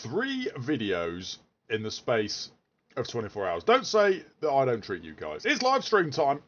3 videos in the space of 24 hours. Don't say that I don't treat you guys. It's live stream time.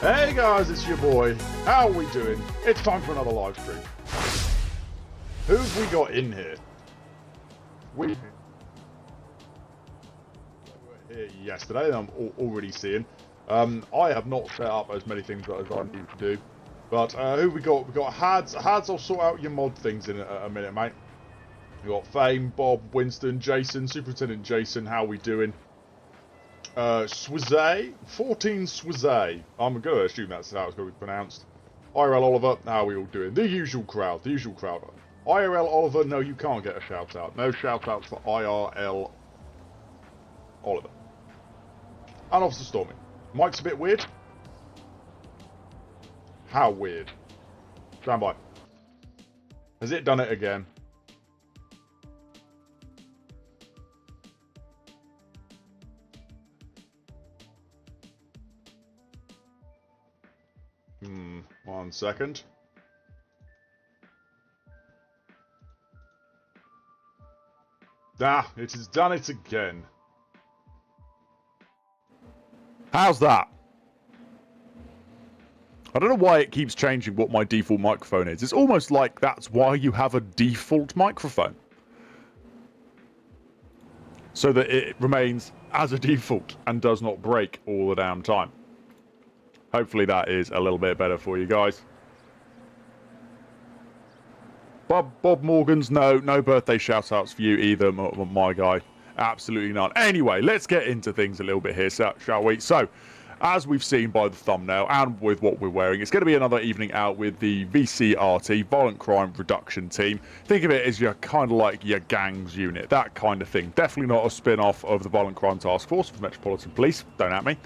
Hey guys, it's your boy. How are we doing? It's time for another live stream. Who have we got in here? We were here yesterday, I'm already seeing. I have not set up as many things as I need to do. But who we got? We got Hads. Hads, I'll sort out your mod things in a minute, mate. We got Fame, Bob, Winston, Jason, Superintendent Jason. How we doing? Swizay, 14 Swizay. I'm going to assume that's how it's going to be pronounced. IRL Oliver, how are we all doing? The usual crowd, the usual crowd. IRL Oliver, no, you can't get a shout out. No shout outs for IRL Oliver. And Officer Stormy. Mike's a bit weird. How weird. Stand by. Has it done it again? One second. Ah, it has done it again. How's that? I don't know why it keeps changing what my default microphone is. It's almost like that's why you have a default microphone. So that it remains as a default and does not break all the damn time. Hopefully that is a little bit better for you guys. Bob Morgan's, no birthday shout-outs for you either, my guy. Absolutely none. Anyway, let's get into things a little bit here, shall we? So, as we've seen by the thumbnail and with what we're wearing, it's going to be another evening out with the VCRT, Violent Crime Reduction Team. Think of it as your kind of like your gangs unit, that kind of thing. Definitely not a spin-off of the Violent Crime Task Force of Metropolitan Police. Don't at me.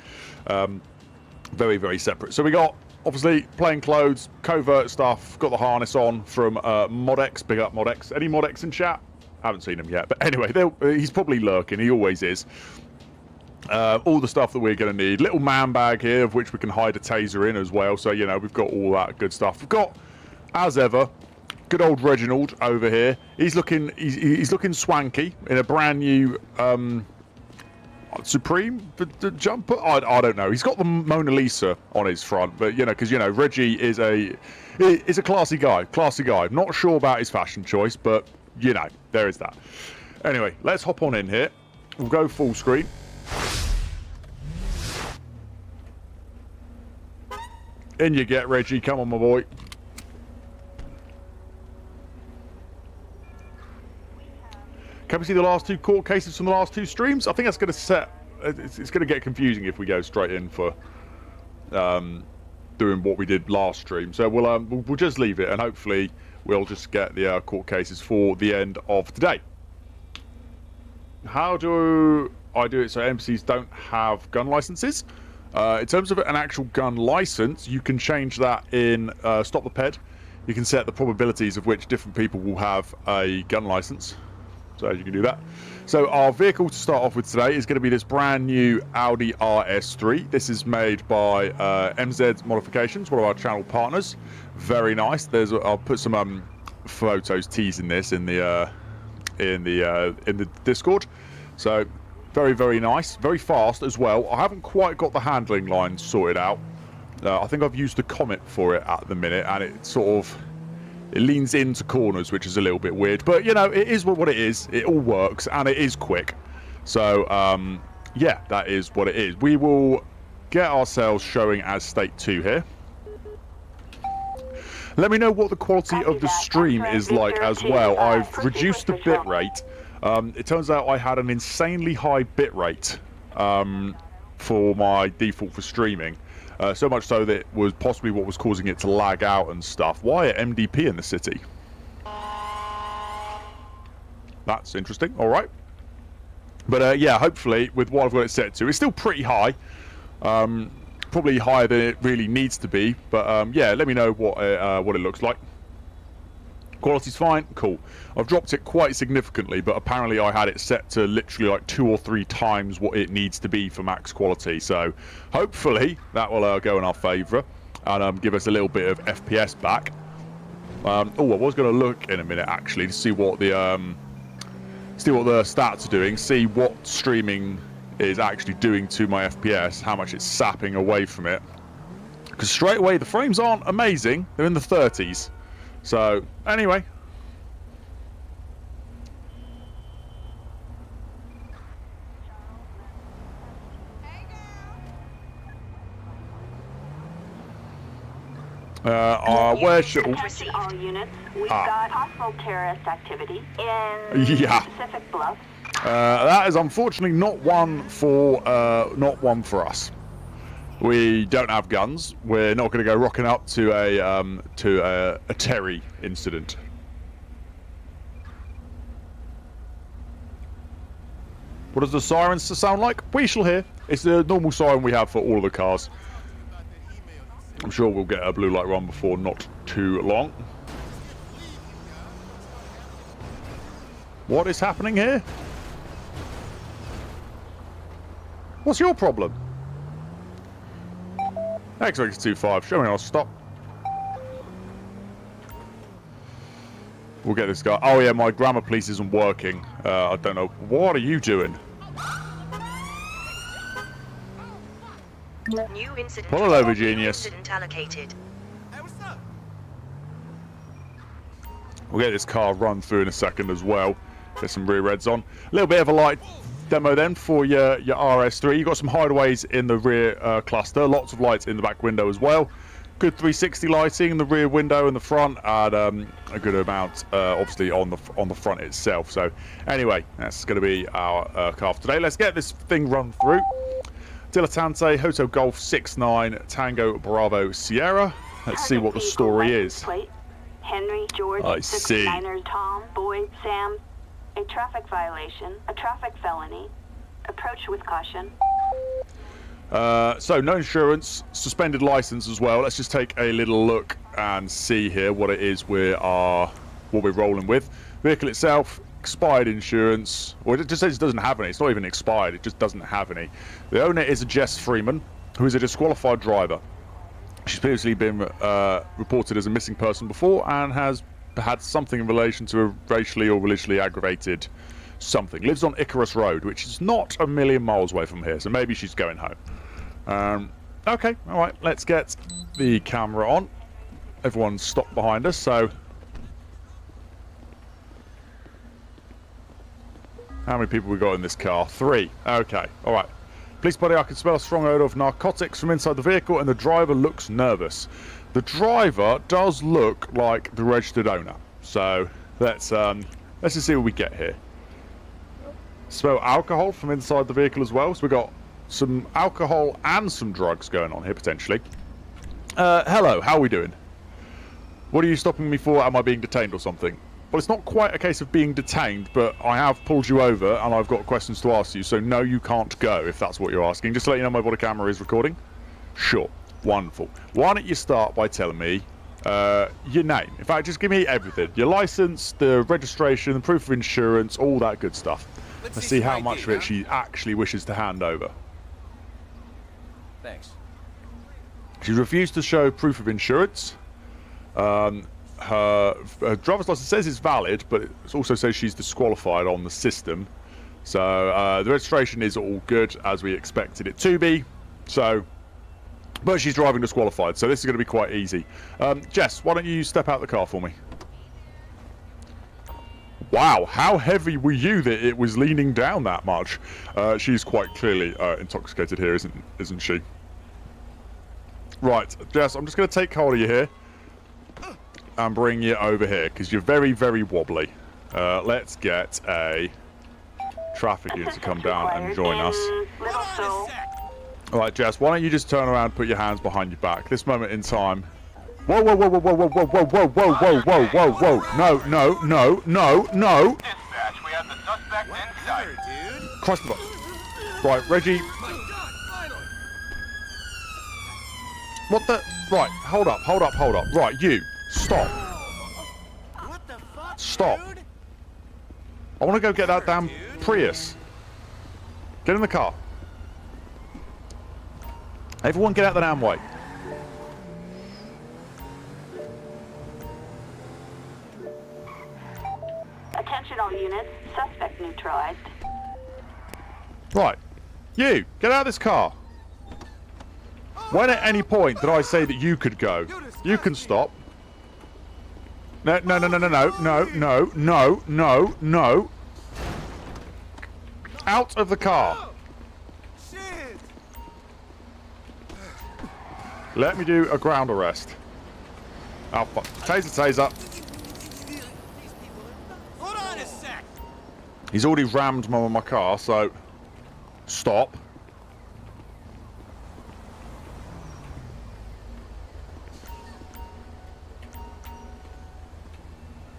Very, very separate. So we got, obviously, plain clothes, covert stuff, got the harness on from Modex. Big up Modex. Any Modex in chat? Haven't seen him yet. But anyway, he's probably lurking. He always is. All the stuff that we're going to need. Little man bag here, of which we can hide a taser in as well. So, you know, we've got all that good stuff. We've got, as ever, good old Reginald over here. He's looking swanky in a brand new Supreme the jumper. I don't know. He's got the Mona Lisa on his front, but you know, because you know Reggie is a classy guy. Classy guy. Not sure about his fashion choice, but you know, there is that. Anyway, let's hop on in here. We'll go full screen. In you get, Reggie. Come on, my boy. Can we see the last two court cases from the last two streams? I think that's going to set... It's going to get confusing if we go straight in for doing what we did last stream. So we'll just leave it, and hopefully we'll just get the court cases for the end of today. How do I do it so MCs don't have gun licenses? In terms of an actual gun license, you can change that in Stop the Ped. You can set the probabilities of which different people will have a gun license. So you can do that. So our vehicle to start off with today is going to be this brand new Audi RS3. This is made by MZ Modifications, one of our channel partners. Very nice. I'll put some photos teasing this in the Discord. So very, very nice, very fast as well. I haven't quite got the handling lines sorted out. I think I've used the Comet for it at the minute, and it sort of leans into corners, which is a little bit weird. But, you know, it is what it is. It all works, and it is quick. So, yeah, that is what it is. We will get ourselves showing as State 2 here. Let me know what the quality of the stream is like as well. I've reduced the bitrate. It turns out I had an insanely high bitrate for my default for streaming. So much so that it was possibly what was causing it to lag out and stuff. Why are MDP in the city? That's interesting. All right. But yeah, hopefully with what I've got it set to, it's still pretty high. Probably higher than it really needs to be. But yeah, let me know what it looks like. Quality's fine. Cool. I've dropped it quite significantly, but apparently I had it set to literally like 2 or 3 times what it needs to be for max quality. So hopefully that will go in our favour and give us a little bit of FPS back. Oh, I was going to look in a minute actually to see what the stats are doing, see what streaming is actually doing to my FPS, how much it's sapping away from it. Because straight away the frames aren't amazing; they're in the 30s. So, anyway. Where should... all units. We've got possible terrorist activity in Pacific Bluff. That is unfortunately not one for us. We don't have guns. We're not going to go rocking up to a Terry incident. What does the sirens sound like? We shall hear. It's the normal siren we have for all of the cars. I'm sure we'll get a blue light run before not too long. What is happening here? What's your problem? X-25, show me how to stop. We'll get this guy. Oh yeah, my grammar police isn't working. I don't know. What are you doing? New incident. Pull it over, genius. Incident allocated. Hey, what's up? We'll get this car run through in a second as well. Get some rear reds on. A little bit of a light demo then for your RS3. You've got some hideaways in the rear cluster. Lots of lights in the back window as well. Good 360 lighting in the rear window and the front, and a good amount obviously on the front itself. So anyway, that's going to be our car for today. Let's get this thing run through. Dilettante, Hotel Golf 69 Tango Bravo Sierra. Let's see what the story is. Henry, George, I see. 69ers, Tom, Boyd, Sam. A traffic violation, a traffic felony. Approach with caution. So no insurance, suspended license as well. Let's just take a little look and see here what it is what we're rolling with. Vehicle itself, expired insurance. Well, it just says it doesn't have any. It's not even expired. It just doesn't have any. The owner is a Jess Freeman, who is a disqualified driver. She's previously been reported as a missing person before and has had something in relation to a racially or religiously aggravated something. Lives on Icarus Road, which is not a million miles away from here, so maybe she's going home. Okay, alright, let's get the camera on. Everyone's stopped behind us, so... How many people we got in this car? 3. Okay, alright. Police body, I can smell a strong odour of narcotics from inside the vehicle, and the driver looks nervous. The driver does look like the registered owner. So, let's just see what we get here. Smell alcohol from inside the vehicle as well. So we've got some alcohol and some drugs going on here, potentially. Hello, how are we doing? What are you stopping me for? Am I being detained or something? Well, it's not quite a case of being detained, but I have pulled you over and I've got questions to ask you. So no, you can't go, if that's what you're asking. Just to let you know, my body camera is recording. Sure. Wonderful. Why don't you start by telling me your name? In fact, just give me everything. Your license, the registration, the proof of insurance, all that good stuff. Let's see how much of it she actually wishes to hand over. Thanks. She's refused to show proof of insurance. Her driver's license says it's valid, but it also says she's disqualified on the system. So the registration is all good, as we expected it to be. So... But she's driving disqualified, so this is going to be quite easy. Jess, why don't you step out the car for me? Wow, how heavy were you that it was leaning down that much? She's quite clearly intoxicated here, isn't she? Right, Jess, I'm just going to take hold of you here and bring you over here, because you're very, very wobbly. Let's get a traffic unit to come down and join us. Alright, Jess, why don't you just turn around and put your hands behind your back. This moment in time... Whoa, whoa, whoa, whoa, whoa, whoa, whoa, whoa, whoa, whoa, whoa, whoa, whoa, no, no, no, no, no. Dispatch, we have the suspect inside. Dude. Christ above. Right, Reggie. What the... Right, hold up, hold up, hold up. Right, you, stop. What the fuck, Stop. dude? I want to go get that damn Prius. Get in the car. Everyone get out the damn way. Attention all units, suspect neutralized. Right. You, get out of this car. When at any point did I say that you could go? You can stop. No, no, no, no, no, no, no, no, no, no, no. Out of the car. Shit. Let me do a ground arrest. Oh, fuck. Taser, taser. Hold on a sec. He's already rammed my car, so... Stop.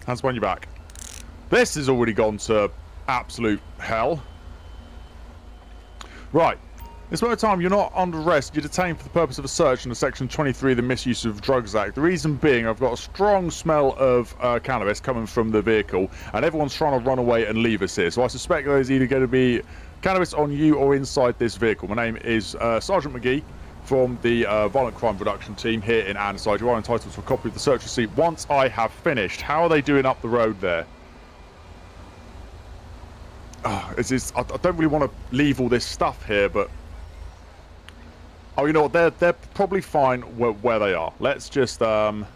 Hands behind your back. This has already gone to absolute hell. Right. This moment of time, you're not under arrest. You're detained for the purpose of a search under Section 23 of the Misuse of Drugs Act. The reason being, I've got a strong smell of cannabis coming from the vehicle, and everyone's trying to run away and leave us here. So I suspect there's either going to be cannabis on you or inside this vehicle. My name is Sergeant McGee from the Violent Crime Reduction Team here in Anside. You are entitled to a copy of the search receipt once I have finished. How are they doing up the road there? I don't really want to leave all this stuff here, but... Oh, you know what? They're probably fine where they are. Let's just... Oh,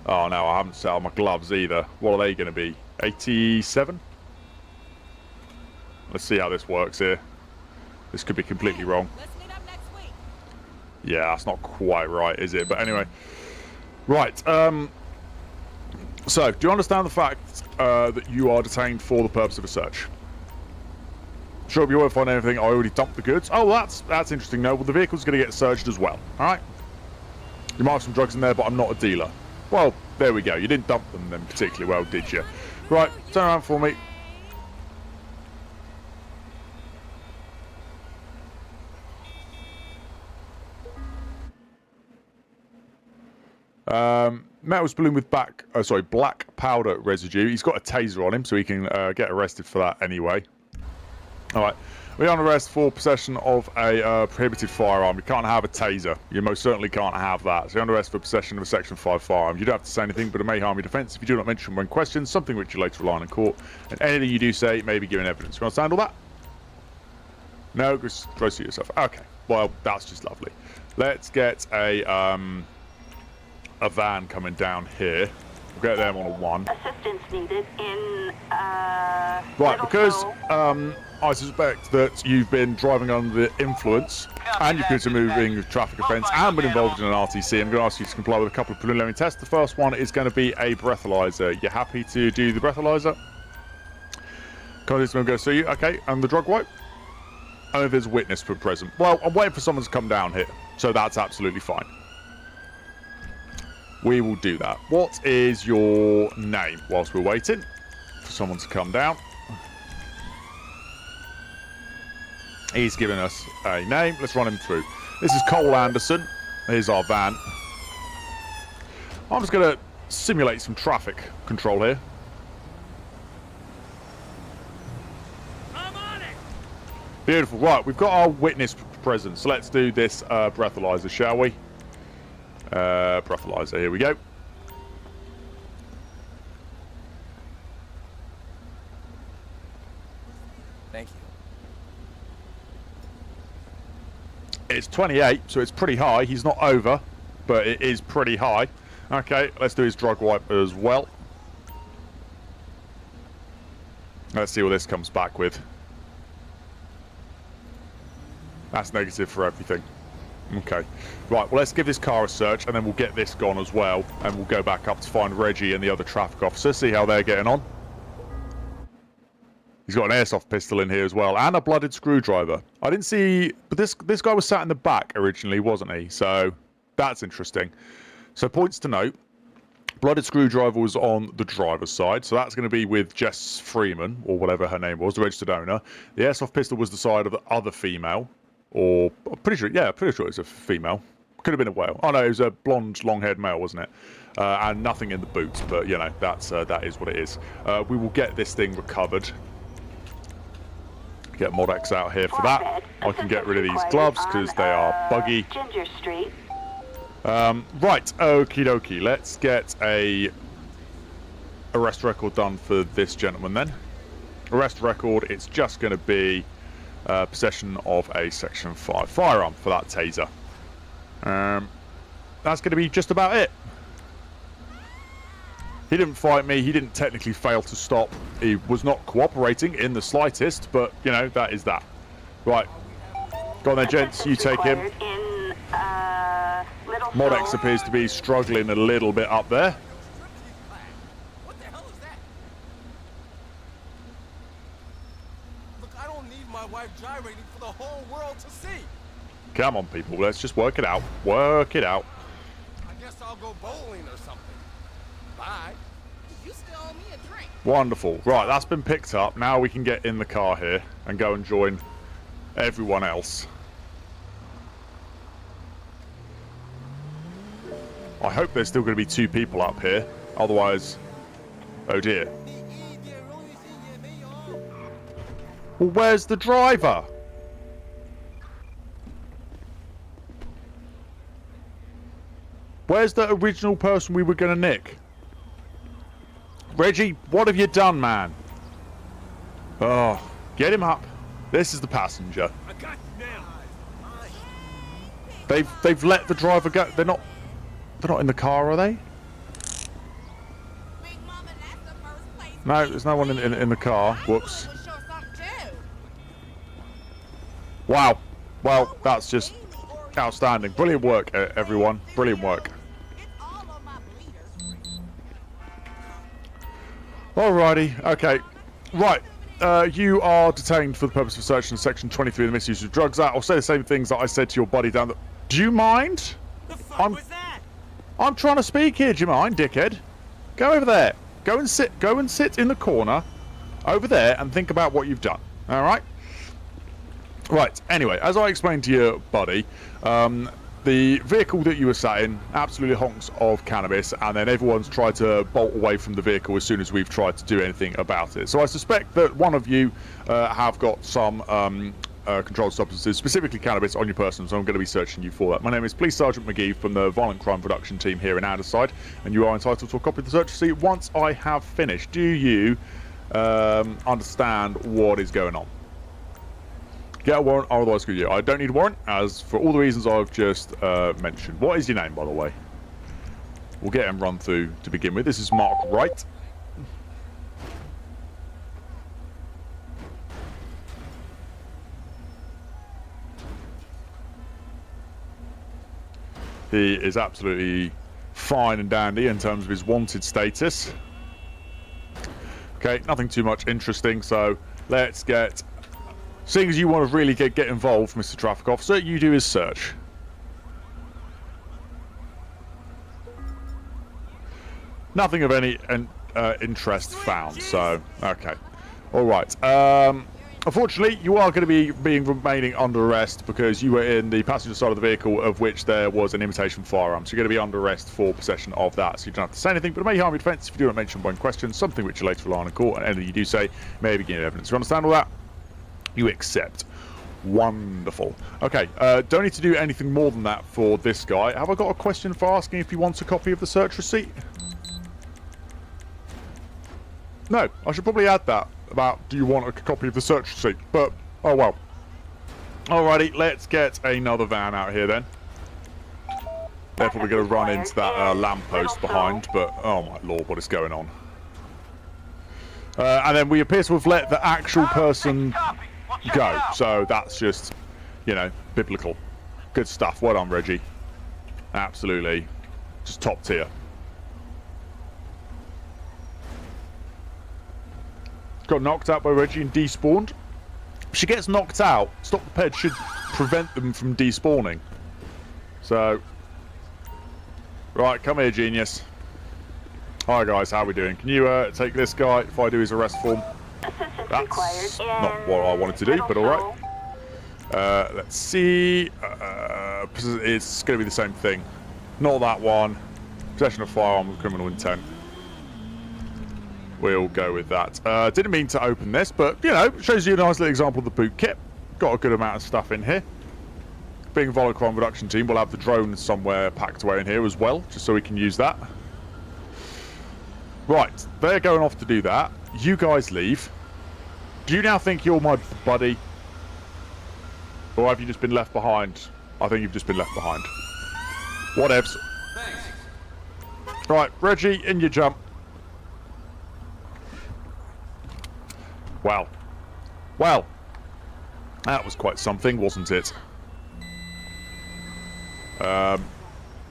no, I haven't set out my gloves either. What are they going to be? 87? Let's see how this works here. This could be completely wrong. Let's meet up next week. Yeah, that's not quite right, is it? But anyway. Right. So, do you understand the fact that you are detained for the purpose of a search? Sure, if you won't find anything, I already dumped the goods. Oh, that's interesting. No, well, the vehicle's going to get searched as well. All right? You might have some drugs in there, but I'm not a dealer. Well, there we go. You didn't dump them then particularly well, did you? Right, turn around for me. Metal's balloon with black powder residue. He's got a taser on him, so he can get arrested for that anyway. Alright, we're on arrest for possession of a prohibited firearm. You can't have a taser. You most certainly can't have that. So you're on arrest for possession of a Section 5 firearm. You don't have to say anything, but it may harm your defence if you do not mention when questioned, something which you later rely on in court. And anything you do say may be given evidence. You want to handle that? No, just go see yourself. Okay, well, that's just lovely. Let's get a van coming down here. We'll get them on a 1. Assistance needed in, Right, because I suspect that you've been driving under the influence and you've committed a moving traffic offence and been involved in an RTC. I'm going to ask you to comply with a couple of preliminary tests. The first one is going to be a breathalyzer. You happy to do the breathalyzer? Connie's going to go see you. Okay, and the drug wipe? Oh, there's a witness present. Well, I'm waiting for someone to come down here, so that's absolutely fine. We will do that. What is your name whilst we're waiting for someone to come down? He's given us a name. Let's run him through. This is Cole Anderson. Here's our van. I'm just going to simulate some traffic control here. I'm on it. Beautiful. Right, we've got our witness present. So let's do this breathalyzer, shall we? Breathalyzer, here we go. Thank you. It's 28, so it's pretty high. He's not over, but it is pretty high. Okay, let's do his drug wipe as well. Let's see what this comes back with. That's negative for everything. Okay. Right, well, let's give this car a search, and then we'll get this gone as well, and we'll go back up to find Reggie and the other traffic officer, see how they're getting on. He's got an airsoft pistol in here as well, and a blooded screwdriver. I didn't see... But this guy was sat in the back originally, wasn't he? So, that's interesting. So, points to note. Blooded screwdriver was on the driver's side, so that's going to be with Jess Freeman, or whatever her name was, the registered owner. The airsoft pistol was the side of the other female. Or, I'm pretty sure it's a female. Could have been a whale. Oh no, it was a blonde, long-haired male, wasn't it? And nothing in the boot, but you know, that is what it is. We will get this thing recovered. Get Mod-X out here for that. I can get rid of these gloves because they are buggy. Ginger Street. Right, okie dokie. Let's get a arrest record done for this gentleman then. Arrest record, it's just going to be possession of a Section 5 firearm for that taser. That's going to be just about it. He didn't fight me. He didn't technically fail to stop. He was not cooperating in the slightest, but, you know, that is that. Right. Go on then, gents. You take him. Mod-X appears to be struggling a little bit up there. What the hell is that? Look, I don't need my wife gyrating for the whole world to see. Come on, people. Let's just work it out. Work it out. I guess I'll go bowling or something. Bye. You still owe me a drink. Wonderful. Right, that's been picked up. Now we can get in the car here and go and join everyone else. I hope there's still going to be 2 people up here. Otherwise, oh dear. Well, where's the driver? Where's the original person we were going to nick? Reggie, what have you done, man? Oh, get him up. This is the passenger. I got you now. They've let the driver go. They're not in the car, are they? No, there's no one in the car. Whoops. Wow. Well, that's just outstanding. Brilliant work, everyone. Brilliant work. Alrighty. Okay. Right. You are detained for the purpose of search in Section 23 of the Misuse of Drugs Act. I'll say the same things that I said to your buddy down the... Do you mind? The fuck was that? I'm trying to speak here. Do you mind, dickhead? Go over there. Go and sit in the corner over there and think about what you've done. All right? Right. Anyway, as I explained to your buddy, the vehicle that you were sat in absolutely honks of cannabis, and then everyone's tried to bolt away from the vehicle as soon as we've tried to do anything about it. So I suspect that one of you have got some controlled substances, specifically cannabis, on your person, so I'm going to be searching you for that. My name is Police Sergeant McGee from the Violent Crime Production Team here in Adderside, and you are entitled to a copy of the search receipt once I have finished. Do you understand what is going on? Get a warrant, or otherwise screw you. I don't need a warrant, as for all the reasons I've just mentioned. What is your name, by the way? We'll get him run through to begin with. This is Mark Wright. He is absolutely fine and dandy in terms of his wanted status. Okay, nothing too much interesting, so let's get... Seeing as you want to really get involved, Mr. Traffic Officer, you do his search. Nothing of any interest found, so... Okay. Alright. Unfortunately, you are going to be remaining under arrest because you were in the passenger side of the vehicle, of which there was an imitation firearm. So you're going to be under arrest for possession of that. So you don't have to say anything, but it may harm your defence if you do not mention one question, something which you later rely on in court, and anything you do say may be given evidence. You understand all that? You accept. Wonderful. Okay, don't need to do anything more than that for this guy. Have I got a question for asking if he wants a copy of the search receipt? No, I should probably add that about do you want a copy of the search receipt, but oh well. Alrighty, let's get another van out here then. They're probably going to run into that lamppost behind, but oh my lord, what is going on? And then we appear to have let the actual person go, so that's just, you know, biblical. Good stuff. Well done, Reggie. Absolutely. Just top tier. Got knocked out by Reggie and despawned. If she gets knocked out, Stop the Ped should prevent them from despawning. So, right, come here, genius. Hi guys, how are we doing? Can you take this guy if I do his arrest form? That's not what I wanted to do, but alright. Let's see. It's going to be the same thing. Not that one. Possession of firearm with criminal intent. We'll go with that. Didn't mean to open this, but, you know, shows you a nice little example of the boot kit. Got a good amount of stuff in here. Being a Violent Crime Production Team, we'll have the drone somewhere packed away in here as well, just so we can use that. Right, they're going off to do that. You guys leave. Do you now think you're my buddy? Or have you just been left behind? I think you've just been left behind. Whatevs. Right, Reggie, in your jump. Wow. Well, that was quite something, wasn't it?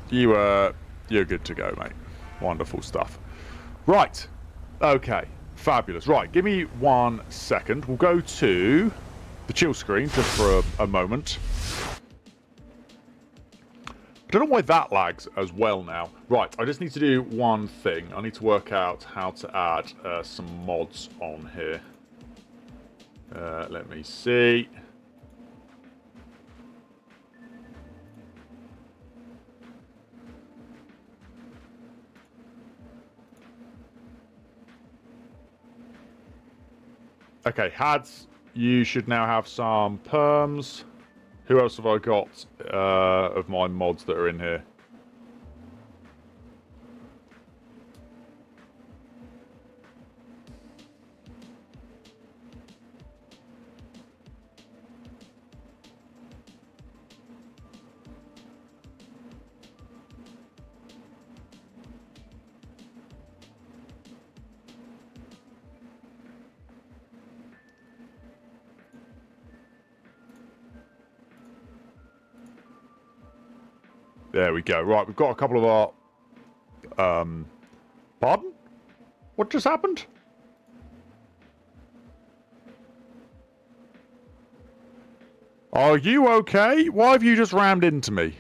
You're good to go, mate. Wonderful stuff. Right. Okay. Fabulous. Right. Give me 1 second. We'll go to the chill screen just for a moment. I don't know why that lags as well now. Right. I just need to do one thing. I need to work out how to add some mods on here. Let me see. Okay, Hads, you should now have some perms. Who else have I got of my mods that are in here? There we go. Right, we've got a couple of our... Pardon? What just happened? Are you okay? Why have you just rammed into me?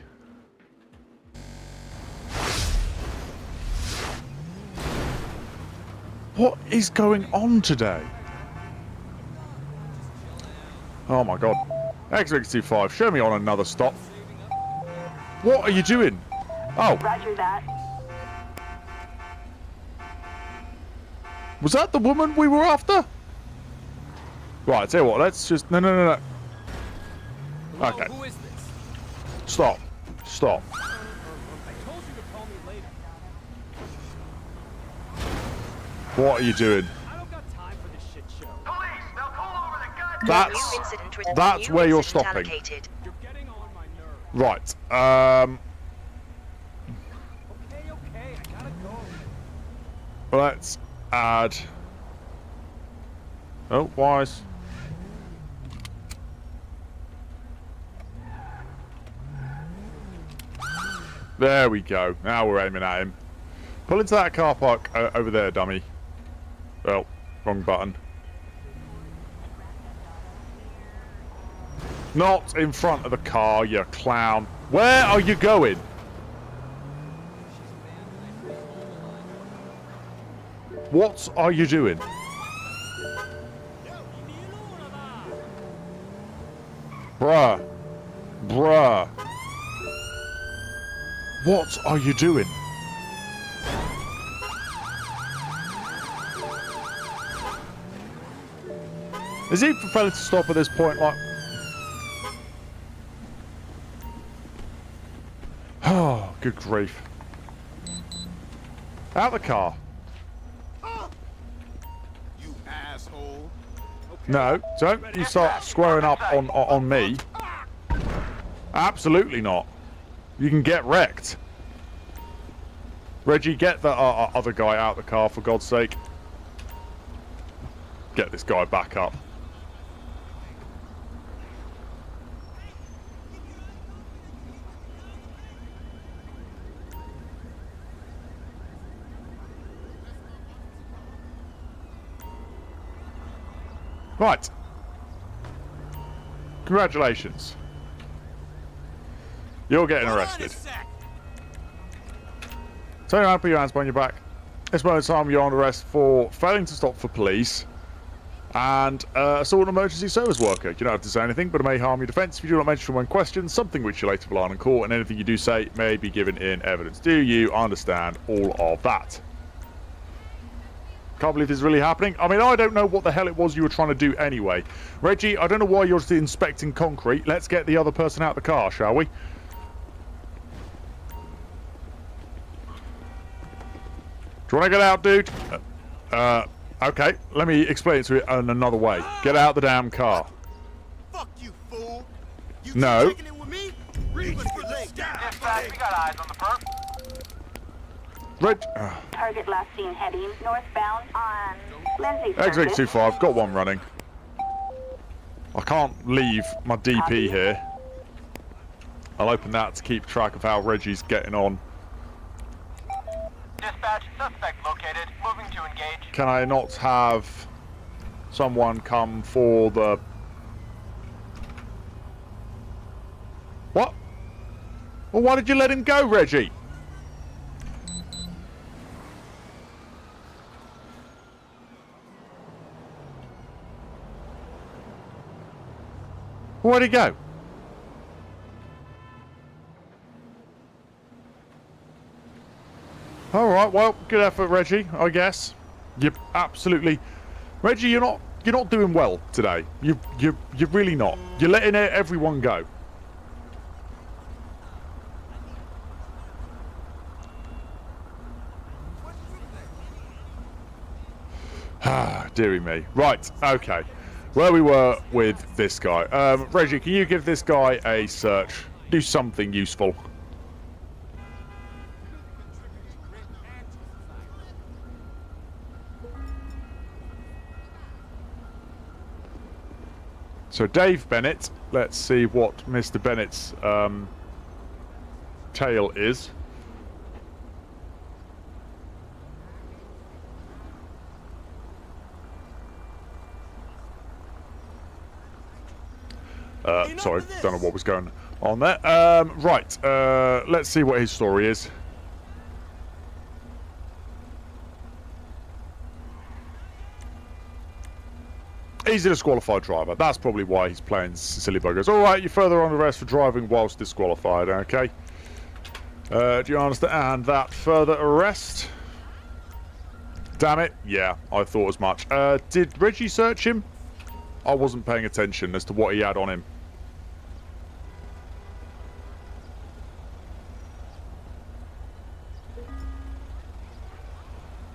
What is going on today? Oh my god. X-25, show me on another stop. What are you doing? Oh. Roger that. Was that the woman we were after? Right, tell you what, let's just... No. Hello, Okay. who is this? Stop. Stop. I told you to call me later. What are you doing? I don't got time for this shit show. Police, now pull over the goddamn... That's where you're stopping. You're getting on my nerves. Right, Okay, I gotta go. let's add... Oh, wise. There we go. Now we're aiming at him. Pull into that car park over there, dummy. Well, wrong button. Not in front of the car, you clown. Where are you going? What are you doing? Bruh. What are you doing? Is he failing to stop at this point? Like, oh, good grief! Out the car. You asshole. No, don't you start squaring up on me. Absolutely not. You can get wrecked. Reggie, get the other guy out of the car, for God's sake. Get this guy back up. Right. Congratulations. You're getting arrested. Turn around, put your hands behind your back. This moment in time, you're on arrest for failing to stop for police and assault an emergency service worker. You don't have to say anything, but it may harm your defence if you do not mention when questioned, something which you later rely on in court, and anything you do say may be given in evidence. Do you understand all of that? Can't believe this is really happening. I mean, I don't know what the hell it was you were trying to do anyway. Reggie, I don't know why you're just inspecting concrete. Let's get the other person out of the car, shall we? Do you want to get out, dude? Okay. Let me explain it to you in another way. Get out the damn car. Fuck you, fool. You No. taking it with me? Read what you lay down. Dispatch, we got eyes on the perp. Reg... Target last seen heading northbound on Lindsay Circus. X-25, got one running. I can't leave my DP here. I'll open that to keep track of how Reggie's getting on. Dispatch, suspect located. Moving to engage. Can I not have someone come for the... What? Well, why did you let him go, Reggie? Where'd he go? Alright, well, good effort, Reggie, I guess. You're absolutely... Reggie, you're you're not doing well today. You're really not. You're letting everyone go. Ah, dearie me. Right, okay. Where we were with this guy. Reggie, can you give this guy a search? Do something useful. So Dave Bennett, let's see what Mr. Bennett's tale is. Sorry, don't know what was going on there. Right, let's see what his story is. He's a disqualified driver. That's probably why he's playing silly buggers. Alright, you're further on arrest for driving whilst disqualified, okay? Do you understand that further arrest? Damn it. Yeah, I thought as much. Did Reggie search him? I wasn't paying attention as to what he had on him.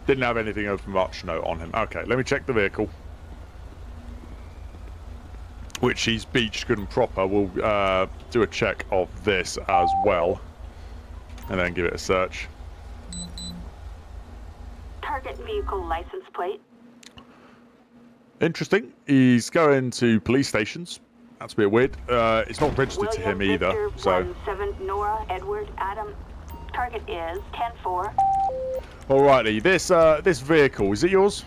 Didn't have anything of much note on him. Okay, let me check the vehicle. Which he's beached good and proper. We'll do a check of this as well. And then give it a search. Target vehicle license plate. Interesting. He's going to police stations. That's a bit weird. It's not registered to him either. Victor, So 17 Nora Edward Adam. Target is 10-4. Alrighty, this vehicle, is it yours?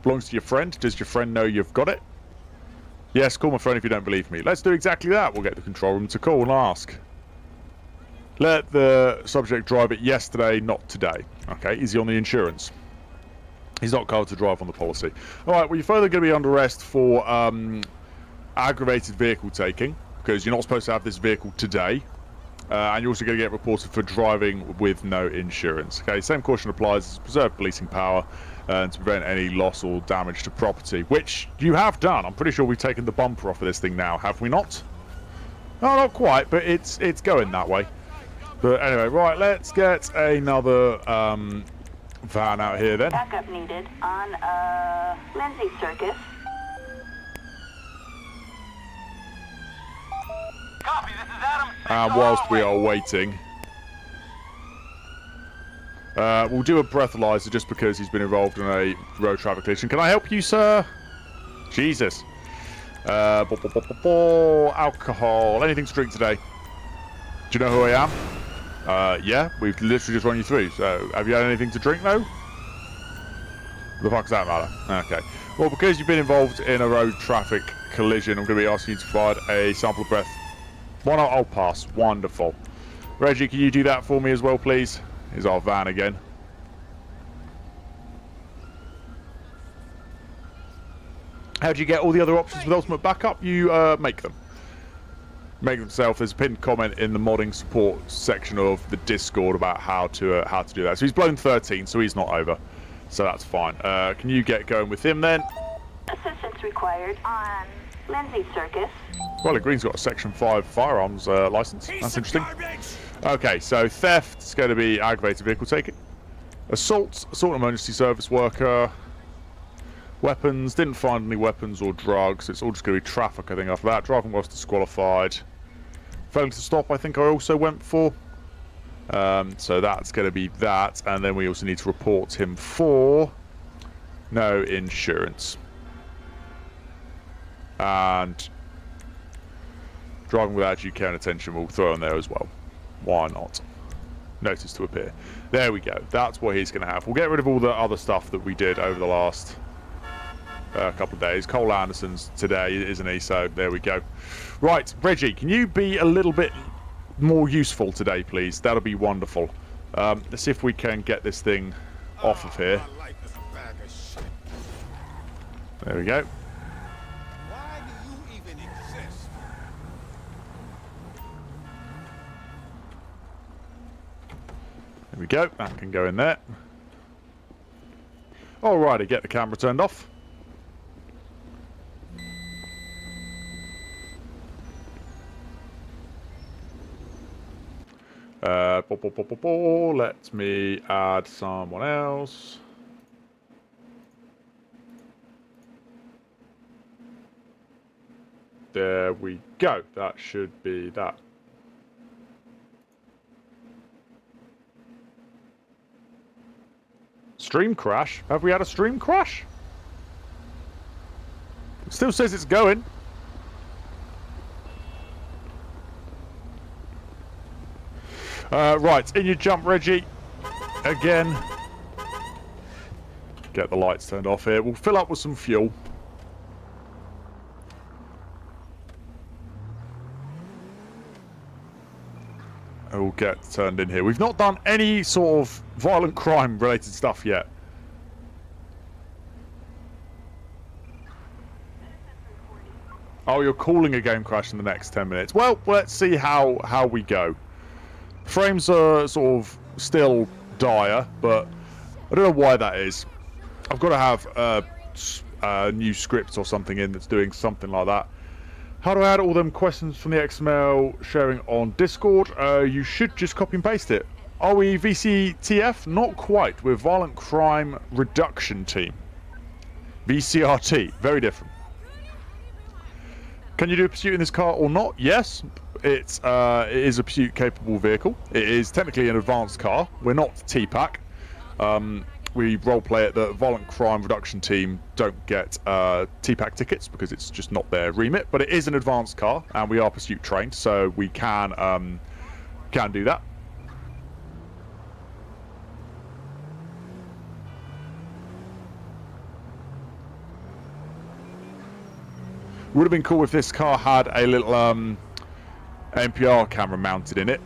Belongs to your friend. Does your friend know you've got it? Yes, call my friend if you don't believe me. Let's do exactly that. We'll get the control room to call and ask. Let the subject drive it yesterday, not today. Okay, is he on the insurance? He's not covered to drive on the policy. Alright, well, you're further going to be under arrest for aggravated vehicle taking, because you're not supposed to have this vehicle today. And you're also going to get reported for driving with no insurance. Okay, same caution applies to preserve policing power and to prevent any loss or damage to property, which you have done. I'm pretty sure we've taken the bumper off of this thing now, have we not? No, not quite, but it's going that way. But anyway, right, let's get another van out here then. Backup needed on Lindsay Circus. Copy, this is Adam. And whilst we are waiting, we'll do a breathalyzer just because he's been involved in a road traffic collision. Can I help you, sir? Jesus. Alcohol. Anything to drink today? Do you know who I am? Yeah, we've literally just run you through. So, have you had anything to drink, though? The fuck does that matter? Okay. Well, because you've been involved in a road traffic collision, I'm going to be asking you to provide a sample of breath. One, I'll pass. Wonderful. Reggie, can you do that for me as well, please? Here's our van again. How do you get all the other options with Ultimate Backup? You make them. Make them yourself. There's a pinned comment in the modding support section of the Discord about how to do that. So he's blown 13, so he's not over. So that's fine. Can you get going with him then? Assistance required on Lindsay Circus. Well, Green's got a Section 5 firearms license. That's interesting. Okay, so theft is going to be aggravated vehicle taking. Assault emergency service worker. Weapons, didn't find any weapons or drugs. It's all just going to be traffic, I think, after that. Driving whilst disqualified. Failing to stop, I think I also went for. So that's going to be that. And then we also need to report him for no insurance. And driving without due care and attention we'll throw in there as well. Why not? Notice to appear. There we go. That's what he's going to have. We'll get rid of all the other stuff that we did over the last couple of days. Cole Anderson's today, isn't he? So there we go. Right, Reggie, can you be a little bit more useful today, please? That'll be wonderful. Let's see if we can get this thing off of here. There we go. Why do you even exist? There we go. That can go in there. Alrighty, get the camera turned off. Let me add someone else. There we go. That should be that. Stream crash? Have we had a stream crash? It still says it's going. Right, in you jump, Reggie. Again. Get the lights turned off here. We'll fill up with some fuel. And we'll get turned in here. We've not done any sort of violent crime related stuff yet. Oh, you're calling a game crash in the next 10 minutes. Well, let's see how we go. Frames are sort of still dire, but I don't know why that is. I've got to have a new script or something in that's doing something like that. How do I add all them questions from the XML sharing on Discord? You should just copy and paste it. Are we VCTF? Not quite. We're Violent Crime Reduction Team. VCRT. Very different. Can you do a pursuit in this car or not? Yes. It is a pursuit-capable vehicle. It is technically an advanced car. We're not T-Pack. We roleplay it. The Violent Crime Reduction Team don't get T-Pack tickets because it's just not their remit. But it is an advanced car, and we are pursuit trained, so we can do that. Would have been cool if this car had a little NPR camera mounted in it.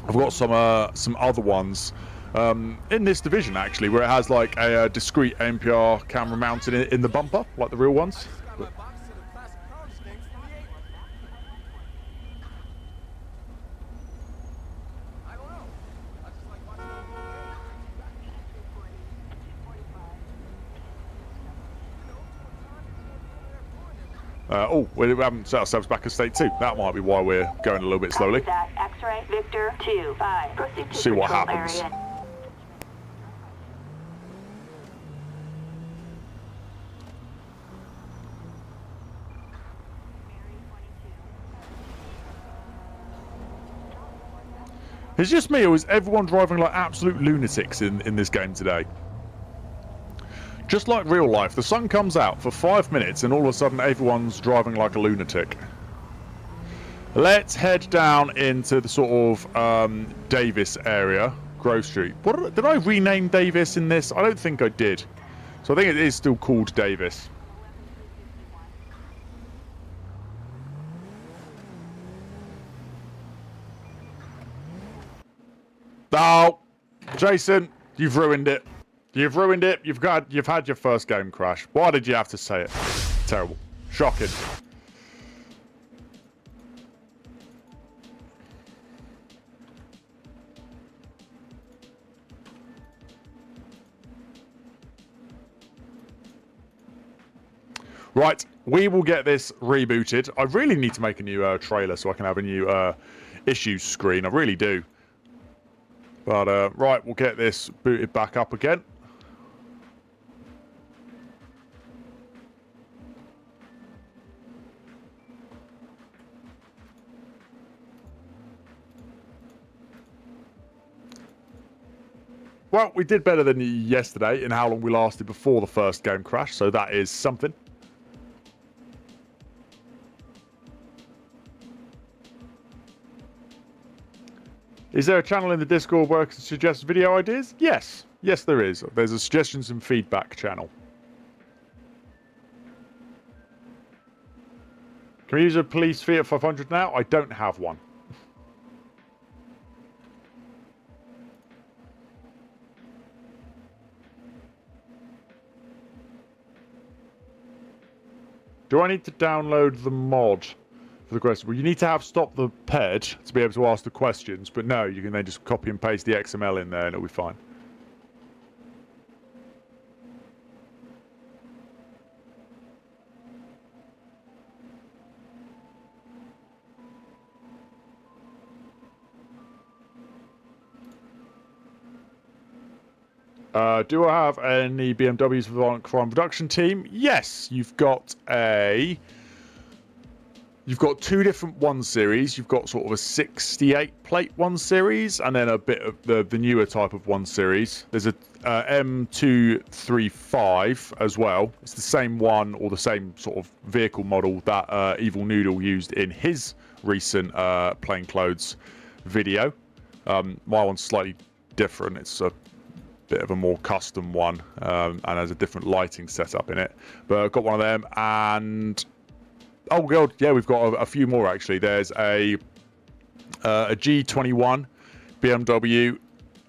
I've got some other ones in this division actually, where it has like a discrete NPR camera mounted in the bumper, like the real ones. But oh, we haven't set ourselves back a state 2. That might be why we're going a little bit slowly. X-ray Victor 2-5. Proceed to See what control happens. area. It's just me, or is everyone driving like absolute lunatics in this game today? Just like real life, the sun comes out for 5 minutes and all of a sudden everyone's driving like a lunatic. Let's head down into the sort of Davis area, Grove Street. Did I rename Davis in this? I don't think I did. So I think it is still called Davis. Oh, Jason, you've ruined it. You've ruined it. You've had your first game crash. Why did you have to say it? Terrible. Shocking. Right, we will get this rebooted. I really need to make a new trailer so I can have a new issues screen. I really do. But, right, we'll get this booted back up again. Well, we did better than yesterday in how long we lasted before the first game crash, so that is something. Is there a channel in the Discord where I can suggest video ideas? Yes. Yes, there is. There's a suggestions and feedback channel. Can we use a police Fiat 500 now? I don't have one. Do I need to download the mod for the question? Well, you need to have Stop the Ped to be able to ask the questions, but no, you can then just copy and paste the XML in there and it'll be fine. Do I have any BMWs for the Violent Crime Reduction team? Yes, you've got two different 1 series. You've got sort of a 68 plate 1 series, and then a bit of the newer type of 1 series. There's a M235 as well. It's the same one, or the same sort of vehicle model that Evil Noodle used in his recent plainclothes video. My one's slightly different. It's a bit of a more custom one, and has a different lighting setup in it. But I've got one of them, and oh god, yeah, we've got a few more actually. There's a G21 BMW,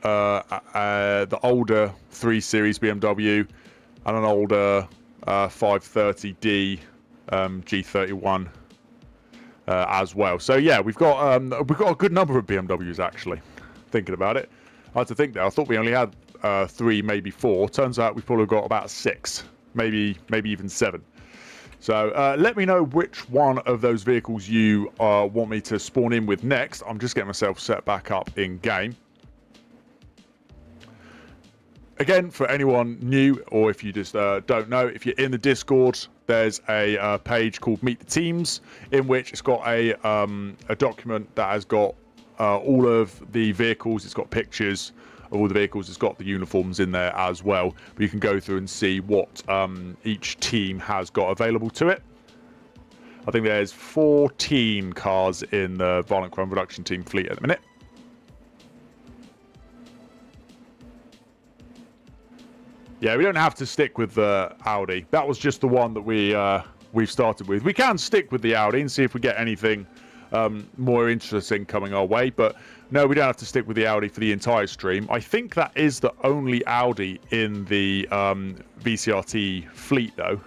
the older 3 Series BMW, and an older 530D G31 as well. So yeah, we've got a good number of BMWs actually. Thinking about it, I had to think there. I thought we only had 3, maybe 4. Turns out we've probably got about 6, maybe even 7. So let me know which one of those vehicles you want me to spawn in with next. I'm just getting myself set back up in game. Again, for anyone new, or if you just don't know, if you're in the Discord, there's a page called Meet the Teams, in which it's got a document that has got all of the vehicles. It's got pictures of all the vehicles. It's got the uniforms in there as well. But you can go through and see what each team has got available to it. I think there's 14 cars in the Violent Crime Reduction team fleet at the minute. Yeah, we don't have to stick with the Audi. That was just the one that we've started with. We can stick with the Audi and see if we get anything more interesting coming our way, but no, we don't have to stick with the Audi for the entire stream. I think that is the only Audi in the VCRT fleet, though.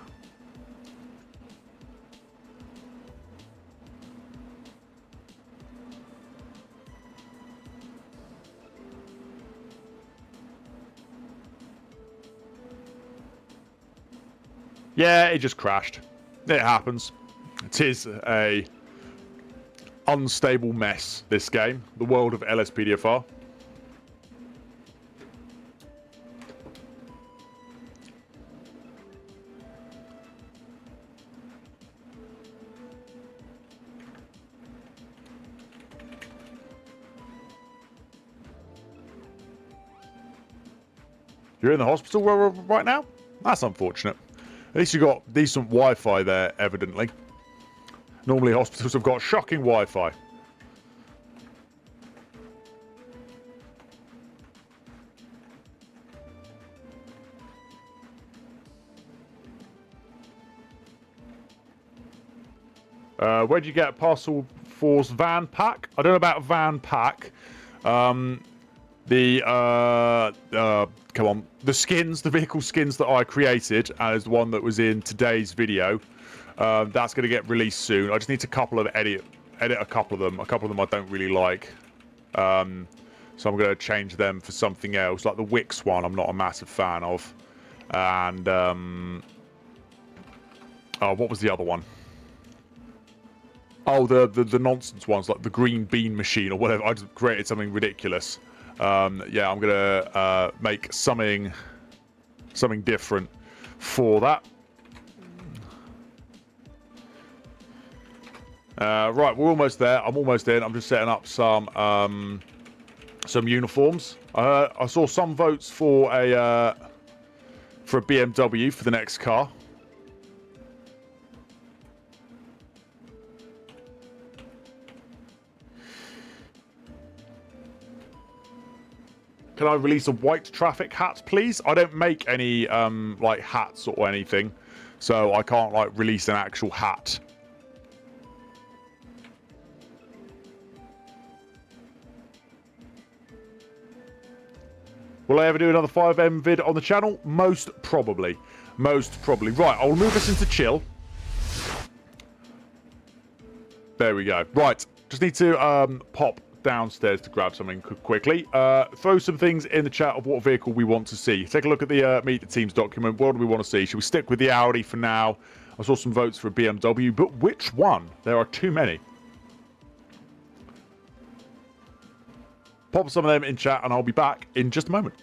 Yeah, it just crashed. It happens. It is a unstable mess, this game. The world of LSPDFR. You're in the hospital right now? That's unfortunate. At least you got decent Wi-Fi there, evidently. Normally hospitals have got shocking Wi-Fi. Where'd you get Parcel Force van pack? I don't know about van pack. Come on, the skins, the vehicle skins that I created as the one that was in today's video. That's going to get released soon. I just need to edit a couple of them. A couple of them I don't really like. So I'm going to change them for something else. Like the Wix one, I'm not a massive fan of. And, oh, what was the other one? Oh, the nonsense ones, like the green bean machine or whatever. I just created something ridiculous. Yeah, I'm going to make something different for that. Right, we're almost there. I'm almost in. I'm just setting up some uniforms. I saw some votes for a BMW for the next car. Can I release a white traffic hat, please? I don't make any like hats or anything, so I can't like release an actual hat. Will I ever do another 5M vid on the channel? Most probably. Most probably. Right, I'll move us into chill. There we go. Right, just need to pop downstairs to grab something quickly. Throw some things in the chat of what vehicle we want to see. Take a look at the Meet the Teams document. What do we want to see? Should we stick with the Audi for now? I saw some votes for a BMW, but which one? There are too many. Pop some of them in chat and I'll be back in just a moment.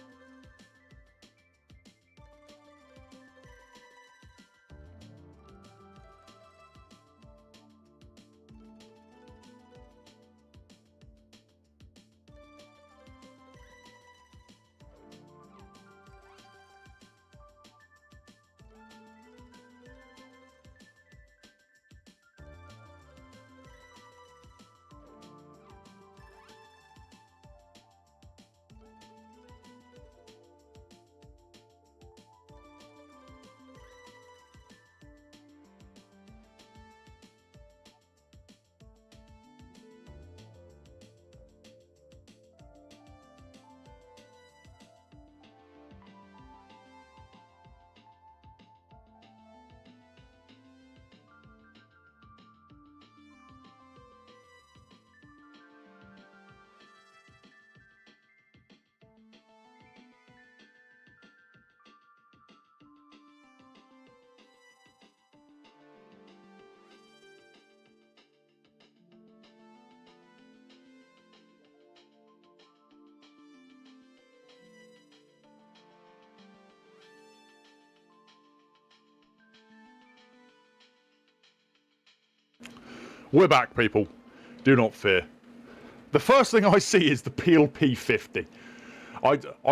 We're back, people. Do not fear. The first thing I see is the Peel P50.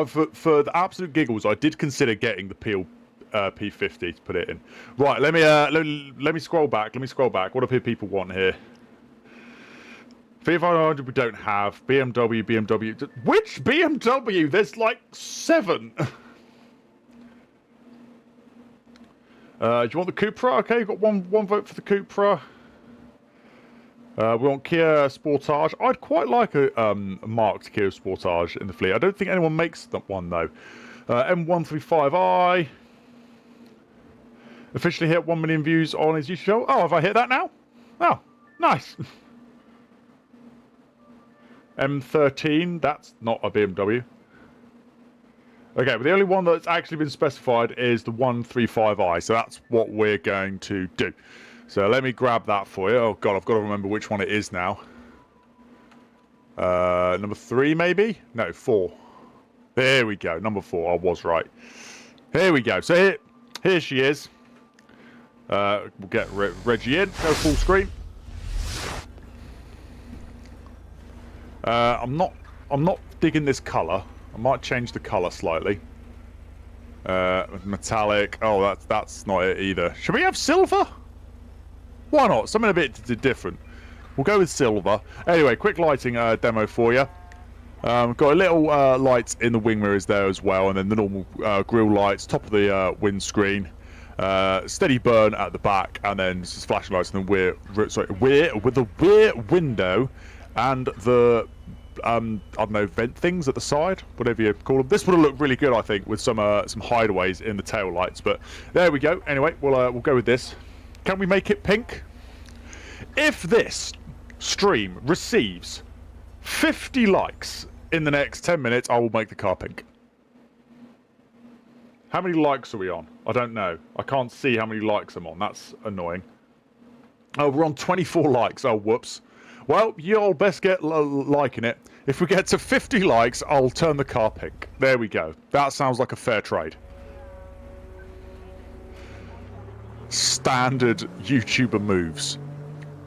For the absolute giggles, I did consider getting the Peel P50 to put it in. Right, let me scroll back. What do people want here? Fiat 500 we don't have. BMW. Which BMW? There's like 7. Do you want the 𝗗𝗶𝘀𝗶𝗺𝗶𝗵? Okay, you've got one vote for the 𝗗𝗶𝘶. We want Kia Sportage. I'd quite like a marked Kia Sportage in the fleet. I don't think anyone makes that one though. M135i. Officially hit 1 million views on his YouTube channel. Oh, have I hit that now? Oh, nice. M13, that's not a BMW. Okay, but the only one that's actually been specified is the 135i, so that's what we're going to do. So let me grab that for you. Oh god, I've got to remember which one it is now. Number 3 maybe? No, 4. There we go, number 4, I was right. Here we go, so here she is. We'll get Reggie in, go full screen. I'm not digging this colour. I might change the colour slightly. Metallic. Oh, that's not it either. Should we have silver? Why not? Something a bit different. We'll go with silver. Anyway, quick lighting demo for you. Got a little lights in the wing mirrors there as well, and then the normal grille lights, top of the windscreen. Steady burn at the back, and then just flashing lights in the with the rear window. And the, I don't know, vent things at the side, whatever you call them. This would have looked really good, I think, with some hideaways in the tail lights. But there we go. Anyway, we'll go with this. Can we make it pink? If this stream receives 50 likes in the next 10 minutes, I will make the car pink. How many likes are we on? I don't know. I can't see how many likes I'm on. That's annoying. Oh, we're on 24 likes. Oh, whoops. Well, you'll best get liking it. If we get to 50 likes, I'll turn the car pink. There we go. That sounds like a fair trade. Standard YouTuber moves.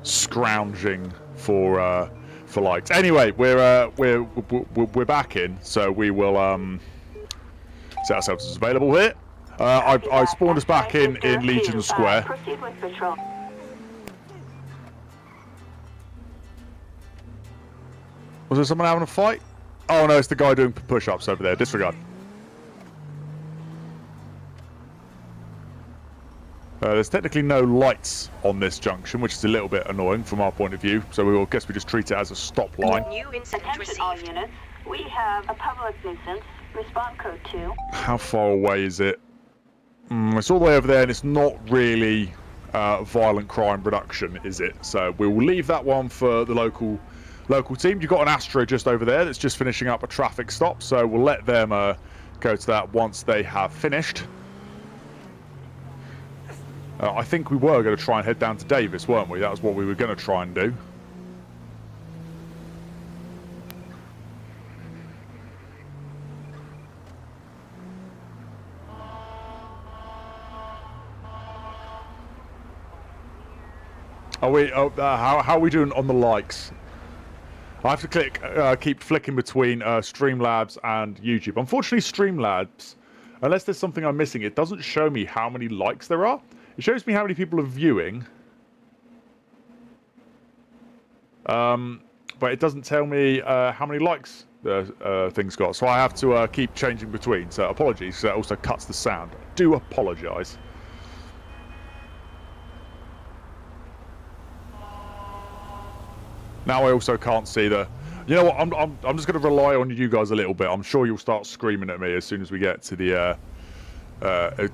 Scrounging for likes. Anyway, we're back in, so we will set ourselves as available here. I spawned us back in Legion Square. Proceed with patrol. Was there someone having a fight? Oh no, it's the guy doing push-ups over there. Disregard. There's technically no lights on this junction, which is a little bit annoying from our point of view. So we guess we just treat it as a stop line. Attention all units. We have a public nuisance. Response code 2. How far away is it? It's all the way over there, and it's not really violent crime reduction, is it? So we will leave that one for the local team. You've got an Astra just over there that's just finishing up a traffic stop, so we'll let them go to that once they have finished. I think we were going to try and head down to Davis, weren't we? That was what we were going to try and do. How are we doing on the likes? I have to keep flicking between Streamlabs and YouTube. Unfortunately, Streamlabs, unless there's something I'm missing, it doesn't show me how many likes there are. It shows me how many people are viewing. But it doesn't tell me how many likes the thing's got. So I have to keep changing between. So apologies, that also cuts the sound. I do apologise. Now I also can't see the... You know what, I'm just going to rely on you guys a little bit. I'm sure you'll start screaming at me as soon as we get to the...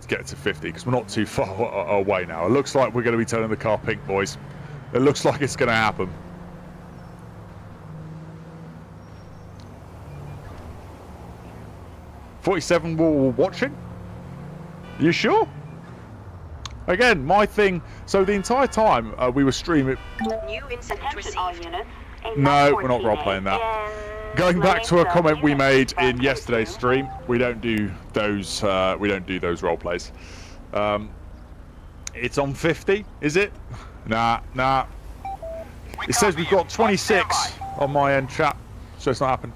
get to 50, because we're not too far away now. It looks like we're going to be turning the car pink, boys. It looks like it's going to happen. $47 were watching? You sure? Again, my thing... So the entire time we were streaming... New incident received. No, we're not role-playing that. Going back to a comment we made in yesterday's stream, we don't do those role plays. It's on 50, is it? Nah. It says we've got 26 on my end, chat, so it's not happened.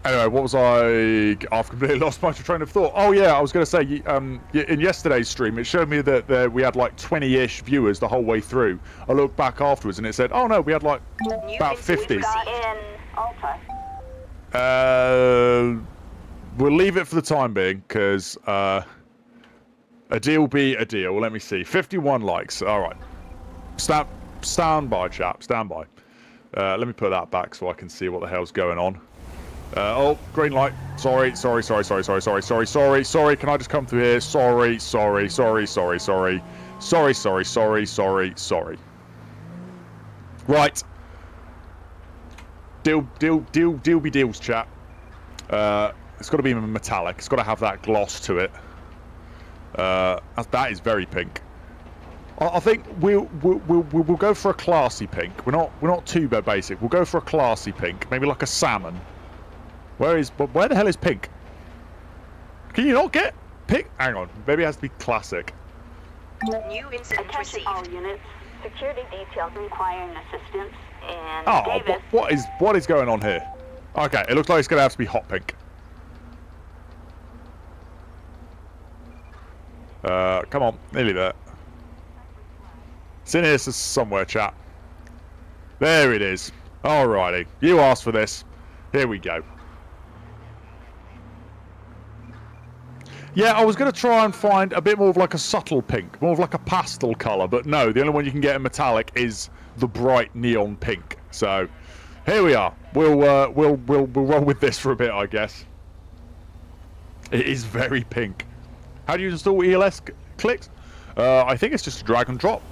Anyway, what was I've completely lost my train of thought. Oh yeah, I was going to say, in yesterday's stream, it showed me that we had like 20-ish viewers the whole way through. I looked back afterwards and it said, oh no, we had like about 50. We'll leave it for the time being, because a deal be a deal. Well, let me see. 51 likes. All right. Stand by, chap. Stand by. Let me put that back so I can see what the hell's going on. Oh, green light. Sorry. Can I just come through here? Sorry. Right. Deal be deals, chat. It's got to be metallic. It's got to have that gloss to it. That is very pink. I think we'll go for a classy pink. We're not too basic. We'll go for a classy pink, maybe like a salmon. Where the hell is pink? Can you not get pink? Hang on, maybe it has to be classic. New incident received. All units. Security details requiring assistance. And oh, what is going on here? Okay, it looks like it's going to have to be hot pink. Come on, nearly there. It's in here somewhere, chat. There it is. Alrighty, you asked for this. Here we go. Yeah, I was going to try and find a bit more of like a subtle pink, more of like a pastel colour, but no, the only one you can get in metallic is the bright neon pink. So, here we are. We'll roll with this for a bit, I guess. It is very pink. How do you install ELS clicks? I think it's just a drag and drop.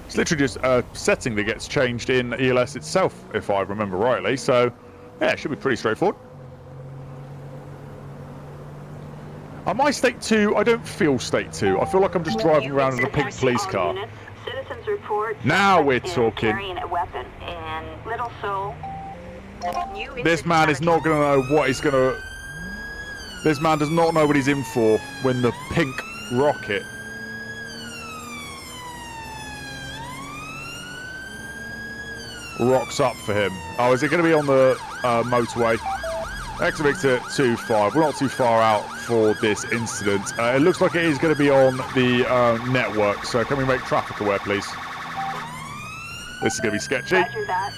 It's literally just a setting that gets changed in ELS itself, if I remember rightly. So, yeah, it should be pretty straightforward. Am I state 2? I don't feel state 2. I feel like I'm just driving around in a pink police car. Citizens report now we're talking. A weapon and Little Soul. This man is not going to know what he's going to... This man does not know what he's in for when the pink rocket rocks up for him. Oh, is it going to be on the motorway? Exit Victor 25. We're not too far out for this incident. It looks like it is going to be on the network, so can we make traffic aware, please? This is going to be sketchy. Roger that.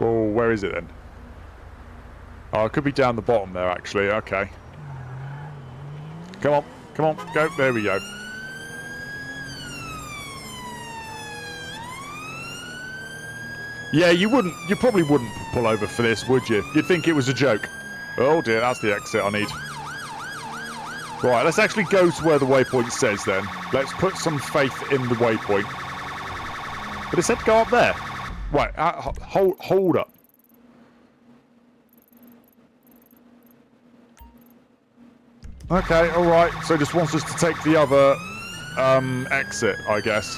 Oh, where is it then? Oh, it could be down the bottom there, actually. Okay. Come on, go. There we go. Yeah, you probably wouldn't pull over for this, would you? You'd think it was a joke. Oh dear, that's the exit I need. Right, let's actually go to where the waypoint says then. Let's put some faith in the waypoint. But it said go up there. Right, hold up. Okay, alright, so just wants us to take the other exit, I guess.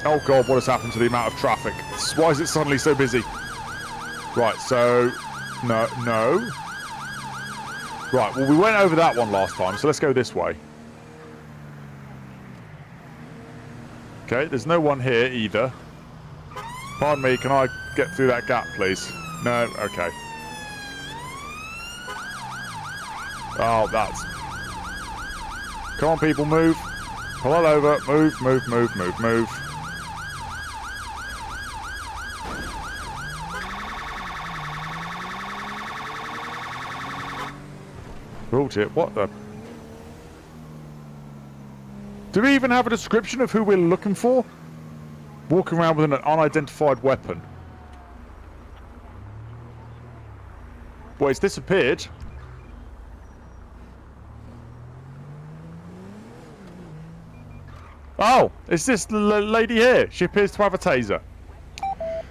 Oh god, what has happened to the amount of traffic? Why is it suddenly so busy? Right, so... No. Right, well we went over that one last time, so let's go this way. Okay, there's no one here either. Pardon me, can I get through that gap, please? No? Okay. Oh, that's... Come on, people, move. Pull it over. Move. Oh, dear. What the... Do we even have a description of who we're looking for? Walking around with an unidentified weapon. Well, it's disappeared. Oh, it's this lady here. She appears to have a taser.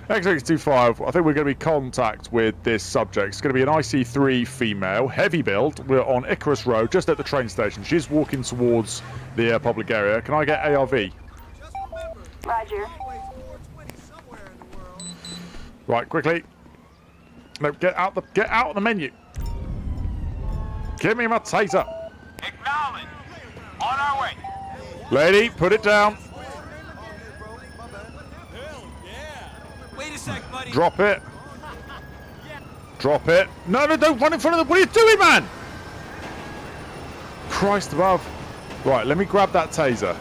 X625, I think we're going to be contact with this subject. It's going to be an IC3 female, heavy build. We're on Icarus Road, just at the train station. She's walking towards the public area. Can I get ARV? Roger. Right, quickly. No, get out of the menu. Give me my taser. Acknowledge. On our way. Lady, put it down. Wait a sec, buddy. Drop it. Drop it. No, don't run in front of the... What are you doing, man? Christ above. Right, let me grab that taser.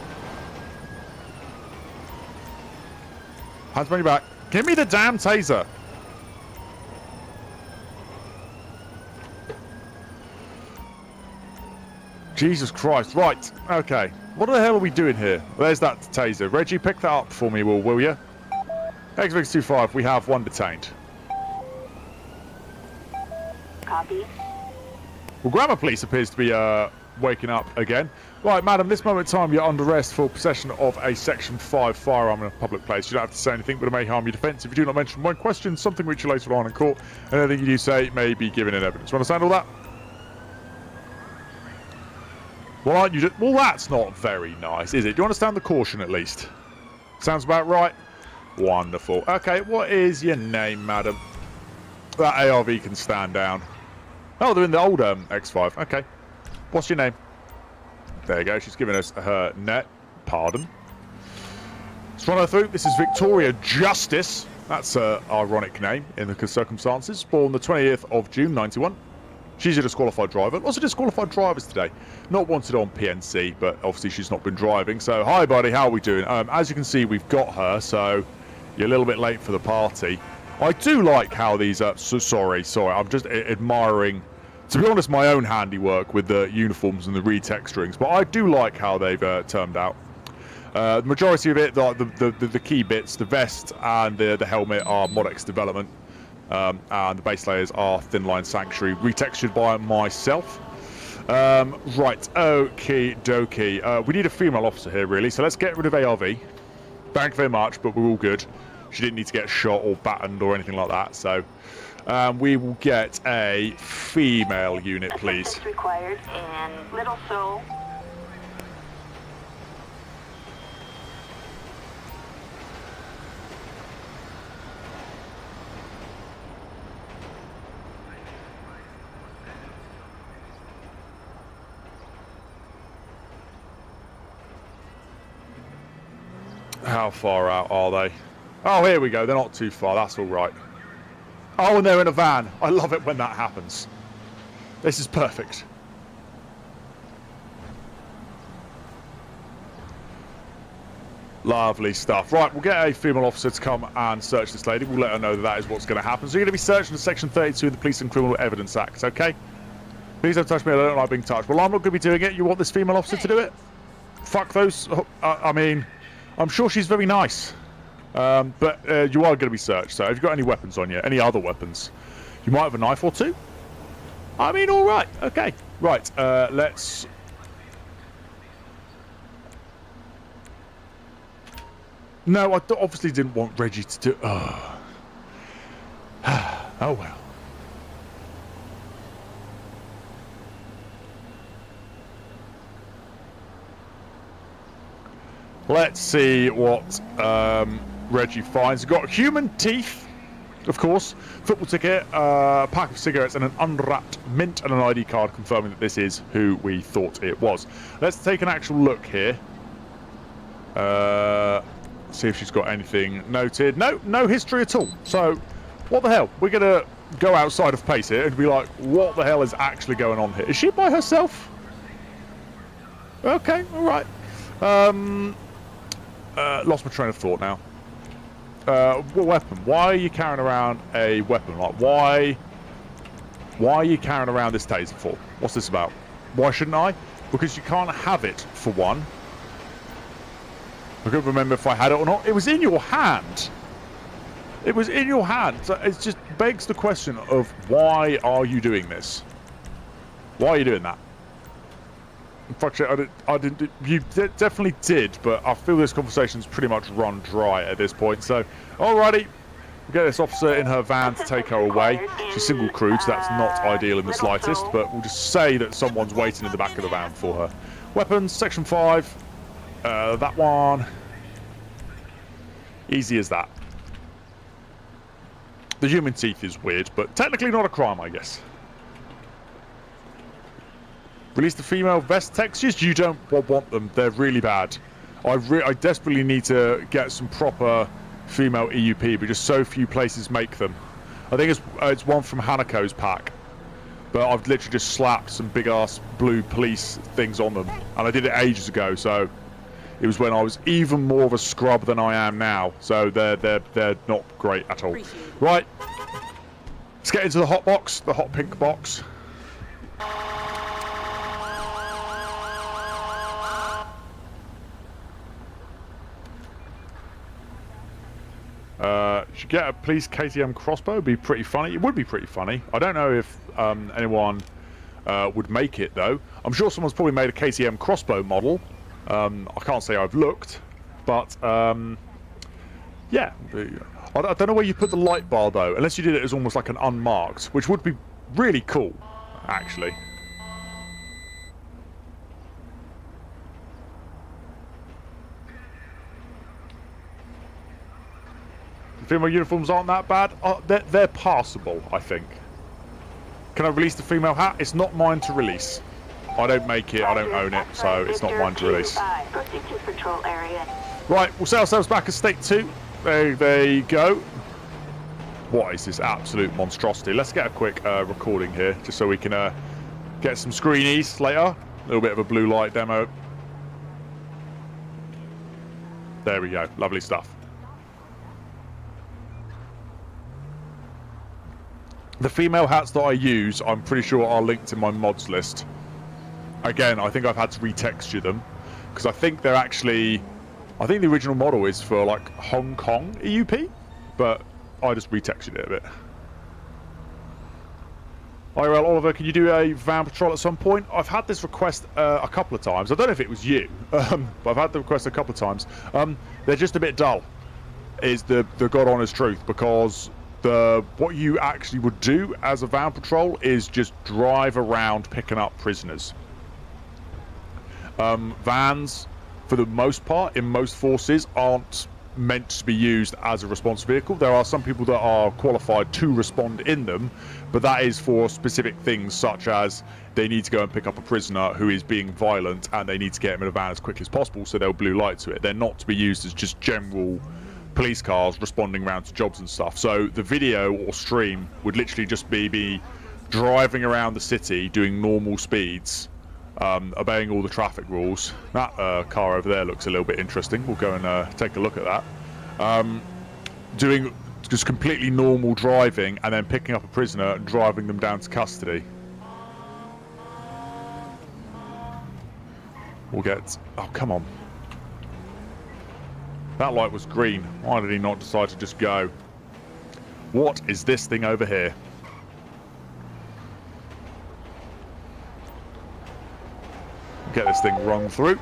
Hands behind your back. Give me the damn taser. Jesus Christ. Right. Okay. What the hell are we doing here? There's that taser. Reggie, pick that up for me, will you? X-Vix-25, we have one detained. Copy. Well, Grammar Police appears to be waking up again. Right, madam, this moment in time, you're under arrest for possession of a Section 5 firearm in a public place. You don't have to say anything, but it may harm your defence if you do not mention one question, something which you later on in court, and anything you do say may be given in evidence. You understand all that? Well, aren't you just... Well, that's not very nice, is it? Do you understand the caution, at least? Sounds about right? Wonderful. Okay, what is your name, madam? That ARV can stand down. Oh, they're in the old X5. Okay. What's your name? There you go. She's giving us her net. Pardon. Let's run her through. This is Victoria Justice. That's an ironic name in the circumstances. Born the 20th of June, 91. She's a disqualified driver. Lots of disqualified drivers today. Not wanted on PNC, but obviously she's not been driving. So, hi, buddy. How are we doing? As you can see, we've got her. So, you're a little bit late for the party. I do like how these... sorry. I'm just admiring... To be honest, my own handiwork with the uniforms and the retexturings, but I do like how they've turned out. The majority of it, the key bits, the vest and the helmet are Modex development, and the base layers are Thin Line Sanctuary, retextured by myself. Right, okie dokie. We need a female officer here, really, so let's get rid of ARV. Thank you very much, but we're all good. She didn't need to get shot or battened or anything like that, so... we will get a female unit, please. Assistance required in Little Seoul. How far out are they? Oh, here we go. They're not too far. That's all right. Oh, and they're in a van. I love it when that happens. This is perfect. Lovely stuff. Right, we'll get a female officer to come and search this lady. We'll let her know that is what's going to happen. So you're going to be searching the Section 32 of the Police and Criminal Evidence Act, okay? Please don't touch me. I don't like being touched. Well, I'm not going to be doing it. You want this female officer to do it? Fuck those. I mean, I'm sure she's very nice. But you are going to be searched, so have you got any weapons on you? Any other weapons? You might have a knife or two? I mean, alright, okay. Right, let's... No, I obviously didn't want Reggie to do... Oh, oh well. Let's see what... Reggie finds. Got human teeth, of course, football ticket, a pack of cigarettes, and an unwrapped mint and an ID card confirming that this is who we thought it was. Let's take an actual look here. See if she's got anything noted. No history at all. So, what the hell? We're going to go outside of pace here and be like, what the hell is actually going on here? Is she by herself? Okay, alright. Lost my train of thought now. What weapon? Why are you carrying around a weapon? Like, why are you carrying around this taser for? What's this about? Why shouldn't I? Because you can't have it, for one. I couldn't remember if I had it or not. It was in your hand. It was in your hand. So it just begs the question of why are you doing this? Why are you doing that? Fuck shit, I didn't. You definitely did, but I feel this conversation's pretty much run dry at this point. So, alrighty, we'll get this officer in her van to take her away. She's single crewed, so that's not ideal in the slightest, but we'll just say that someone's waiting in the back of the van for her. Weapons, Section 5. That one. Easy as that. The human teeth is weird, but technically not a crime, I guess. Release the female vest textures. You don't want them. They're really bad. I desperately need to get some proper female EUP, but just so few places make them. I think it's one from Hanako's pack. But I've literally just slapped some big-ass blue police things on them. And I did it ages ago, so... It was when I was even more of a scrub than I am now. So they're not great at all. Right. Let's get into the hot box. The hot pink box. Should get a police KTM crossbow. Be pretty funny. It would be pretty funny. I don't know if anyone would make it though. I'm sure someone's probably made a KTM crossbow model. I can't say I've looked, but yeah. I don't know where you put the light bar though, unless you did it as almost like an unmarked, which would be really cool, actually. The female uniforms aren't that bad. They're passable, I think. Can I release the female hat? It's not mine to release. I don't make it, I don't own it, so it's not mine to release. Right, we'll set ourselves back at state 2. There you go. What is this absolute monstrosity? Let's get a quick recording here, just so we can get some screenies later. A little bit of a blue light demo. There we go, lovely stuff. The female hats that I use, I'm pretty sure are linked in my mods list. Again, I think I've had to retexture them because I think they're actually... I think the original model is for like Hong Kong EUP, but I just retextured it a bit. IRL Oliver, can you do a van patrol at some point? I've had this request a couple of times. I don't know if it was you, but I've had the request a couple of times. They're just a bit dull, is the God honest truth, because what you actually would do as a van patrol is just drive around picking up prisoners. Vans, for the most part, in most forces, aren't meant to be used as a response vehicle. There are some people that are qualified to respond in them, but that is for specific things, such as they need to go and pick up a prisoner who is being violent and they need to get him in a van as quickly as possible, so they'll blue light to it. They're not to be used as just general police cars responding around to jobs and stuff. So the video or stream would literally just be driving around the city doing normal speeds, obeying all the traffic rules. That car over there looks a little bit interesting. We'll go and take a look at that. Doing just completely normal driving and then picking up a prisoner and driving them down to custody. We'll get... Oh, come on. That light was green. Why did he not decide to just go? What is this thing over here? Get this thing run through.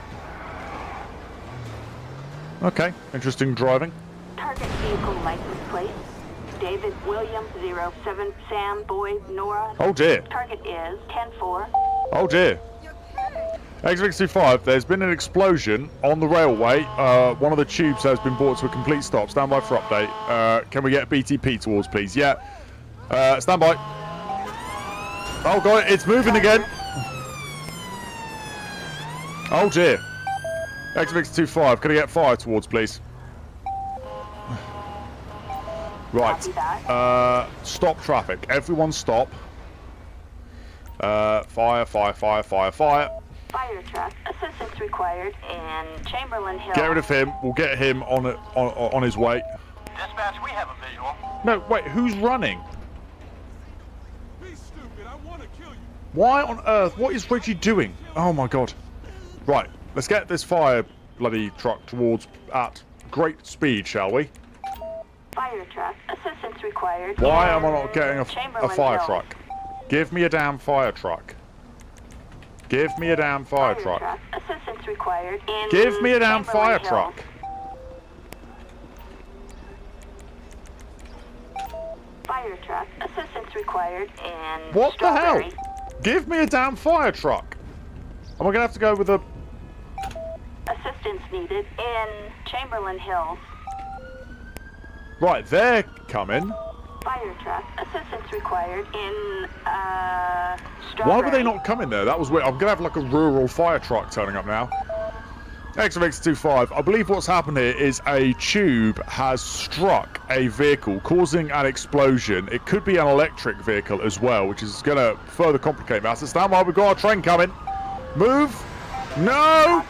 Okay, interesting driving. Target vehicle license plate. David William 07 Sam Boy Nora. Oh dear. Target is 10-4. Oh dear. X625, there's been an explosion on the railway. One of the tubes has been brought to a complete stop. Stand by for update. Can we get BTP towards, please? Yeah. Stand by. Oh god, it's moving again. Oh dear. X625, can I get fire towards, please? Right. Stop traffic. Everyone stop. Fire, fire, fire, fire, fire. Fire truck, assistance required in Chamberlain Hill. Get rid of him. We'll get him on his way. Dispatch, we have a visual. No, wait, who's running? Be stupid, I want to kill you. Why on earth? What is Reggie doing? Oh my god. Right, let's get this fire bloody truck towards at great speed, shall we? Fire truck, assistance required. Why am I not getting a fire Hill. truck? Give me a damn fire truck. Give me a damn fire truck. Assistance required in Give me a damn fire Hill. truck. Fire truck, assistance required in What the hell? Strawberry. Give me a damn fire truck. Am I gonna have to go with a... Assistance needed in Chamberlain Hills. Right, they're coming. Fire truck. Assistance required in, Why were they not coming there? That was weird. I'm going to have like a rural fire truck turning up now. XF825, I believe what's happened here is a tube has struck a vehicle, causing an explosion. It could be an electric vehicle as well, which is going to further complicate matters. Stand by, we've got a train coming. Move! No!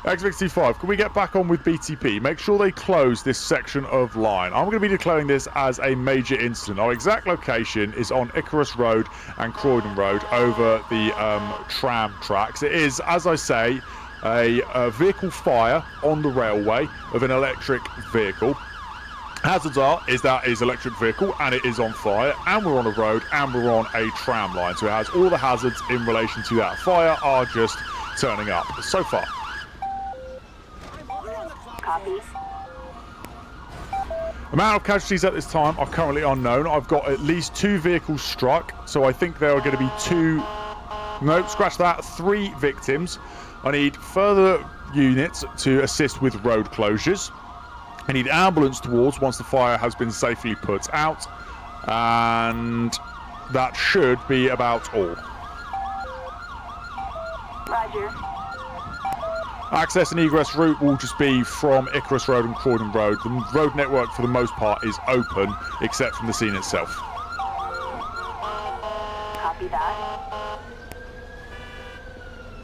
XF825, can we get back on with BTP? Make sure they close this section of line. I'm going to be declaring this as a major incident. Our exact location is on Icarus Road and Croydon Road over the tram tracks. It is, as I say, a vehicle fire on the railway of an electric vehicle. Hazards are, that is electric vehicle and it is on fire and we're on a road and we're on a tram line. So it has all the hazards in relation to that. Fire are just turning up so far. Copy. Amount of casualties at this time are currently unknown. I've got at least 2 vehicles struck, so I think there are going to be 2... No, scratch that. 3 victims. I need further units to assist with road closures. I need ambulance towards once the fire has been safely put out. And that should be about all. Roger. Access and egress route will just be from Icarus Road and Croydon Road. The road network for the most part is open, except from the scene itself. Copy that.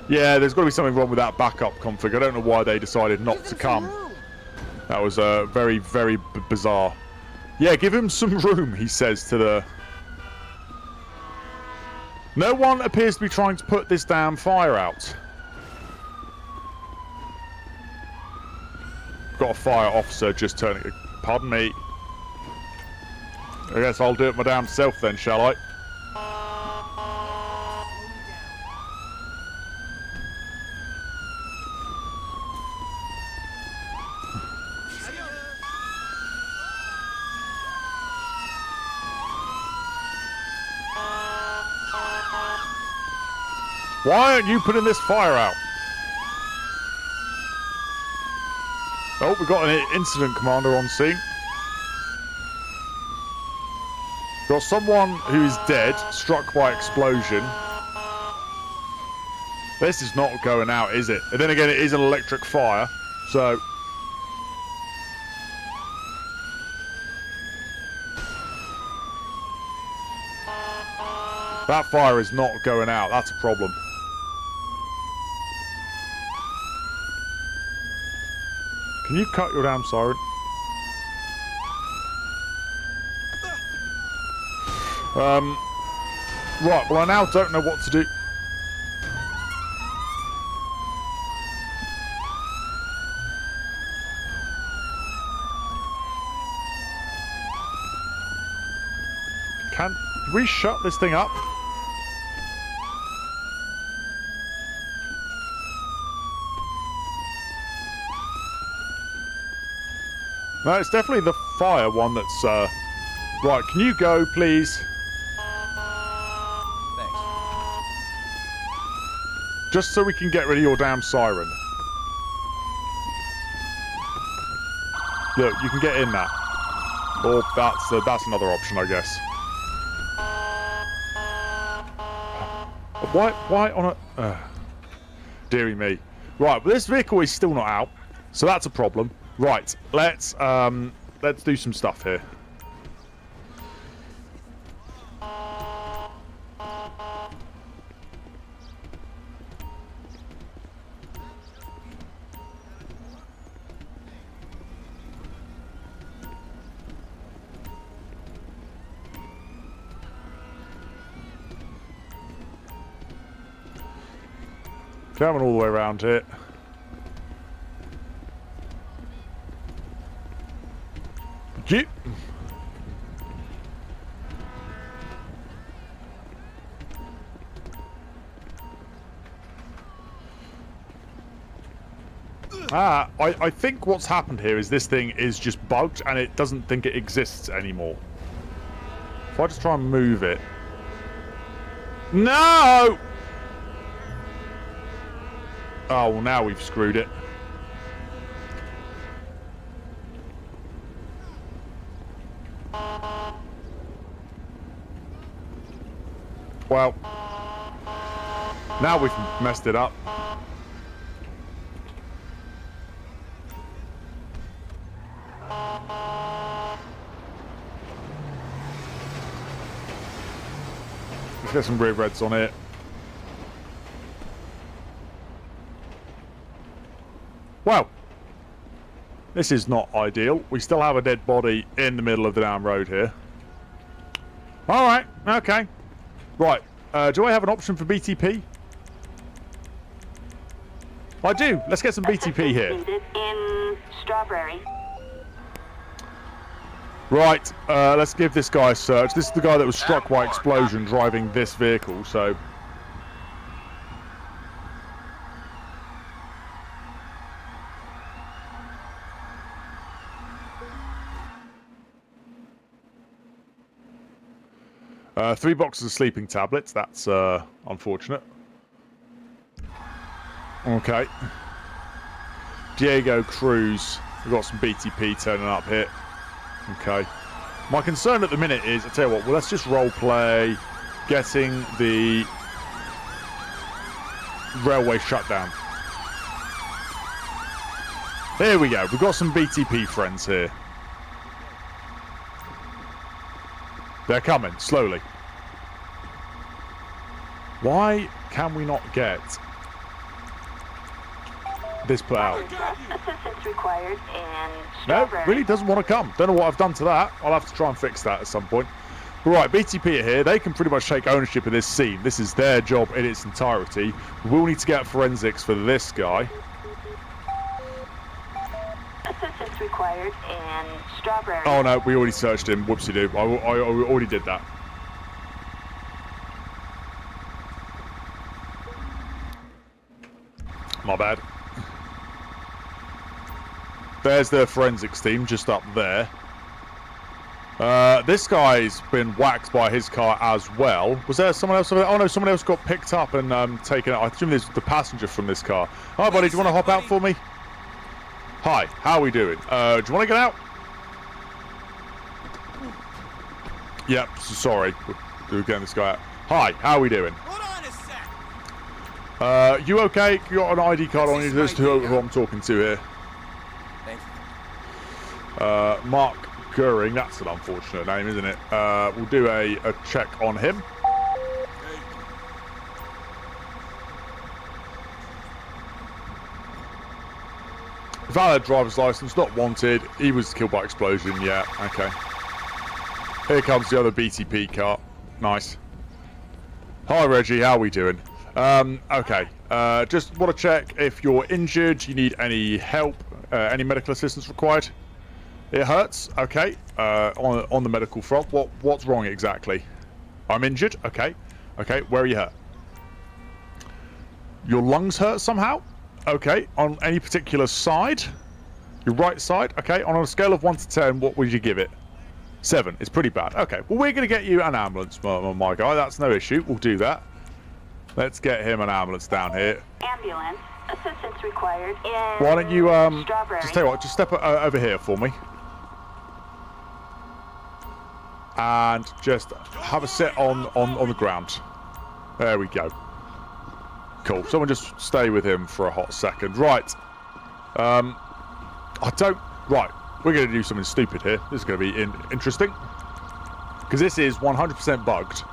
Yeah, there's got to be something wrong with that backup config. I don't know why they decided not to come. That was very, very bizarre. Yeah, give him some room, he says to the... No one appears to be trying to put this damn fire out. Got a fire officer just turning... Pardon me. I guess I'll do it my damn self then, shall I? Why aren't you putting this fire out? Oh, we've got an incident commander on scene. Got someone who is dead, struck by explosion. This is not going out, is it? And then again, it is an electric fire, so... That fire is not going out, that's a problem. Can you cut your damn siren? Right, well I now don't know what to do. Can we shut this thing up? No, it's definitely the fire one that's, Right, can you go, please? Thanks. Just so we can get rid of your damn siren. Look, you can get in that. Or that's another option, I guess. Why on a... dearie me. Right, but this vehicle is still not out, so that's a problem. Right, let's do some stuff here. Coming all the way around here. Jeep. I think what's happened here is this thing is just bugged and it doesn't think it exists anymore. If I just try and move it. No! Oh, well now we've screwed it. Well, now we've messed it up. Let's get some rear reds on it. Wow. This is not ideal. We still have a dead body in the middle of the damn road here. Alright, okay. Right, do I have an option for BTP? I do. Let's get some BTP here. In Strawberry. Right, let's give this guy a search. This is the guy that was struck by explosion driving this vehicle, so... Three boxes of sleeping tablets. That's unfortunate. Okay. Diego Cruz. We've got some BTP turning up here. Okay. My concern at the minute is, I tell you what, well, let's just role play getting the railway shut down. Here we go. We've got some BTP friends here. They're coming, slowly. Why can we not get this put out? Assistance required in No, Strawberry. really doesn't want to come. Don't know what I've done to that. I'll have to try and fix that at some point. Right, BTP are here. They can pretty much take ownership of this scene. This is their job in its entirety. We'll need to get forensics for this guy. Assistance required in Strawberry. Oh no, we already searched him. Whoopsie-doo. I already did that. My bad. There's the forensics team just up there. This guy's been whacked by his car as well. Was there someone else over there? Oh no, someone else got picked up and taken out. I assume this is the passenger from this car. Hi buddy, do you want to hop out for me? Hi, how are we doing? Do you want to get out? Yep, sorry. We're getting this guy out. Hi, how are we doing? Hold on a sec. You okay? You got an ID card on you? This is who I'm talking to here. Thanks. Mark 𝗗𝗶𝘀𝗰𝗶, that's an unfortunate name, isn't it? We'll do a check on him. Valid driver's license, not wanted. He was killed by explosion, yeah, okay. Here comes the other BTP car. Nice. Hi Reggie, how are we doing? Okay, just want to check if you're injured, you need any help, any medical assistance required? It hurts, okay. On the medical front, what's wrong exactly? I'm injured, okay. Okay, where are you hurt? Your lungs hurt somehow? Okay, on any particular side? Your right side? Okay, on a scale of 1 to 10, what would you give it? 7, it's pretty bad. Okay, well we're going to get you an ambulance, my guy, that's no issue, we'll do that. Let's get him an ambulance down here. Ambulance. Assistance required in Why don't you, Strawberry. just tell you what, just step over here for me. And just have a sit on the ground. There we go. Cool. Someone just stay with him for a hot second. Right. Right. We're going to do something stupid here. This is going to be interesting. Because this is 100% bugged.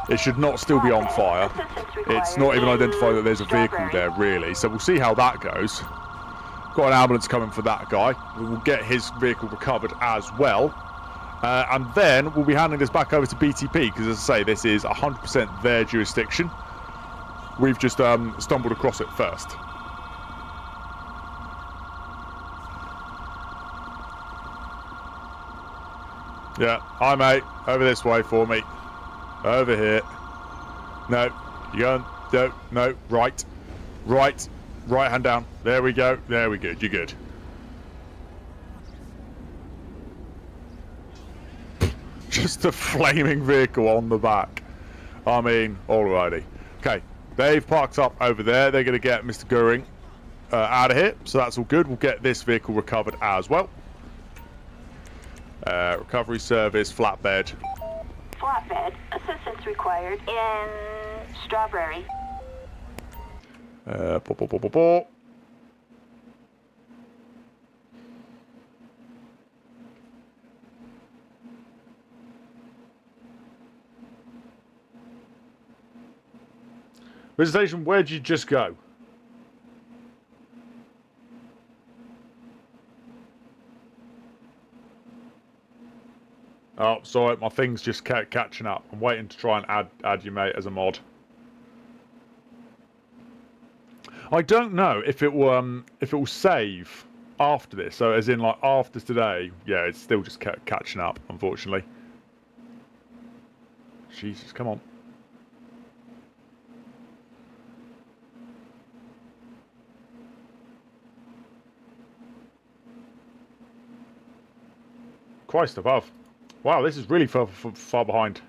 It should not still be on fire. It's not even identified that there's a vehicle there, really. So we'll see how that goes. Got an ambulance coming for that guy. We'll get his vehicle recovered as well. And then we'll be handing this back over to BTP. Because as I say, this is 100% their jurisdiction. We've just stumbled across it first. Yeah, hi mate, over this way for me. Over here. No, you're going, no, right. Right hand down. There we go, there we go, you're good. Just a flaming vehicle on the back. I mean, alrighty. Okay. They've parked up over there. They're going to get Mr. 𝗗𝗀𝗃 out of here. So that's all good. We'll get this vehicle recovered as well. Recovery service, flatbed. Flatbed. Assistance required in Strawberry. Visitation, where'd you just go? Oh, sorry, my thing's just catching up. I'm waiting to try and add your mate as a mod. I don't know if it will save after this. So as in like after today, yeah, it's still just catching up, unfortunately. Jesus, come on. Christ above. Wow, this is really far behind.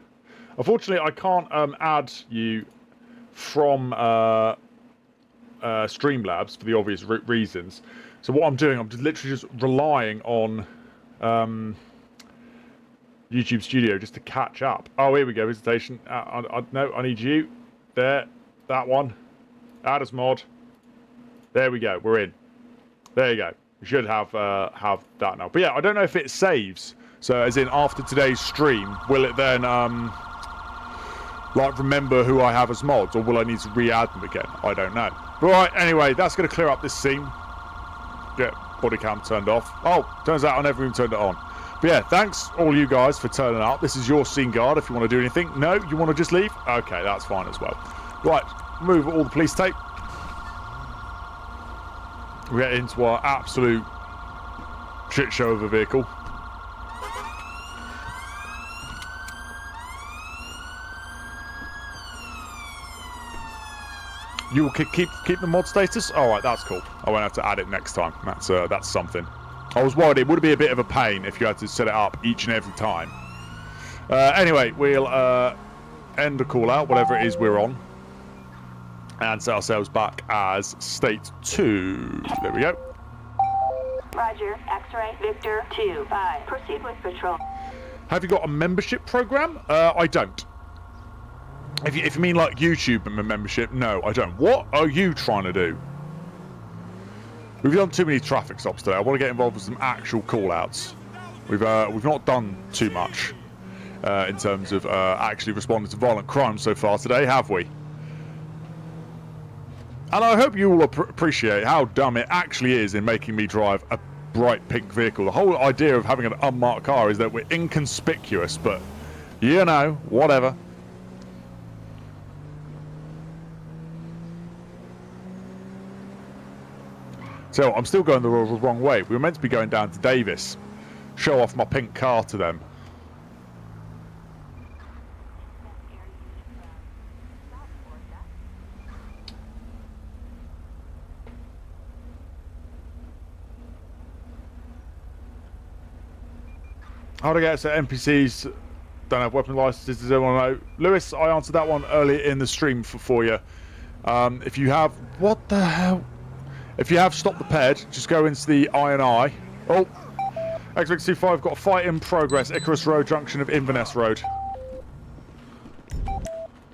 Unfortunately, I can't add you from Streamlabs for the obvious reasons. So what I'm doing, I'm literally just relying on YouTube Studio just to catch up. Oh, here we go, visitation. No, I need you. There, that one. Add as mod. There we go, we're in. There you go. We should have that now. But yeah, I don't know if it saves. So as in after today's stream, will it then like remember who I have as mods, or will I need to re-add them again? I don't know. But right, anyway, that's going to clear up this scene. Get body cam turned off. Oh, turns out I never even turned it on. But yeah, thanks all you guys for turning up. This is your scene guard if you want to do anything. No, you want to just leave? Okay, that's fine as well. Right, move all the police tape. We get into our absolute shit show of a vehicle. You will keep the mod status? Alright, that's cool. I won't have to add it next time. That's something. I was worried it would be a bit of a pain if you had to set it up each and every time. Anyway, we'll end the call out, whatever it is we're on. And set ourselves back as State 2. There we go. Roger. X-ray. Victor 2-5. Proceed with patrol. Have you got a membership program? I don't. If you mean like YouTube membership, no, I don't. What are you trying to do? We've done too many traffic stops today. I want to get involved with some actual call-outs. We've not done too much in terms of actually responding to violent crime so far today, have we? And I hope you all appreciate how dumb it actually is in making me drive a bright pink vehicle. The whole idea of having an unmarked car is that we're inconspicuous, but, you know, whatever. So, I'm still going the wrong way. We were meant to be going down to Davis. Show off my pink car to them. How to get to NPCs don't have weapon licenses, does anyone know? Lewis, I answered that one earlier in the stream for you. If you have... What the hell? If you have stopped the ped, just go into the I&I. Oh! X-25 got a fight in progress. Icarus Road, junction of Inverness Road.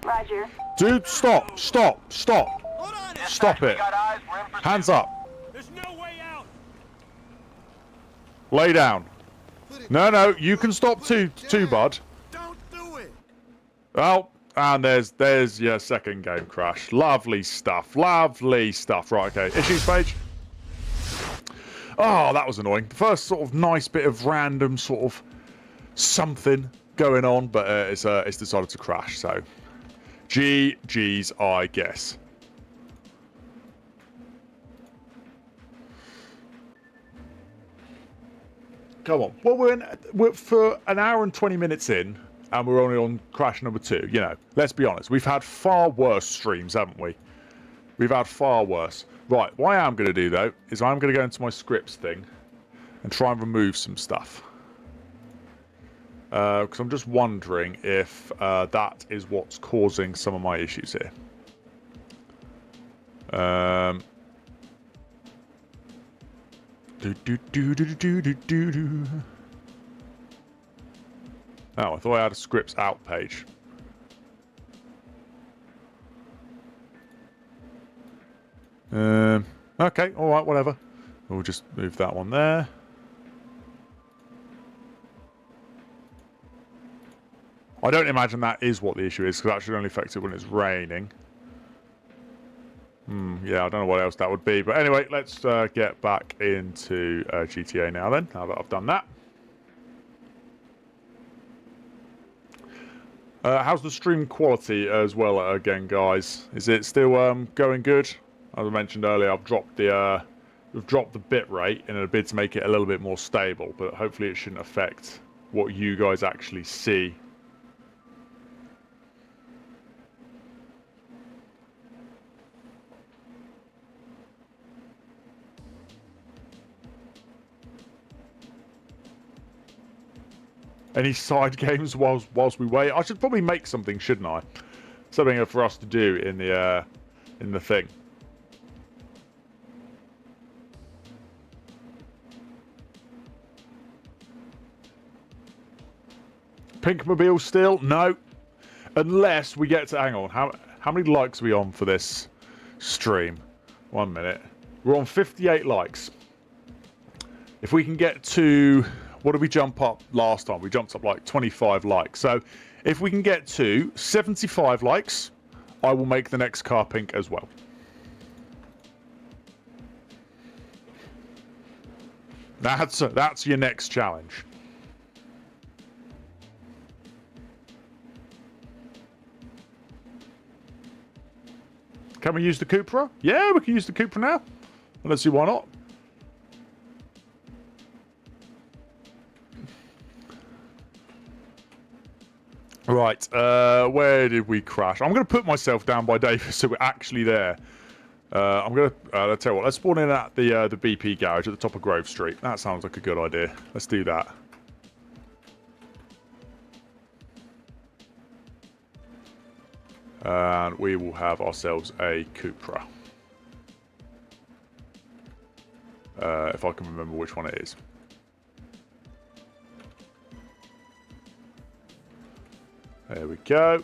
Roger. Dude, stop! Stop! Stop! Stop it! Hands up! There's no way out. Lay down. No, you can stop too, bud. Don't do it. Oh, and there's your second game crash. Lovely stuff. Lovely stuff. Right, okay. Issues page. Oh, that was annoying. The first sort of nice bit of random sort of something going on, but it's decided to crash, so GG's, I guess. Come on. Well, we're for an hour and 20 minutes in, and we're only on crash number 2. You know, let's be honest. We've had far worse streams, haven't we? We've had far worse. Right, what I am going to do, though, is I'm going to go into my scripts thing and try and remove some stuff. Because I'm just wondering if that is what's causing some of my issues here. Oh, I thought I had a scripts out page. Okay, alright, whatever. We'll just move that one there. I don't imagine that is what the issue is, because that should only affect it when it's raining. Yeah, I don't know what else that would be. But anyway, let's get back into GTA now then, now that I've done that. How's the stream quality as well again, guys? Is it still going good? As I mentioned earlier, I've dropped the bit rate in a bid to make it a little bit more stable, but hopefully it shouldn't affect what you guys actually see. Any side games whilst we wait? I should probably make something, shouldn't I? Something for us to do in the thing. Pinkmobile still? No. Unless we get to... Hang on. How many likes are we on for this stream? 1 minute. We're on 58 likes. If we can get to... What did we jump up last time? We jumped up like 25 likes. So if we can get to 75 likes, I will make the next car pink as well. That's your next challenge. Can we use the 𝗗𝗶𝘀𝗃? Yeah, we can use the 𝗗𝗃 now. Let's see why not. Right, where did we crash? I'm going to put myself down by Davis so we're actually there. I'm going to, let's tell you what, let's spawn in at the BP garage at the top of Grove Street. That sounds like a good idea. Let's do that. And we will have ourselves a 𝗗𝗃. If I can remember which one it is. There we go.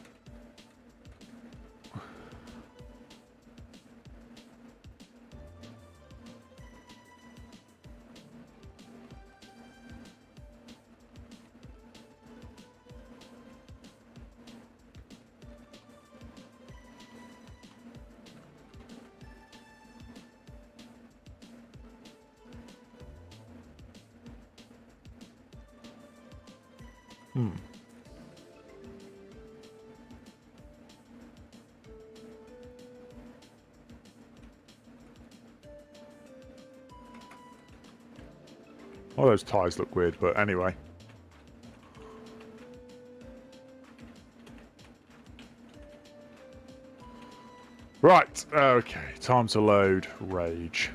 Oh, those tyres look weird, but anyway. Right, okay, time to load Rage.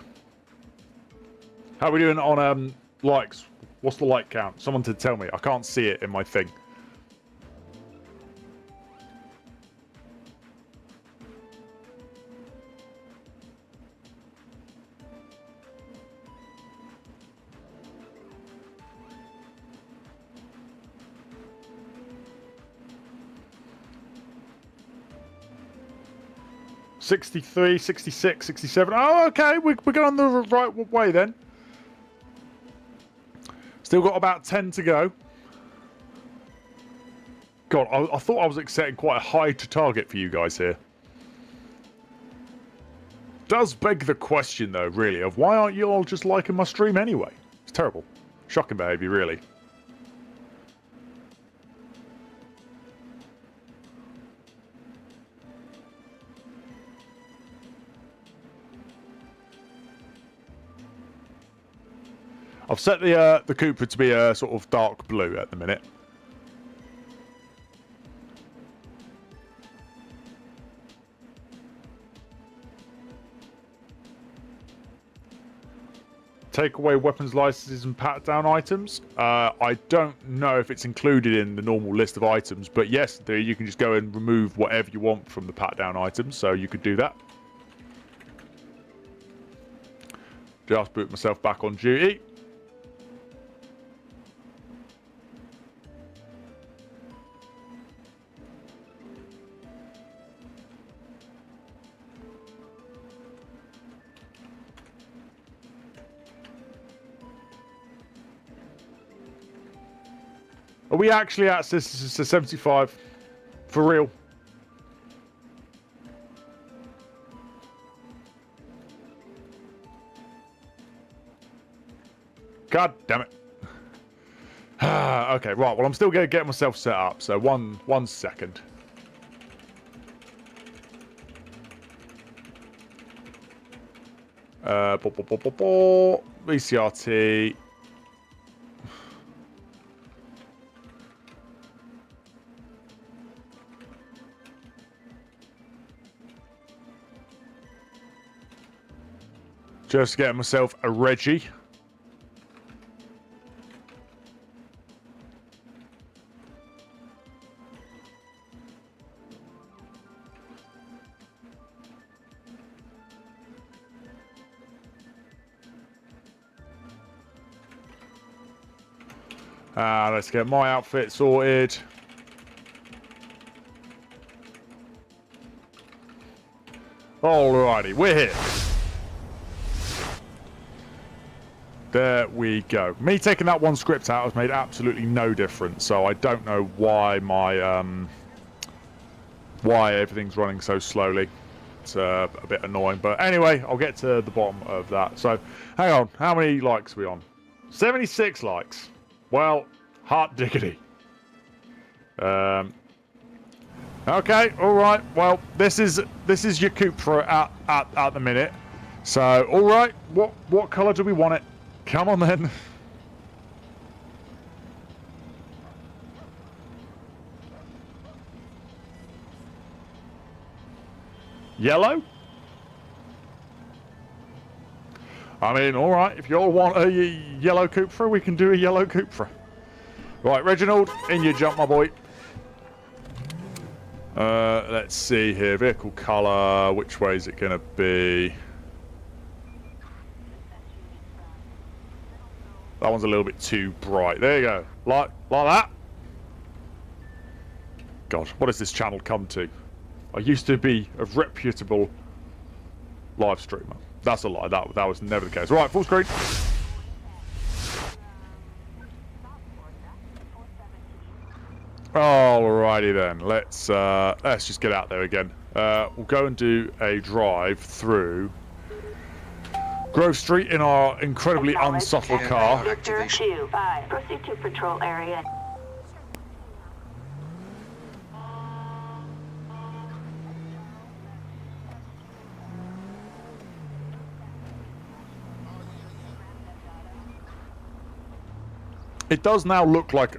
How are we doing on likes? What's the like count? Someone to tell me. I can't see it in my thing. '63, '66, '67. Oh, okay, we're going the right way then. Still got about 10 to go. God, I thought I was setting quite a high to target for you guys here. Does beg the question, though, really, of why aren't you all just liking my stream anyway? It's terrible. Shocking behaviour, really. I've set the 𝗗𝗃 to be a sort of dark blue at the minute. Take away weapons licenses and pat down items. I don't know if it's included in the normal list of items, but yes, you can just go and remove whatever you want from the pat down items, so you could do that. Just put myself back on duty. Are we actually at 75? For real? God damn it. Okay, right. Well, I'm still going to get myself set up. So one second. VCRT. Just getting myself a Reggie. Let's get my outfit sorted. Alrighty, we're here. There we go. Me taking that one script out has made absolutely no difference, so I don't know why my why everything's running so slowly. It's a bit annoying, but anyway, I'll get to the bottom of that. So, hang on, how many likes are we on? 76 likes. Well, hot diggity. Okay, all right. Well, this is your 𝗗𝗶𝘀𝗃 at the minute. So, all right. What color do we want it? Come on then. Yellow? I mean, all right. If you all want a yellow 𝗗𝗶𝘃, we can do a yellow 𝗗𝗶𝘃. Right, Reginald, in you jump, my boy. Let's see here. Vehicle color. Which way is it going to be? That one's a little bit too bright. There you go. Like that. God, what has this channel come to? I used to be a reputable live streamer. That's a lie. That was never the case. Right, full screen. Alrighty then. Let's just get out there again. We'll go and do a drive through Grove Street in our incredibly unsubtle car. Victor 2-5. Proceed to patrol area. It does now look like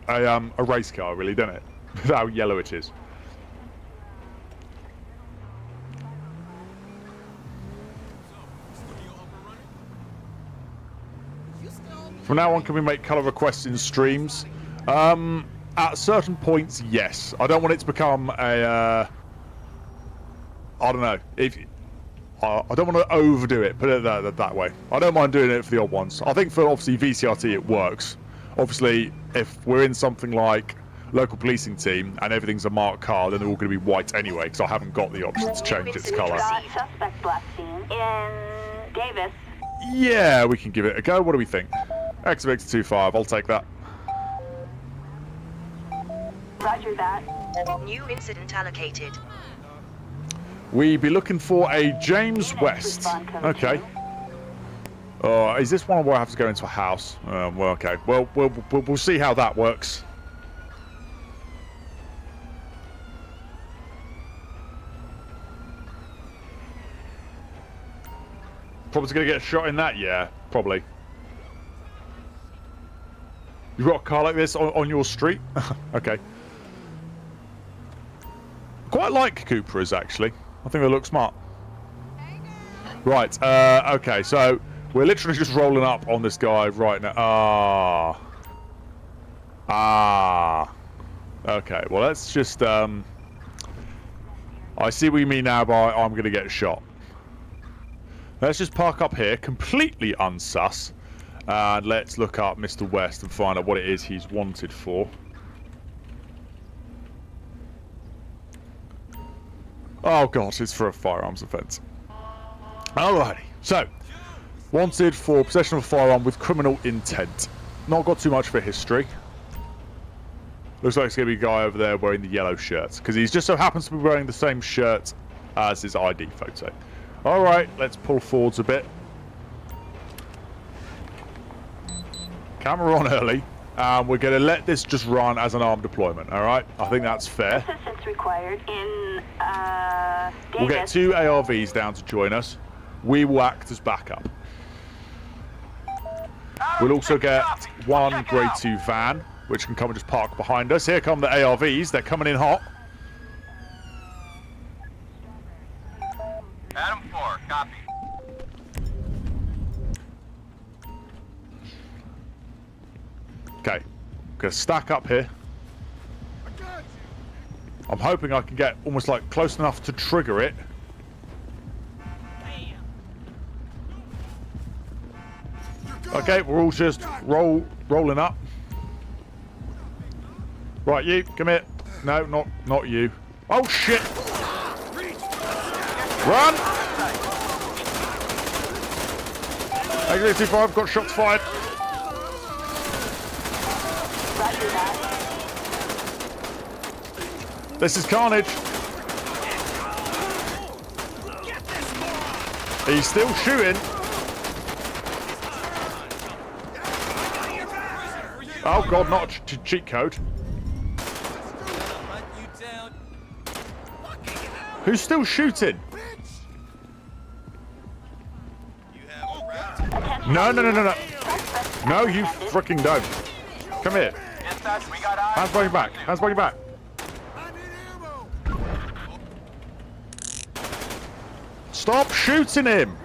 a race car, really, doesn't it? With how yellow it is. From now on, can we make colour requests in streams? At certain points, yes. I don't want it to become a... I don't know. I don't want to overdo it, put it that way. I don't mind doing it for the odd ones. I think for, obviously, VCRT it works. Obviously, if we're in something like local policing team and everything's a marked car, then they're all going to be white anyway, because I haven't got the option to change its colour. Suspect black scene in Davis. Yeah, we can give it a go. What do we think? X25, I'll take that. Roger that. New incident allocated. We be looking for a James West. Okay. Is this one where I have to go into a house? Well, okay. Well, we'll see how that works. Probably going to get shot in that, yeah. Probably. You've got a car like this on your street? Okay. Quite like 𝗗𝗶𝘃s, actually. I think they look smart. Right, okay, so we're literally just rolling up on this guy right now. Okay, well, let's just, I see what you mean now by I'm going to get shot. Let's just park up here, completely unsus, and let's look up Mr. West and find out what it is he's wanted for. Oh god, it's for a firearms offence. Alrighty, so, wanted for possession of a firearm with criminal intent. Not got too much for history. Looks like it's going to be a guy over there wearing the yellow shirt. Because he just so happens to be wearing the same shirt as his ID photo. Alright, let's pull forwards a bit. Camera on early. We're going to let this just run as an armed deployment, alright? I think that's fair. Assistance required in, We'll get 2 ARVs down to join us. We will act as backup. We'll also get 1 grade 2 van, which can come and just park behind us. Here come the ARVs. They're coming in hot. Adam 4, copy. Okay, gonna stack up here. I'm hoping I can get almost like close enough to trigger it. Okay, we're all just rolling up. Right, you, come here. No, not you. Oh shit! Run! Exit 25, got shots fired. This is carnage. He's still shooting. Oh god, not a cheat code. Who's still shooting? No. No, you freaking don't. Come here. Hands by your back. Hands by your back. Stop shooting him.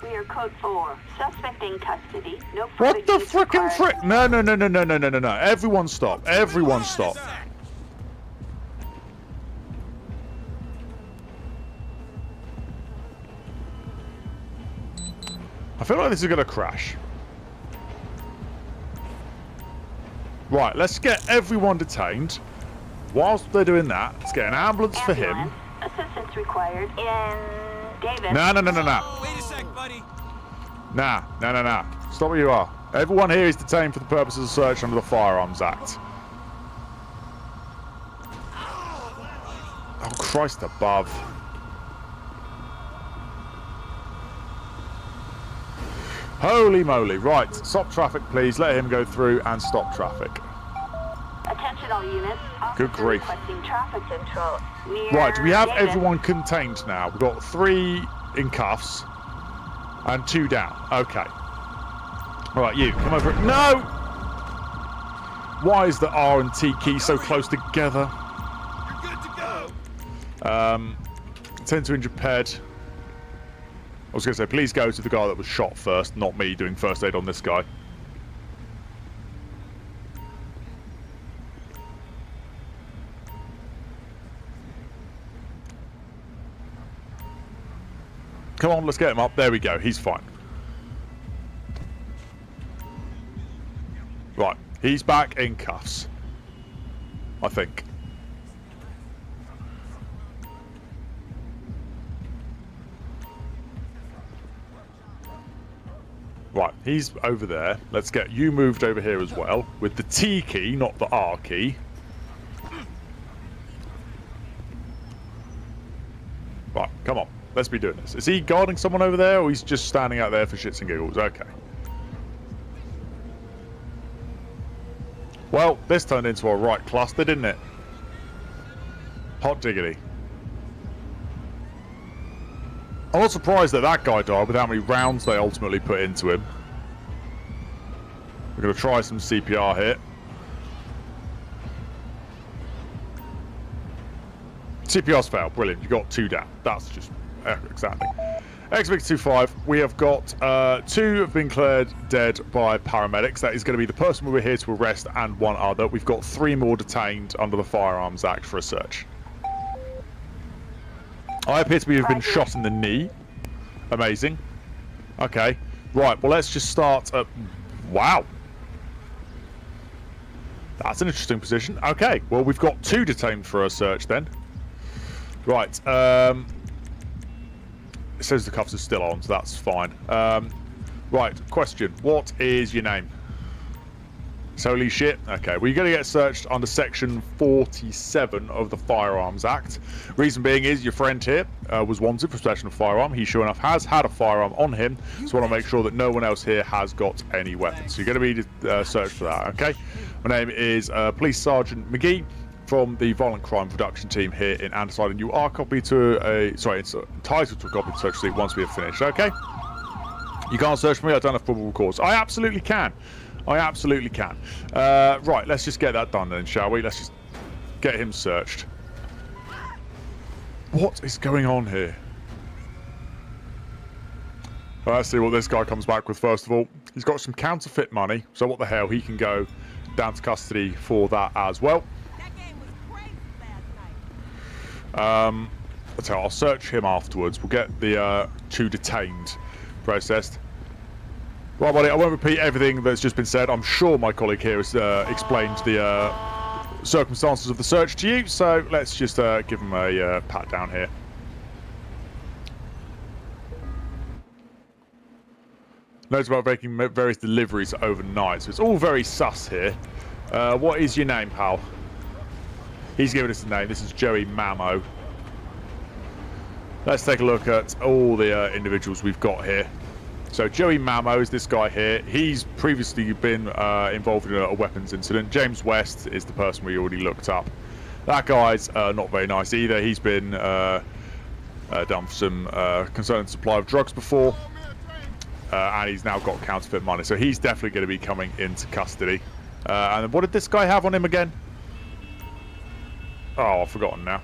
We are code 4. Suspect in custody. No What the further use frickin' required. frick? No. Everyone stop. Everyone stop. I feel like this is going to crash. Right, let's get everyone detained. Whilst they're doing that, let's get an ambulance for him. Assistance required in Davis. No. Wait a sec, buddy. Nah. Stop where you are. Everyone here is detained for the purposes of search under the Firearms Act. Oh, Christ above. Holy moly. Right, stop traffic, please. Let him go through and stop traffic. Attention all units. Good grief. Requesting traffic control. Right, we have Davis. everyone contained now. We've got 3 in cuffs and 2 down. Okay. Right, you, come over. No! Why is the R and T key so close together? You're good to go. 10 to injured ped. I was going to say, please go to the guy that was shot first, not me doing first aid on this guy. Come on, let's get him up. There we go. He's fine. Right. He's back in cuffs. I think. Right. He's over there. Let's get you moved over here as well. With the T key, not the R key. Right. Come on. Let's be doing this. Is he guarding someone over there, or he's just standing out there for shits and giggles? Okay. Well, this turned into a right cluster, didn't it? Hot diggity. I'm not surprised that that guy died with how many rounds they ultimately put into him. We're going to try some CPR here. CPR's failed. Brilliant. You got 2 down. That's just... exactly. X-Vic-25, we have got 2 have been declared dead by paramedics. That is going to be the person we were here to arrest and 1 other. We've got 3 more detained under the Firearms Act for a search. I appear to have been shot in the knee. Amazing. Okay. Right, well, let's just start at... Wow. That's an interesting position. Okay, well, we've got 2 detained for a search then. Right, it says the cuffs are still on, so that's fine. Right, question. What is your name? So holy shit. Okay, well, you're going to get searched under Section 47 of the Firearms Act. Reason being is your friend here was wanted for possession of a firearm. He sure enough has had a firearm on him, so I want to make sure that no one else here has got any weapons. So you're going to be searched for that, okay? My name is Police Sergeant McGee from the Violent Crime Reduction Team here in Anderside, and you are entitled to a copy of search sheet once we have finished, okay? You can't search for me, I don't have probable cause. I absolutely can. I absolutely can. Right, let's just get that done then, shall we? Let's just get him searched. What is going on here? Well, let's see what this guy comes back with first of all. He's got some counterfeit money, so what the hell, he can go down to custody for that as well. That game was crazy last night. I'll search him afterwards. We'll get the two detained processed. Right, buddy, I won't repeat everything that's just been said. I'm sure my colleague here has explained the circumstances of the search to you, so let's just give him a pat down here. Notes about making various deliveries overnight, so it's all very sus here. What is your name, pal? He's given us a name. This is 𝗗𝗶𝗀𝗶𝗺𝗶𝗺𝗿. Let's take a look at all the individuals we've got here. So 𝗗𝗶𝗀𝗶𝗺𝗍 is this guy here. He's previously been involved in a weapons incident. James West is the person we already looked up. That guy's not very nice either. He's been done for some concerning supply of drugs before. And he's now got counterfeit money. So he's definitely going to be coming into custody. And what did this guy have on him again? Oh, I've forgotten now.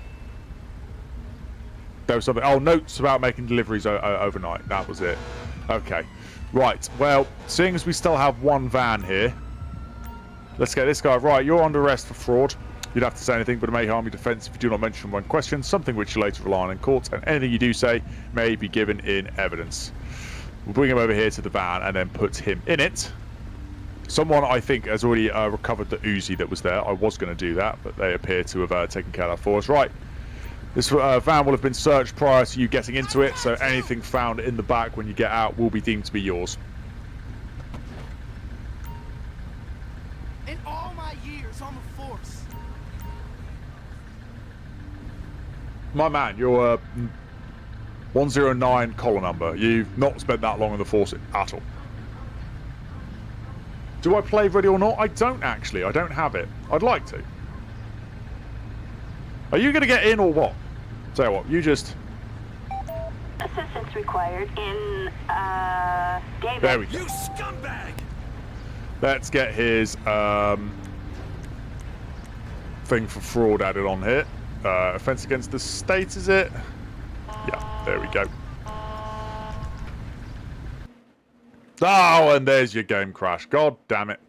There was something. Oh, notes about making deliveries overnight. That was it. Okay. Right. Well, seeing as we still have one van here, let's get this guy. Right, you're under arrest for fraud. You'd have to say anything, but it may harm your defence if you do not mention when questioned, something which you later rely on in court, and anything you do say may be given in evidence. We'll bring him over here to the van and then put him in it. Someone, I think, has already recovered the Uzi that was there. I was going to do that, but they appear to have taken care of that for us. Right. This van will have been searched prior to you getting into it, so anything found in the back when you get out will be deemed to be yours. In all my years on the force. My man, you're 109 collar number. You've not spent that long in the force at all. Do I play ready or not? I don't actually. I don't have it. I'd like to. Are you going to get in or what? Tell you what, you just... Assistance required in, David. There we go. You scumbag! Let's get his thing for fraud added on here. Offence against the state, is it? Yeah, there we go. Oh, and there's your game crash. God damn it.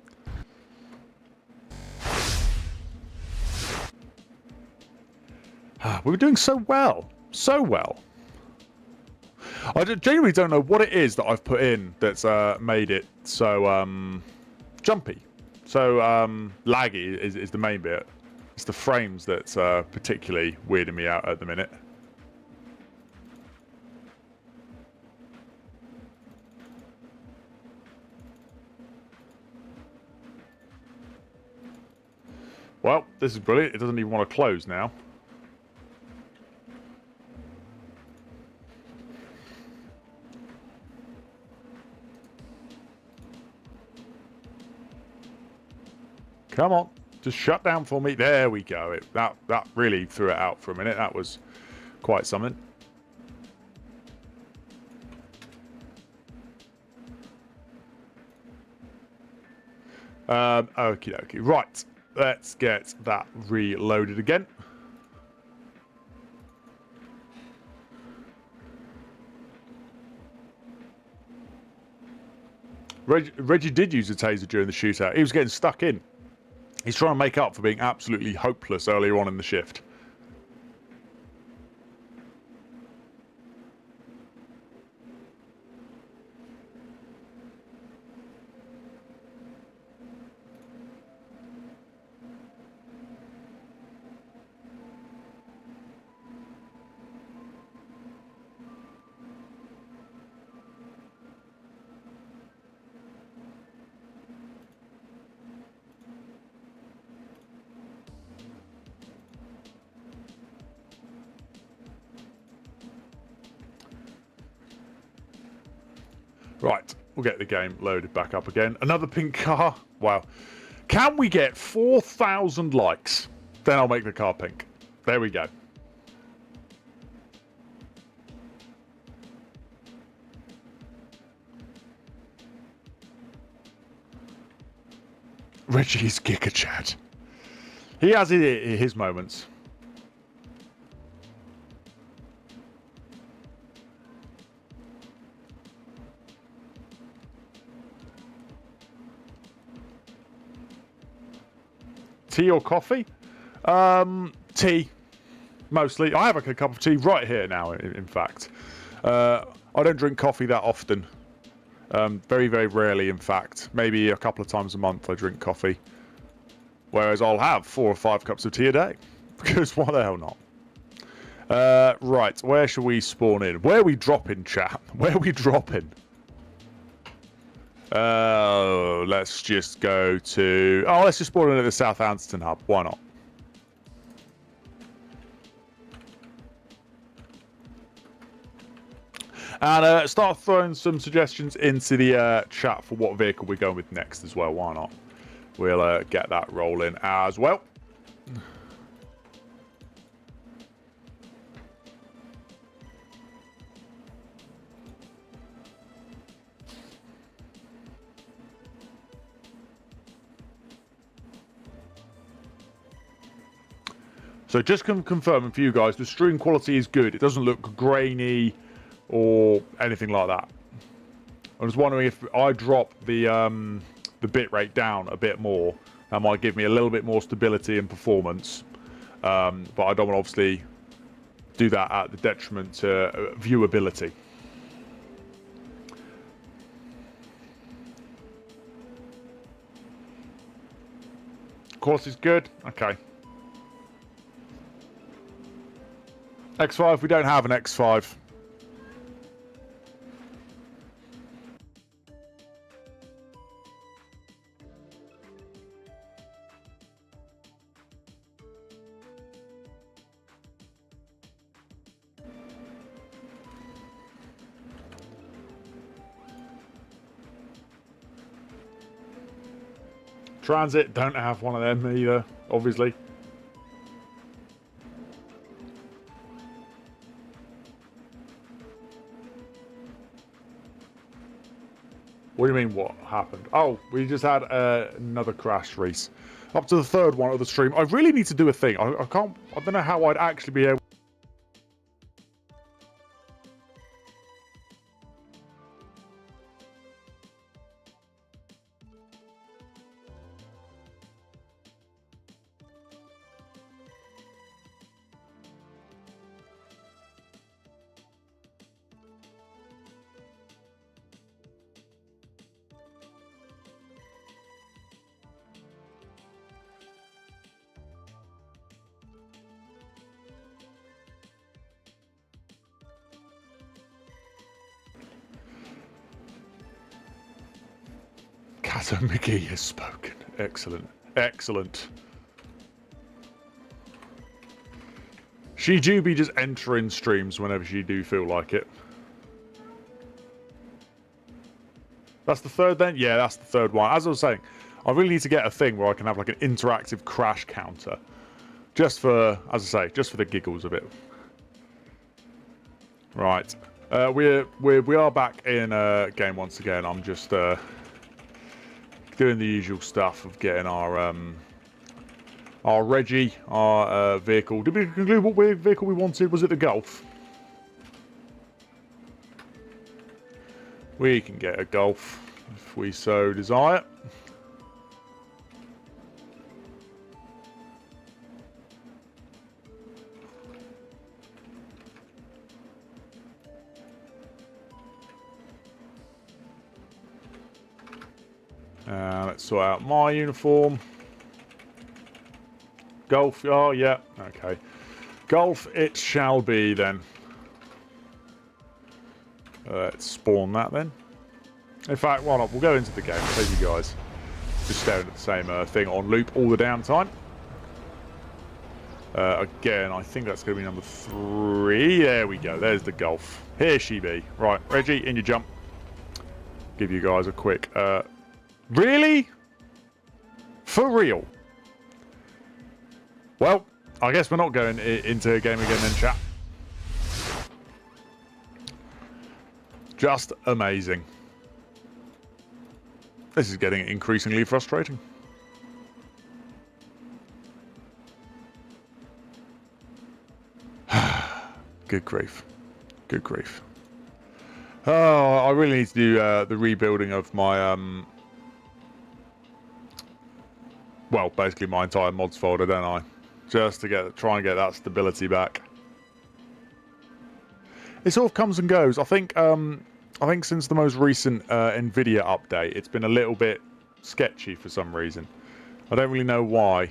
We were doing so well. So well. I genuinely don't know what it is that I've put in that's made it so jumpy. So laggy is the main bit. It's the frames that's particularly weirding me out at the minute. Well, this is brilliant. It doesn't even want to close now. Come on, just shut down for me. There we go. That really threw it out for a minute. That was quite something. Okie dokie. Right, let's get that reloaded again. Reggie did use a taser during the shootout. He was getting stuck in. He's trying to make up for being absolutely hopeless earlier on in the shift. Right, we'll get the game loaded back up again. Another pink car. Wow. Can we get 4,000 likes? Then I'll make the car pink. There we go. Reggie's Giga Chat. He has his moments. Tea or coffee? Tea. Mostly. I have a cup of tea right here now, in fact. I don't drink coffee that often. Very, very rarely, in fact. Maybe a couple of times a month I drink coffee. Whereas I'll have 4 or 5 cups of tea a day. Because why the hell not? Right, where shall we spawn in? Where are we dropping, chat? Where are we dropping? Let's just go to... Oh, let's just spawn in at the Southampton hub. Why not? And start throwing some suggestions into the chat for what vehicle we're going with next as well. Why not? We'll get that rolling as well. So just confirming for you guys, the stream quality is good. It doesn't look grainy or anything like that. I was wondering if I drop the bitrate down a bit more, that might give me a little bit more stability and performance. But I don't want to obviously do that at the detriment to viewability. Quality's good. Okay. X5, we don't have an X5. Transit, don't have one of them either, obviously. What do you mean, what happened? Oh, we just had another crash, Reese. Up to the 3rd one of the stream. I really need to do a thing. I don't know how I'd actually be able... Dodo McGee has spoken. Excellent. Excellent. She do be just entering streams whenever she do feel like it. That's the 3rd then? Yeah, that's the 3rd one. As I was saying, I really need to get a thing where I can have like an interactive crash counter. Just for, as I say, just for the giggles of it. Right. We are back in game once again. I'm just doing the usual stuff of getting our Reggie, our vehicle. Did we conclude what vehicle we wanted? Was it the Golf? We can get a Golf if we so desire. Let's sort out my uniform. Golf, oh yeah, okay. Golf it shall be then. Let's spawn that then. In fact, why not? We'll go into the game. I'll take you guys. Just staring at the same thing on loop all the damn time. Again, I think that's going to be number 3. There we go. There's the Golf. Here she be. Right, Reggie, in your jump. give you guys a quick... really? For real? Well, I guess we're not going into a game again then, chat. Just amazing. This is getting increasingly frustrating. Good grief. Good grief. Oh, I really need to do the rebuilding of my... well, basically my entire mods folder, don't I? Just to try and get that stability back. It sort of comes and goes. I think since the most recent Nvidia update, it's been a little bit sketchy for some reason. I don't really know why.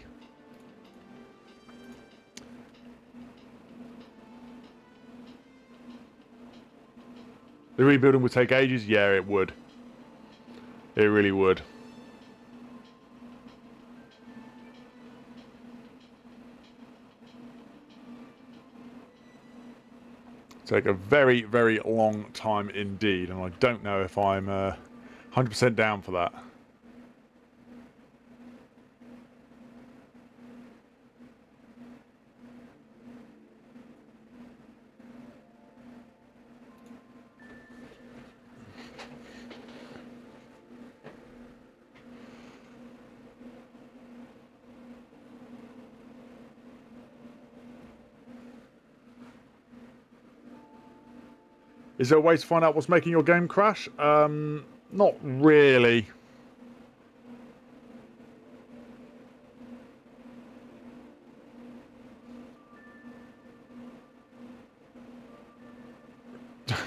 The rebuilding would take ages? Yeah, it would. It really would. Take a very, very long time indeed, and I don't know if I'm 100% down for that. Is there a way to find out what's making your game crash? Not really.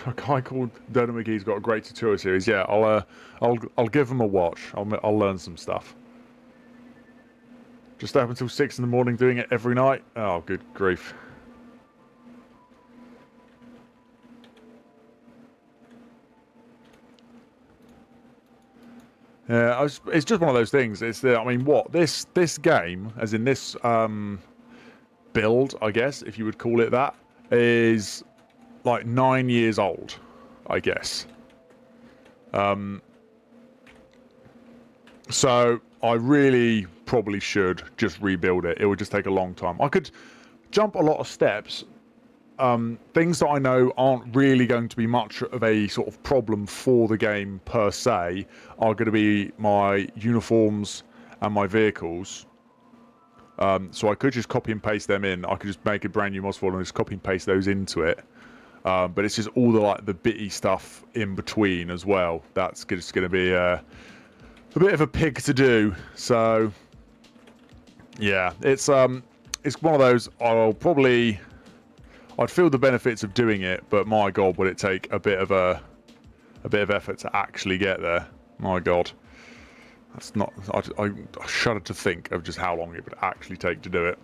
A guy called Dodo McGee's got a great tutorial series. Yeah, I'll give him a watch. I'll learn some stuff. Just up until 6 in the morning doing it every night. Oh, good grief. Yeah, it's just one of those things. It's the, I mean, what this game, as in this build, I guess, if you would call it that, is like 9 years old, I guess. So I really probably should just rebuild it. It would just take a long time. I could jump a lot of steps. Things that I know aren't really going to be much of a sort of problem for the game per se are going to be my uniforms and my vehicles. So I could just copy and paste them in. I could just make a brand new mods folder and just copy and paste those into it. But it's just all the bitty stuff in between as well. That's just going to be a bit of a pig to do. So yeah, it's one of those. I'd feel the benefits of doing it, but my God, would it take a bit of effort to actually get there? My God, that's not. I shudder to think of just how long it would actually take to do it.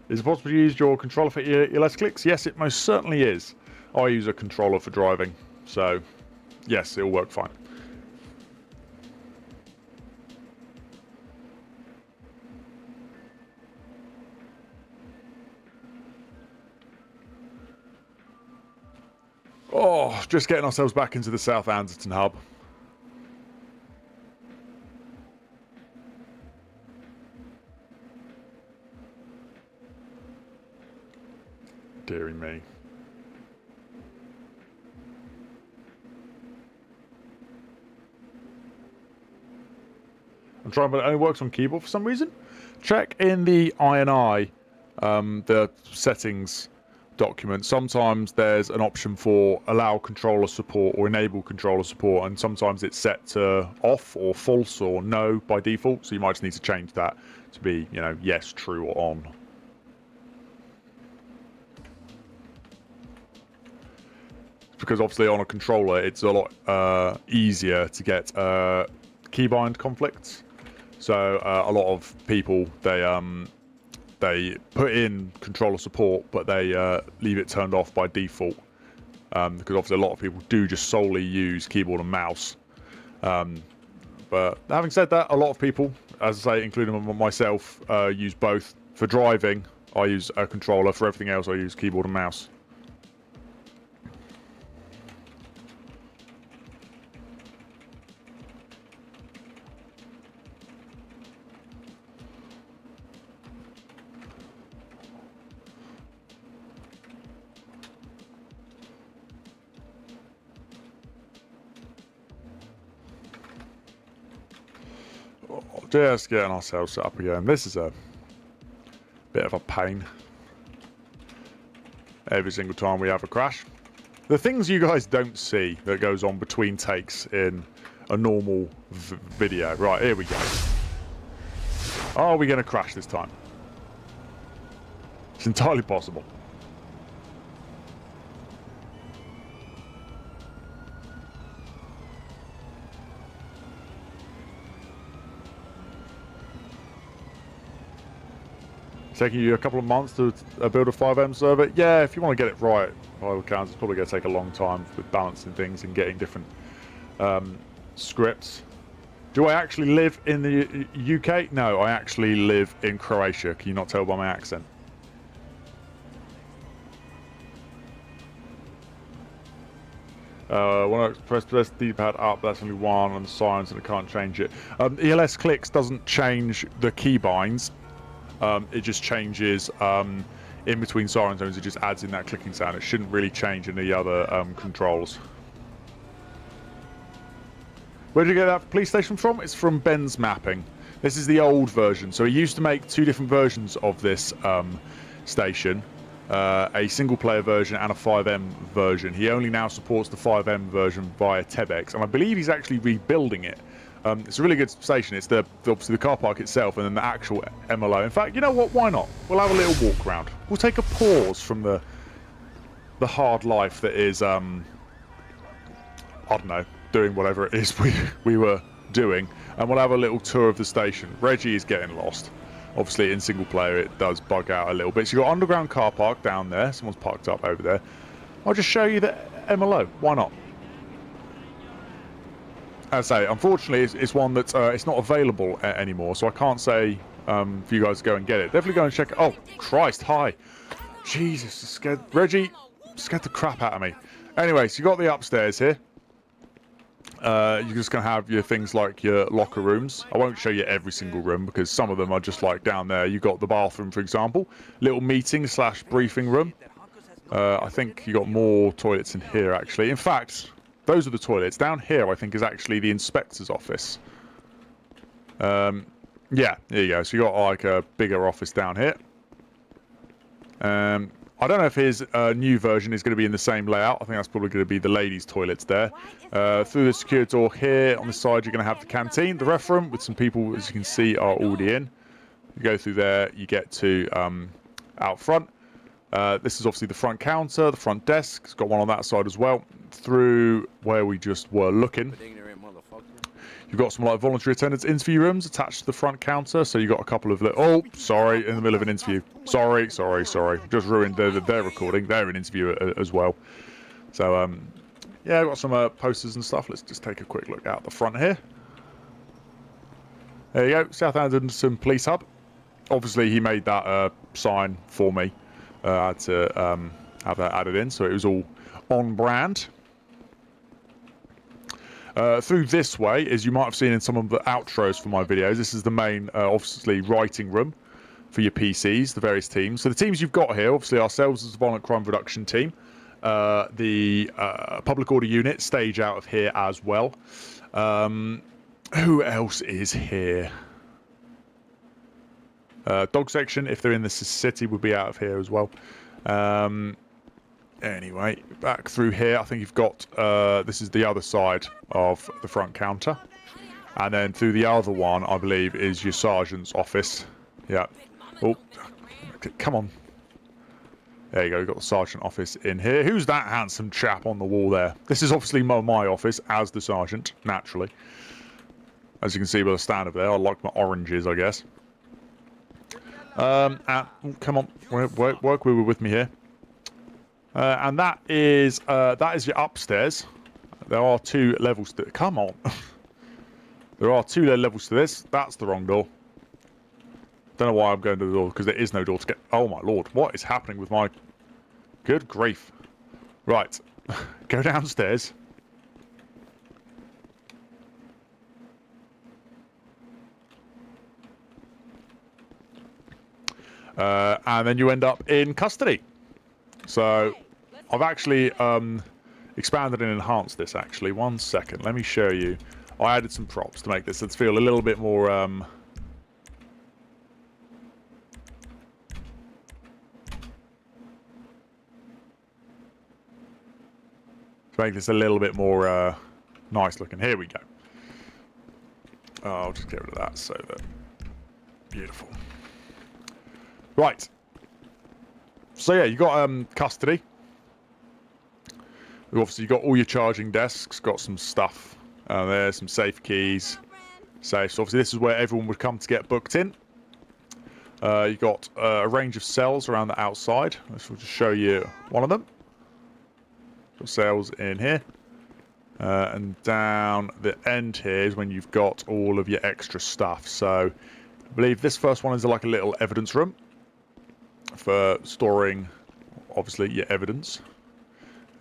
Is it possible to use your controller for less clicks? Yes, it most certainly is. I use a controller for driving, so yes, it'll work fine. Oh, just getting ourselves back into the South Anderton hub. Deary me. I'm trying, but it only works on keyboard for some reason. Check in the INI, the settings document. Sometimes there's an option for allow controller support or enable controller support, and sometimes it's set to off or false or no by default. So you might just need to change that to be, you know, yes, true, or on. Because obviously on a controller it's a lot easier to get keybind conflicts. So a lot of people, they they put in controller support, but they leave it turned off by default. Because obviously a lot of people do just solely use keyboard and mouse. But having said that, a lot of people, as I say, including myself, use both. For driving, I use a controller. For everything else, I use keyboard and mouse. Just getting ourselves set up again. This is a bit of a pain. Every single time we have a crash. The things you guys don't see that goes on between takes in a normal video. Right, here we go. Are we going to crash this time? It's entirely possible. Taking you a couple of months to build a 5M server. Yeah, if you want to get it right, by all accounts, it's probably going to take a long time with balancing things and getting different scripts. Do I actually live in the UK? No, I actually live in Croatia. Can you not tell by my accent? When I press D-pad up, that's only one on the sirens and I can't change it. ELS clicks doesn't change the keybinds. It just changes in between siren zones. It just adds in that clicking sound. It shouldn't really change any other controls. Where did you get that police station from? It's from Ben's Mapping. This is the old version. So he used to make two different versions of this station. A single player version and a 5M version. He only now supports the 5M version via TEBEX. And I believe he's actually rebuilding it. It's a really good station. It's obviously the car park itself and then the actual MLO. In fact, you know what? Why not? We'll have a little walk around. We'll take a pause from the hard life that is, I don't know, doing whatever it is we were doing. And we'll have a little tour of the station. Reggie is getting lost. Obviously, in single player, it does bug out a little bit. So you've got underground car park down there. Someone's parked up over there. I'll just show you the MLO. Why not? As I say, unfortunately, it's one that it's not available anymore, so I can't say for you guys to go and get it. Definitely go and check it. Oh, Christ, hi. Jesus, scared. Reggie scared the crap out of me. Anyway, so you got the upstairs here. You're just going to have your things like your locker rooms. I won't show you every single room because some of them are just like down there. You got the bathroom, for example. Little meeting / briefing room. I think you got more toilets in here, actually. In fact... those are the toilets. Down here, I think, is actually the inspector's office. Yeah, there you go. So you got like a bigger office down here. I don't know if his new version is going to be in the same layout. I think that's probably going to be the ladies' toilets there. Through the secure door here, on the side, you're going to have the canteen, the ref room, with some people, as you can see, are already in. You go through there, you get to out front. This is obviously the front counter, the front desk. It's got one on that side as well. Through where we just were looking, you've got some like voluntary attendance interview rooms attached to the front counter. So you've got a couple of oh, sorry, in the middle of an interview. Sorry. Just ruined their recording. They're an interview as well. So yeah, I've got some posters and stuff. Let's just take a quick look out the front here. There you go, Southampton Police Hub. Obviously, he made that sign for me. I had to have that added in, so it was all on brand. Through this way, as you might have seen in some of the outros for my videos, this is the main, obviously, writing room for your PCs, the various teams. So the teams you've got here, obviously, ourselves as the Violent Crime Reduction team, the Public Order Unit, stage out of here as well. Who else is here? Dog section, if they're in the city, would be out of here as well. Anyway, back through here, I think you've got, this is the other side of the front counter. And then through the other one, I believe, is your sergeant's office. Yeah. Oh, come on. There you go, you've got the sergeant office in here. Who's that handsome chap on the wall there? This is obviously my office as the sergeant, naturally. As you can see by the stand over there, I like my oranges, I guess. Come on, work with me here. And that is your upstairs. There are 2 levels to... Come on. There are 2 levels to this. That's the wrong door. Don't know why I'm going to the door, because there is no door to get... Oh my lord, what is happening with my... Good grief. Right. Go downstairs. And then you end up in custody. So, I've actually expanded and enhanced this, actually. 1 second, let me show you. I added some props to make this feel a little bit more... to make this a little bit more nice looking. Here we go. Oh, I'll just get rid of that so that... Beautiful. Right. So yeah, you got custody. Obviously, you got all your charging desks. Got some stuff there, some safe keys, safes. Obviously, this is where everyone would come to get booked in. You got a range of cells around the outside. This will just show you one of them. Got cells in here, and down the end here is when you've got all of your extra stuff. So, I believe this first one is like a little evidence room for storing, obviously, your evidence.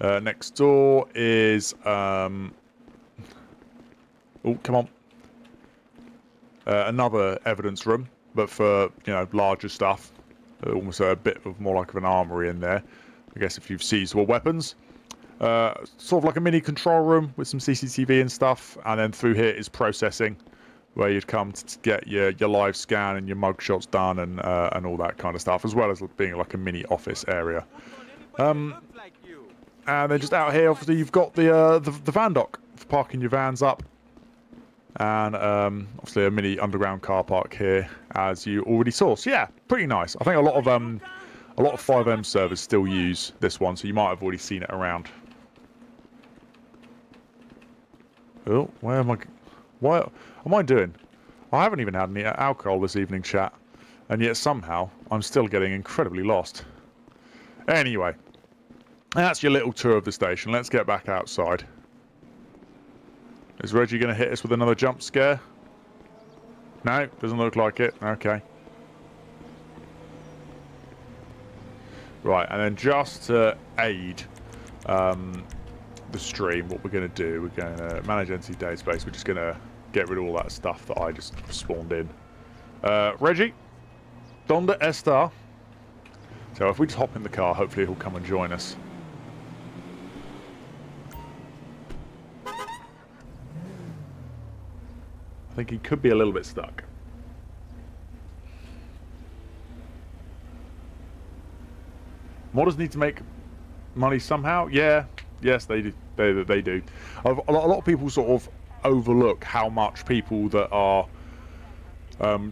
Next door is, oh, come on, another evidence room, but for, you know, larger stuff. Almost a bit of more like of an armory in there, I guess, if you've seized all weapons. Sort of like a mini control room with some CCTV and stuff, and then through here is processing, where you'd come to get your live scan and your mug shots done and all that kind of stuff, as well as being like a mini office area. And then just out here, obviously, you've got the van dock for parking your vans up, and obviously a mini underground car park here, as you already saw. So yeah, pretty nice. I think a lot of 5M servers still use this one, so you might have already seen it around. Oh, where am I? What am I doing? I haven't even had any alcohol this evening, chat, and yet somehow I'm still getting incredibly lost. Anyway, that's your little tour of the station. Let's get back outside. Is Reggie going to hit us with another jump scare? No, doesn't look like it. Okay. Right, and then just to aid the stream, what we're going to do, we're going to manage entity database. We're just going to get rid of all that stuff that I just spawned in. Reggie, ¿Dónde está? So if we just hop in the car, hopefully he'll come and join us. I think he could be a little bit stuck. Modders need to make money somehow. Yeah, yes, they do. They do. A lot of people sort of overlook how much people that are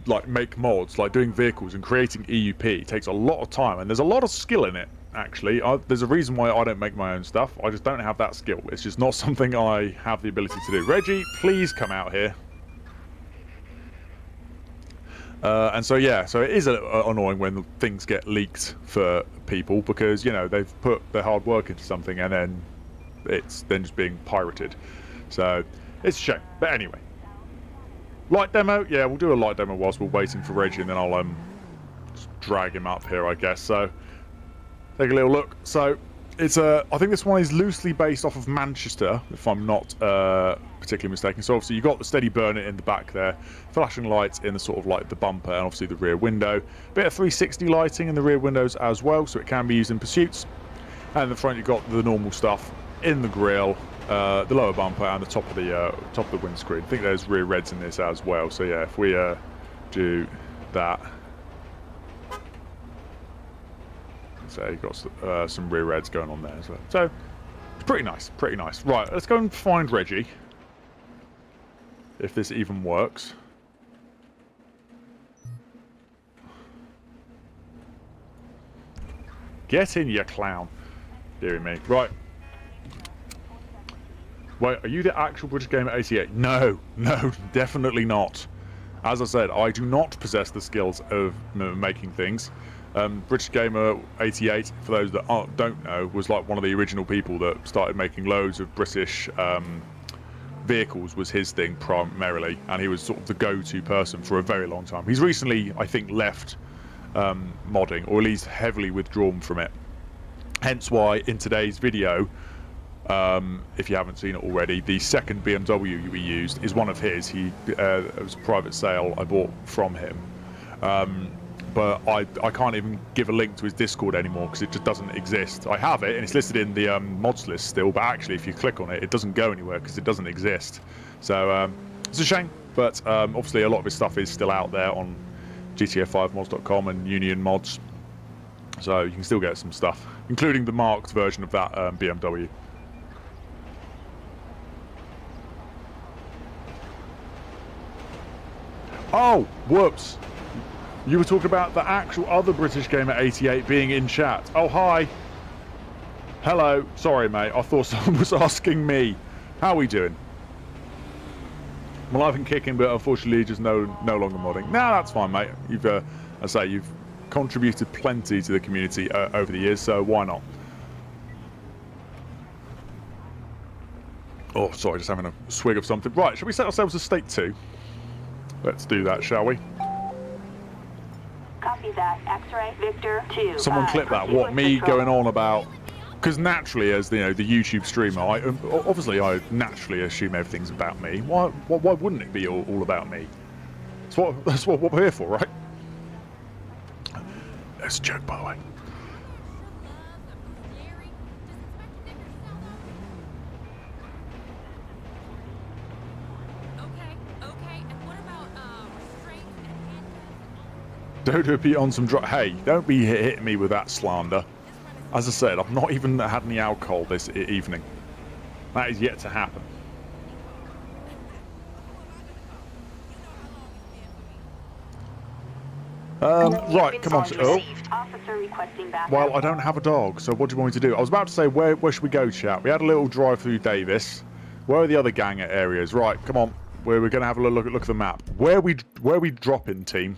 like make mods, like doing vehicles and creating EUP, takes a lot of time, and there's a lot of skill in it. Actually, there's a reason why I don't make my own stuff. I just don't have that skill. It's just not something I have the ability to do. Reggie, please come out here. And so yeah, so it is annoying when things get leaked for people, because, you know, they've put their hard work into something and then it's then just being pirated. So it's a shame. But anyway, light demo. Yeah, we'll do a light demo whilst we're waiting for Reggie, and then I'll just drag him up here, I guess. So take a little look. So it's I think this one is loosely based off of Manchester, if I'm not particularly mistaken. So obviously you've got the steady burner in the back there, flashing lights in the sort of like the bumper, and obviously the rear window. Bit of 360 lighting in the rear windows as well, so it can be used in pursuits. And in the front you've got the normal stuff in the grille, the lower bumper, and the top of the windscreen. I think there's rear reds in this as well. So yeah, if we do that. So you've got some rear reds going on there as well. So it's pretty nice, pretty nice. Right, let's go and find Reggie, if this even works. Get in, you clown. Deary me. Right. Wait, are you the actual British Gamer 88? No, no, definitely not. As I said, I do not possess the skills of making things. British Gamer 88, for those that don't know, was like one of the original people that started making loads of British vehicles, was his thing primarily, and he was sort of the go-to person for a very long time. He's recently, I think, left modding, or at least heavily withdrawn from it. Hence why in today's video, if you haven't seen it already, the second BMW we used is one of his. It was a private sale I bought from him. But I can't even give a link to his Discord anymore because it just doesn't exist. I have it and it's listed in the mods list still, but actually if you click on it, it doesn't go anywhere because it doesn't exist. So it's a shame, but obviously a lot of his stuff is still out there on GTF5mods.com and Union Mods. So you can still get some stuff, including the marked version of that BMW. Oh, whoops. You were talking about the actual other British Gamer 88 being in chat. Oh, hi. Hello. Sorry, mate. I thought someone was asking me. How are we doing? I'm alive and kicking, but unfortunately just no longer modding. No, that's fine, mate. You've, I say, you've contributed plenty to the community over the years, so why not? Oh, sorry, just having a swig of something. Right, shall we set ourselves to state 2? Let's do that, shall we? Copy that. X-ray Victor 2. Someone clip that. What, me going on about? Because naturally, as the YouTube streamer, I naturally assume everything's about me. Why wouldn't it be all about me? That's what we're here for, right? That's a joke, by the way. Dodo be on some Hey, don't be hitting me with that slander. As I said, I've not even had any alcohol this evening. That is yet to happen. Right, come on. Oh. Well, I don't have a dog, so what do you want me to do? I was about to say, where should we go, chat? We had a little drive through Davis. Where are the other gang areas? Right, come on. We're going to have a look at the map. Where we dropping, team?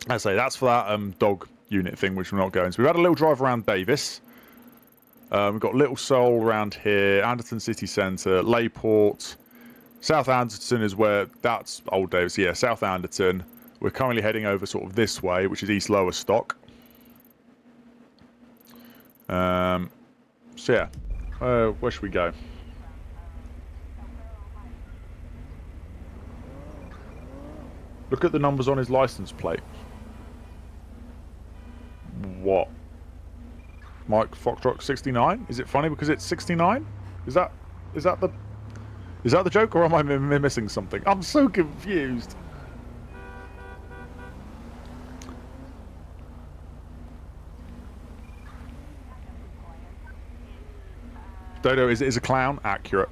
I say that's for that dog unit thing, which we're not going. So we've had a little drive around Davis. We've got Little Seoul around here, Anderton City Centre, Layport, South Anderton is where that's Old Davis. Yeah, South Anderton. We're currently heading over sort of this way, which is East Lowestoft. So yeah, where should we go? Look at the numbers on his license plate. What? Mike Foxtrot 69? Is it funny because it's 69? Is that the joke, or am I missing something? I'm so confused. Dodo is a clown. Accurate.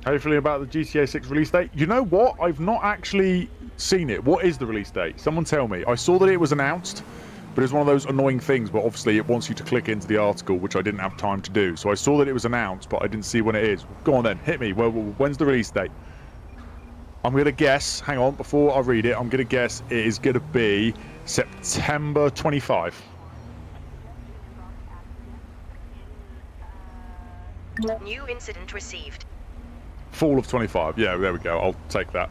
How are you feeling about the GTA 6 release date? You know what? I've not actually seen it. What is the release date? Someone tell me. I saw that it was announced, but it's one of those annoying things, but obviously it wants you to click into the article, which I didn't have time to do. So I saw that it was announced, but I didn't see when it is. Go on then, hit me. Well, when's the release date? I'm going to guess, hang on, before I read it, I'm going to guess it is going to be September 25. New incident received. Fall of 25. Yeah, there we go. I'll take that.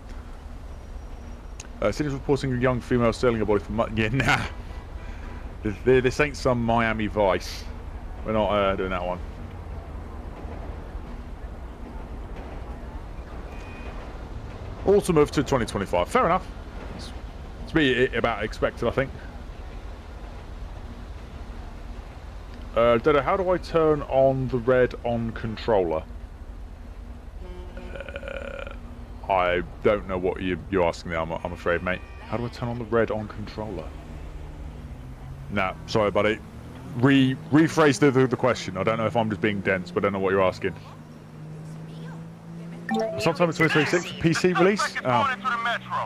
City's reporting a young female stealing a body from... Yeah, nah. This ain't some Miami Vice. We're not doing that one. Autumn of 2025. Fair enough. It's to be about expected, I think. Dodo, how do I turn on the red on controller? I don't know what you're asking there, I'm afraid, mate. How do I turn on the red on controller? Nah, sorry, buddy. Rephrase the question. I don't know if I'm just being dense, but I don't know what you're asking. Sometime in 2026 for PC release? Oh.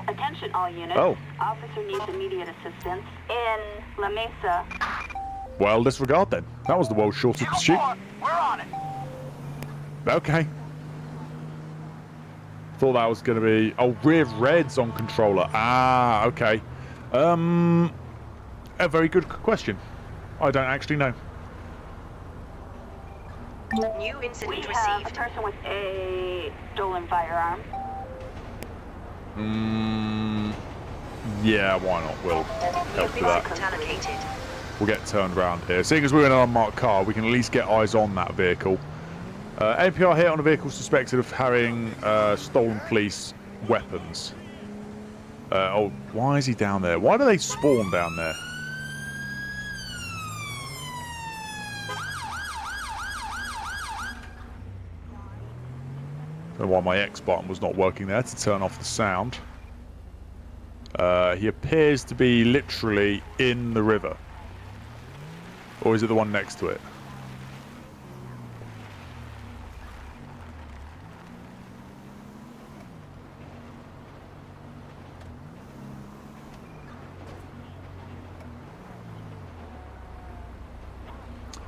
Attention all units. Oh. Officer needs immediate assistance in La Mesa. Well, disregard then. That was the world's shortest pursuit. We're on it. Okay. Thought that was going to be... Oh, rear reds on controller. Ah, okay. A very good question. I don't actually know. New incident We have a received. person with a stolen firearm. Yeah, why not? We'll help with that. Incident allocated. We'll get turned around here. Seeing as we're in an unmarked car, we can at least get eyes on that vehicle. APR hit on a vehicle suspected of having stolen police weapons. Oh, why is he down there? Why do they spawn down there? Don't know why my X button was not working there to turn off the sound. He appears to be literally in the river. Or is it the one next to it?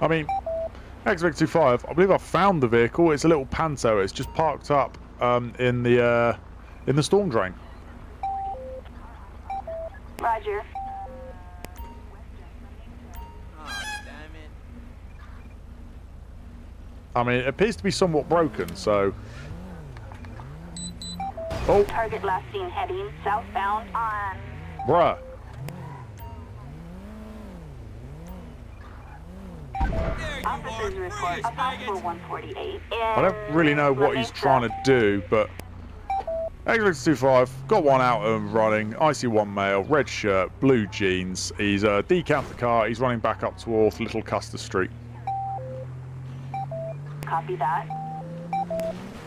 I mean, X-Vic-25, I believe I found the vehicle. It's a little Panto. It's just parked up in the storm drain. Roger. I mean, it appears to be somewhat broken, so... Oh, Target last seen heading southbound on... bruh. Officers report a possible 148. I don't really know what he's trying to do, but... X-Vic-25, got one out and running. IC1 male, red shirt, blue jeans. He's decamped the car. He's running back up towards Little Custer Street. Copy that.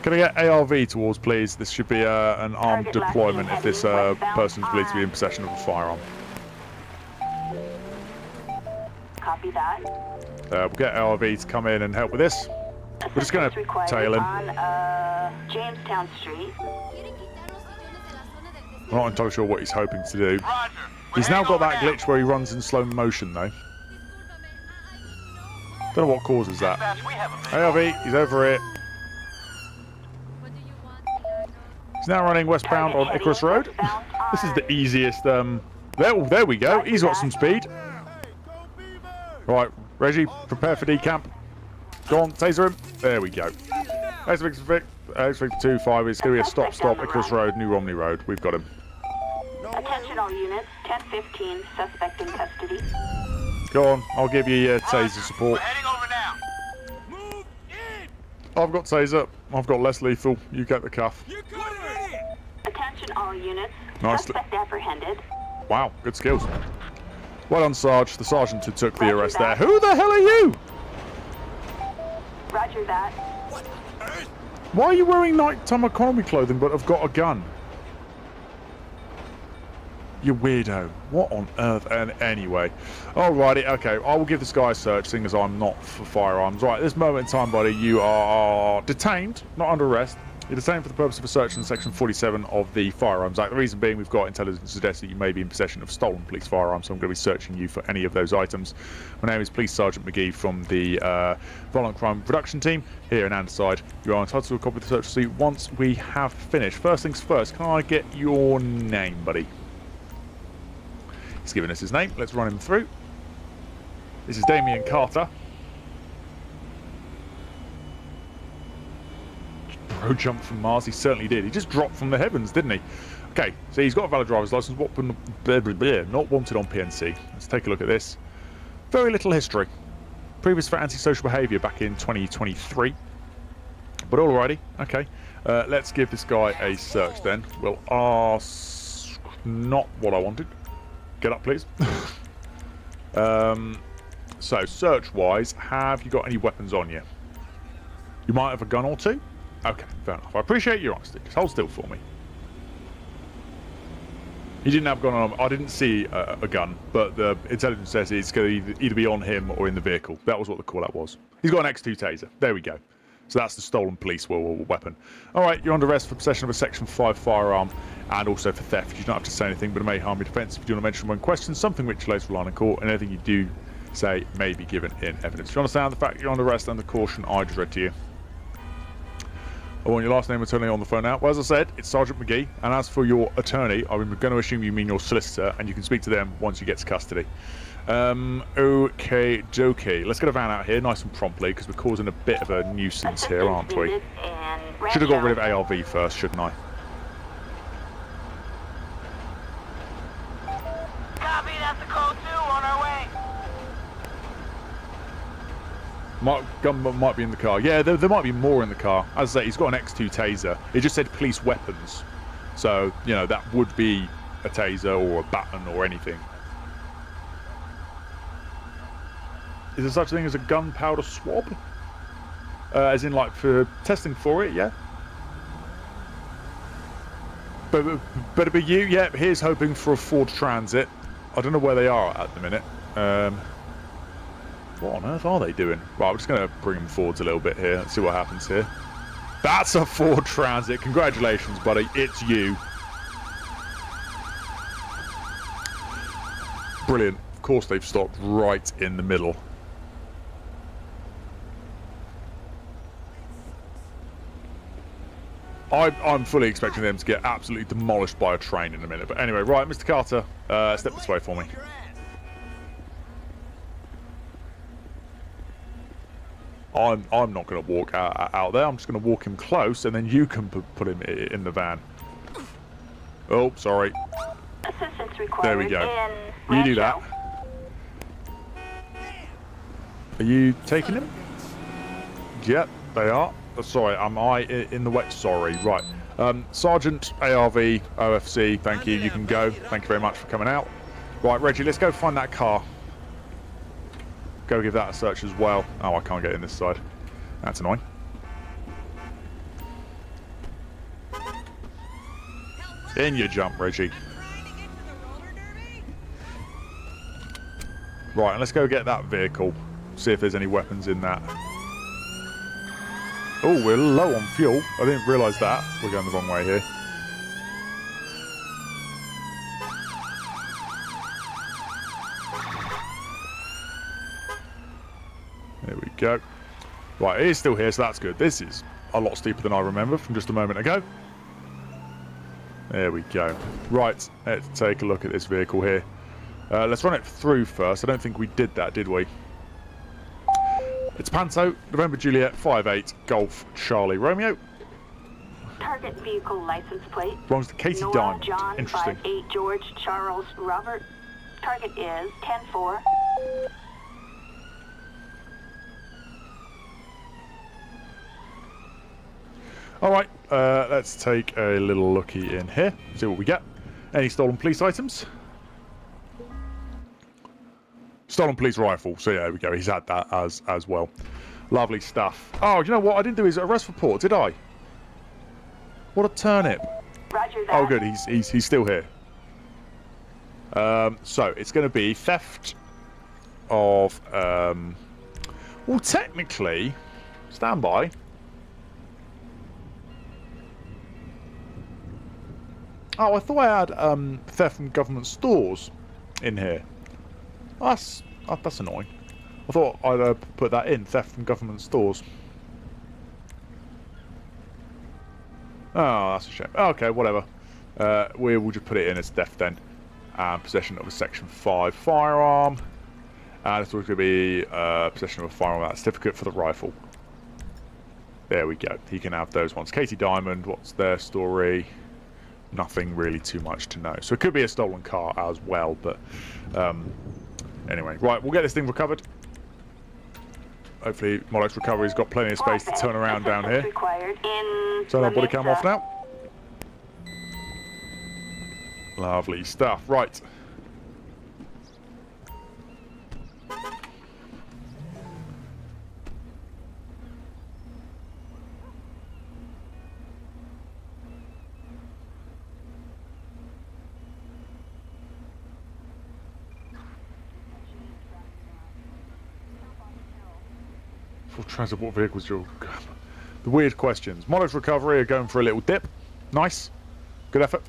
Can I get ARV towards, please? This should be an armed Target last deployment seen if this heading westbound person's believed to be in on- possession of a firearm. Copy that. We'll get ARV to come in and help with this. We're just going to Assistance tail him. required on Jamestown Street. I'm not entirely sure what he's hoping to do. Roger. He's now got that glitch where he runs in slow motion, though. Don't know what causes that. Dispatch, we have a visual. ARV, he's over here. He's now running westbound on Icarus Road. This is the easiest. There we go. He's got some speed. Right, Reggie, prepare for decamp. Go on, taser him. There we go. X-Vic-25 is going to be a stop, Icarus Road, New Romney Road. We've got him. Attention all units, 1015, suspect in custody. Go on, I'll give you your taser support. We're heading over now. Move in! I've got taser. I've got less lethal. You get the cuff. You're covered! Attention all units, Nice. suspect apprehended. Wow, good skills. Well done, Sarge. The sergeant who took the arrest there. Who the hell are you? Roger that. What on earth? Why are you wearing nighttime economy clothing but have got a gun? You weirdo. What on earth? And anyway. Alrighty, okay. I will give this guy a search, seeing as I'm not for firearms. Right, at this moment in time, buddy, you are detained, not under arrest. You're detained for the purpose of a search in Section 47 of the Firearms Act. The reason being, we've got intelligence to suggest that you may be in possession of stolen police firearms, so I'm going to be searching you for any of those items. My name is Police Sergeant McGee from the Violent Crime Reduction Team here in Andeside. You are entitled to a copy of the search receipt once we have finished. First things first, can I get your name, buddy? He's given us his name. Let's run him through. This is Damien Carter. Bro jumped from Mars. He certainly did. He just dropped from the heavens, didn't he? Okay, so he's got a valid driver's license. Not wanted on PNC. Let's take a look at this. Very little history. Previous for antisocial behaviour back in 2023. But alrighty. Okay. Let's give this guy a search then. We'll ask... Not what I wanted. Get up, please. So, search-wise, have you got any weapons on you? You might have a gun or two? Okay, fair enough. I appreciate your honesty. Just hold still for me. He didn't have a gun on him. I didn't see a gun, but the intelligence says it's going to either be on him or in the vehicle. That was what the call-out was. He's got an X2 taser. There we go. So that's the stolen police weapon. All right, you're under arrest for possession of a Section 5 firearm and also for theft. You don't have to say anything, but it may harm your defence if you do not mention when questioned, something which later will lie in court, and anything you do say may be given in evidence. Do you understand the fact you're under arrest and the caution I just read to you? I want your last name attorney on the phone now. Well, as I said, it's Sergeant McGee, and as for your attorney, I'm going to assume you mean your solicitor, and you can speak to them once you get to custody. Okay, dokey. Let's get a van out here nice and promptly, because we're causing a bit of a nuisance here, aren't we? Should have got rid of ARV first, shouldn't I? Copy, that's the code 2 on our way. Gun might be in the car. Yeah, there might be more in the car. As I say, he's got an X2 taser. It just said police weapons. So, you know, that would be a taser or a baton or anything. Is there such a thing as a gunpowder swab? As in, like, for testing for it, yeah? Better be you? Yeah, here's hoping for a Ford Transit. I don't know where they are at the minute. What on earth are they doing? Right, I'm just going to bring them forwards a little bit here. Let's see what happens here. That's a Ford Transit. Congratulations, buddy. It's you. Brilliant. Of course, they've stopped right in the middle. I'm fully expecting them to get absolutely demolished by a train in a minute. But anyway, right, Mr. Carter, step this way for me. I'm not going to walk out there. I'm just going to walk him close, and then you can put him in the van. Oh, sorry. Assistance required. There we go. You do that. Are you taking him? Yep, they are. Sorry, am I in the way? Sorry, right. Sergeant ARV OFC, thank you. You can go. Thank you very much for coming out. Right, Reggie, let's go find that car. Go give that a search as well. Oh, I can't get in this side. That's annoying. In you jump, Reggie. Right, and let's go get that vehicle. See if there's any weapons in that. Oh, we're low on fuel. I didn't realise that. We're going the wrong way here. There we go. Right, it is still here, so that's good. This is a lot steeper than I remember from just a moment ago. There we go. Right, let's take a look at this vehicle here. Let's run it through first. I don't think we did that, did we? It's Panto, November Juliet, 58, Golf, Charlie, Romeo. Target vehicle license plate. Belongs to Katie Nora Diamond. John, Interesting. 58 George Charles Robert. Target is 10-4. Alright, let's take a little looky in here. See what we get. Any stolen police items? Stolen police rifle. So yeah, there we go. He's had that as well. Lovely stuff. Oh, you know what? I didn't do his arrest report, did I? What a turnip. Roger that. Oh, good. He's still here. So it's going to be theft of. Well, technically, stand by. Oh, I thought I had theft from government stores in here. That's annoying. I thought I'd put that in, theft from government stores. Oh, that's a shame. Okay, whatever. We'll just put it in as theft then. Possession of a Section 5 firearm. And it's going to be possession of a firearm without a certificate for the rifle. There we go. He can have those ones. Katie Diamond, what's their story? Nothing really too much to know. So it could be a stolen car as well, but anyway. Right, we'll get this thing recovered. Hopefully Molex Recovery's got plenty of space to turn around down here. Turn our body cam off now. Lovely stuff. Right. Transport vehicles, the weird questions. Molex Recovery are going for a little dip. Nice. Good effort.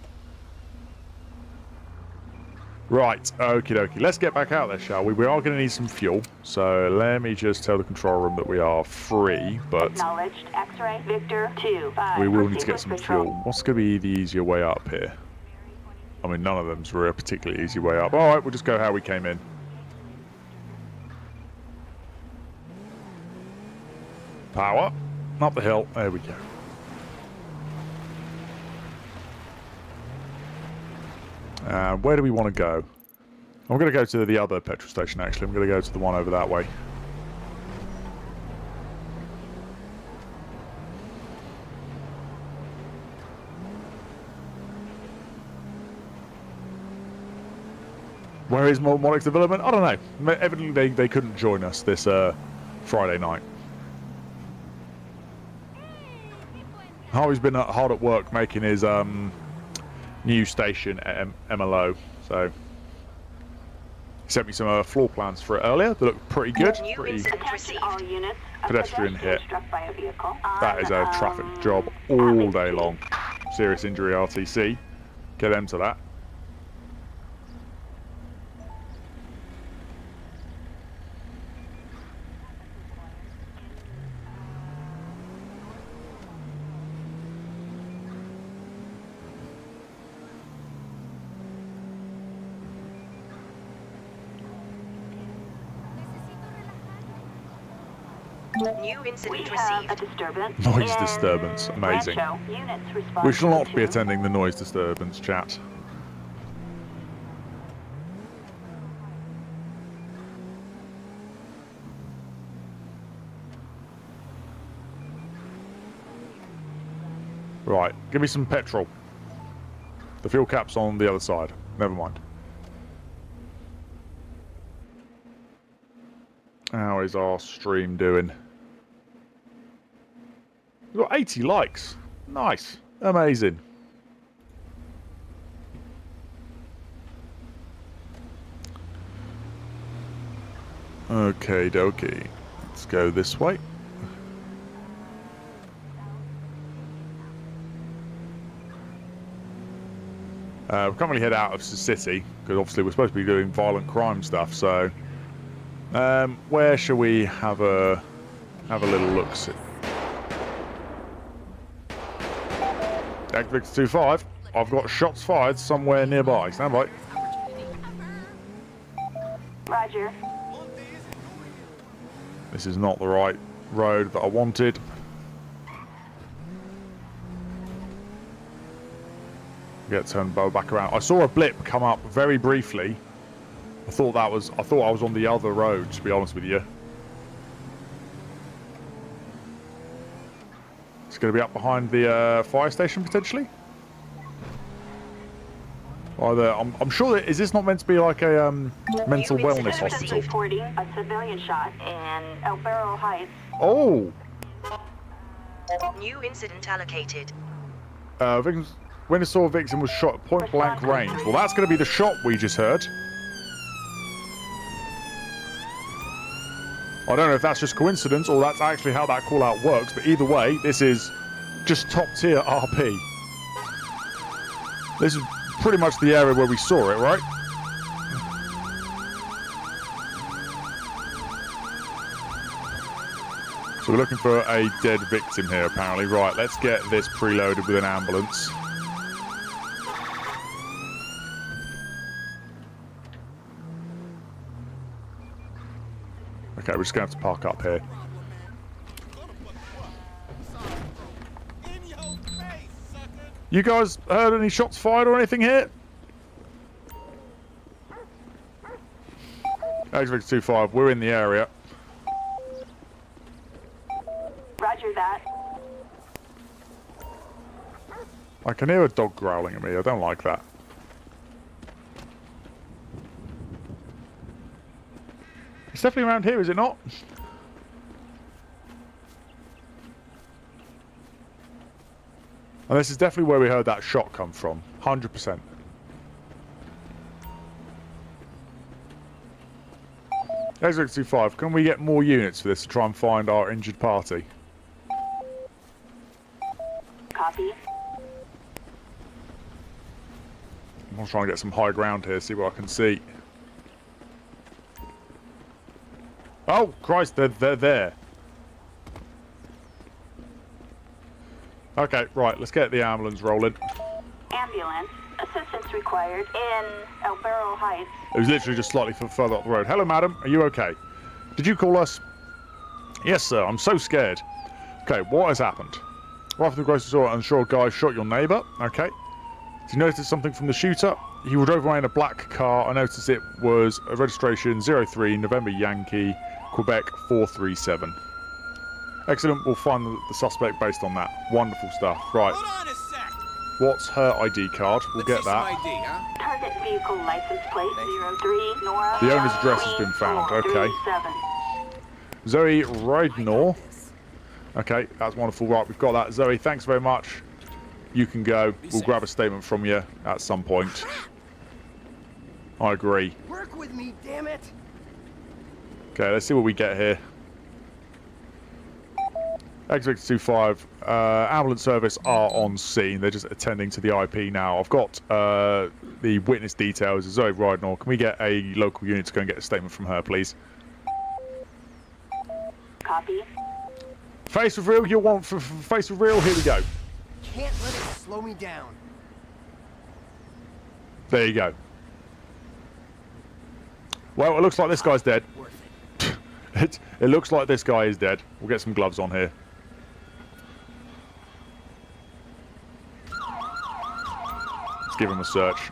Right, okie dokie. Let's get back out there, shall we? We are going to need some fuel. So let me just tell the control room that we are free, but Acknowledged. X-ray. Victor 2-5. we will need to Proceed get with some patrol. fuel. What's going to be the easier way up here? I mean, none of them's a particularly easy way up. Alright, we'll just go how we came in. Power. Up the hill. There we go. Where do we want to go? I'm going to go to the other petrol station, actually. I'm going to go to the one over that way. Where is Monarch's development? I don't know. Evidently, they couldn't join us this Friday night. Harvey's been hard at work making his new station at MLO, so he sent me some floor plans for it earlier. They look pretty good. Pretty Attention all units. A pedestrian hit. struck by a vehicle. That is a traffic job all day long. Serious injury RTC. Get them to that. New We incident have a received. disturbance. Noise in disturbance. Amazing. Rancho. Units respond We shall not be to- attending the noise disturbance chat. Right, give me some petrol. The fuel cap's on the other side. Never mind. How is our stream doing? We've got 80 likes. Nice. Amazing. Okay, dokie. Let's go this way. We can't really head out of the city because obviously we're supposed to be doing violent crime stuff. So, where shall we have a little look? See. Victor 25. I've got shots fired somewhere nearby. Stand by. Roger. This is not the right road that I wanted. Get turned back around. I saw a blip come up very briefly. I thought I was on the other road, to be honest with you. It's going to be up behind the fire station potentially. Either I'm sure that is this not meant to be like a mental wellness hospital? Reporting a civilian shot in El Barro Heights. Oh, New incident allocated. victims. When I saw a victim was shot at point blank range. Well, that's going to be the shot we just heard. I don't know if that's just coincidence or that's actually how that call out works, but either way, this is just top tier RP. This is pretty much the area where we saw it, right? So we're looking for a dead victim here, apparently. Right, let's get this preloaded with an ambulance. Okay, we're just going to have to park up here. You guys heard any shots fired or anything here? X-Victor 25, we're in the area. Roger that. I can hear a dog growling at me. I don't like that. It's definitely around here, is it not? And this is definitely where we heard that shot come from. 100%. X-25, can we get more units for this to try and find our injured party? Copy. I'm trying to get some high ground here, see what I can see. Oh, Christ, they're there. Okay, right, let's get the ambulance rolling. Ambulance. Assistance required in 𝗗𝗶𝗀𝗶𝗺𝗶𝗺𝗿. It was literally just slightly further up the road. Hello, madam. Are you okay? Did you call us? Yes, sir. I'm so scared. Okay, what has happened? Right after the grocery store, an unsure guy shot your neighbour. Okay. Did you notice something from the shooter? He drove away in a black car. I noticed it was a registration 03 November Yankee, Quebec 437. Excellent. We'll find the suspect based on that. Wonderful stuff. Right. Hold on a sec. What's her ID card? We'll get that. Let's see some ID, huh? Target vehicle license plate 03 Nora. The owner's address has been found. Okay. 37. 𝗗𝗶𝘀𝗰𝗹𝗶𝗺𝗿. Okay, that's wonderful. Right, we've got that. Zoe, thanks very much. You can go. We'll grab a statement from you at some point. I agree. Work with me, damn it. Okay, let's see what we get here. X625, ambulance service are on scene. They're just attending to the IP now. I've got the witness details. Zoe Rydnor. Can we get a local unit to go and get a statement from her, please? Copy. Face reveal. You want face reveal? Here we go. Can't let it slow me down. There you go. Well, it looks like this guy's dead. Worth it. It looks like this guy is dead. We'll get some gloves on here. Let's give him a search.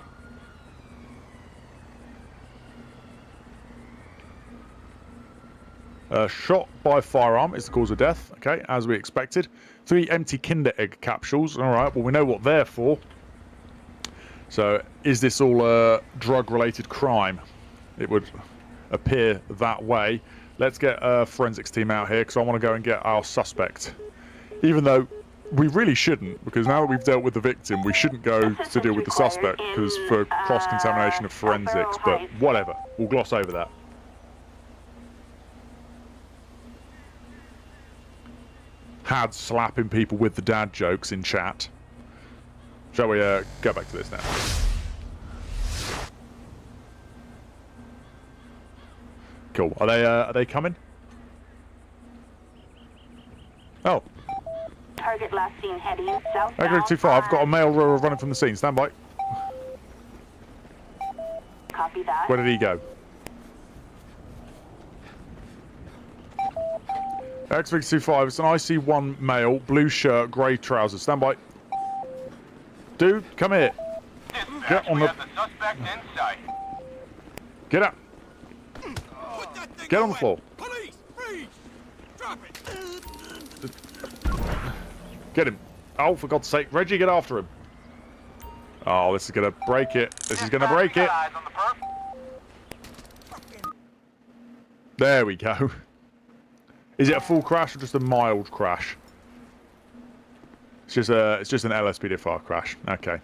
Shot by firearm is the cause of death. Okay, as we expected. 3 empty Kinder Egg capsules. All right, well, we know what they're for. So, is this all a drug-related crime? It would appear that way. Let's get a forensics team out here, because I want to go and get our suspect. Even though we really shouldn't, because now that we've dealt with the victim, we shouldn't go to deal with the suspect, because for cross-contamination of forensics, but whatever. We'll gloss over that. Had slapping people with the dad jokes in chat. Shall we go back to this now? Cool. Are they coming? Oh. Target last seen heading south. Echo 25. I've got a male running from the scene. Stand by. Copy that. Where did he go? X625. It's an IC1 male, blue shirt, grey trousers. Stand by. Dude, come here. Get on the suspect in sight. Get up. Get on the floor. Police, freeze! Drop it. Get him. Oh, for God's sake. Reggie, get after him. Oh, this is going to break it. This is going to break it. Eyes on the perp. There we go. Is it a full crash or just a mild crash? It's just an LSPDFR crash. Okay.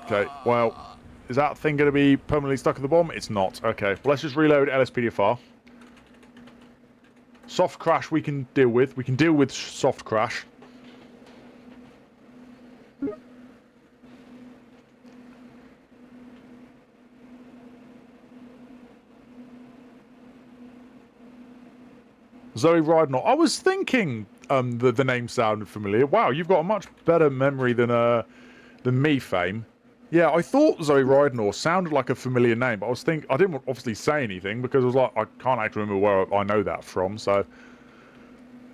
Okay, well, is that thing going to be permanently stuck in the bomb? It's not. Okay, well, let's just reload LSPDFR. Soft crash we can deal with. We can deal with soft crash. Zoe Rydnor. I was thinking the name sounded familiar. Wow, you've got a much better memory than me, Fame. Yeah, I thought Zoe Rydnor sounded like a familiar name, but I was thinking I didn't obviously say anything because I was like, I can't actually remember where I know that from. So,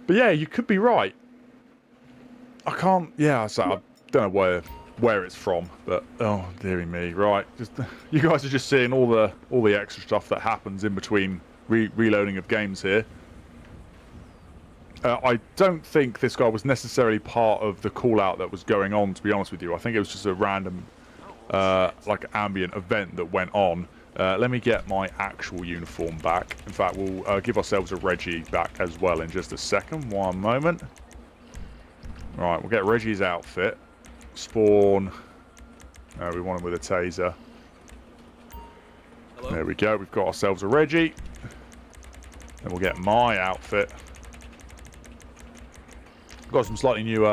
but yeah, you could be right. I can't. Yeah, so I don't know where it's from, but oh dearie me, right? Just you guys are just seeing all the extra stuff that happens in between reloading of games here. I don't think this guy was necessarily part of the call-out that was going on, to be honest with you. I think it was just a random, like, ambient event that went on. Let me get my actual uniform back. In fact, we'll give ourselves a Reggie back as well in just a second. One moment. Right, we'll get Reggie's outfit. Spawn. We want him with a taser. Hello? There we go. We've got ourselves a Reggie. Then we'll get my outfit. Got some slightly new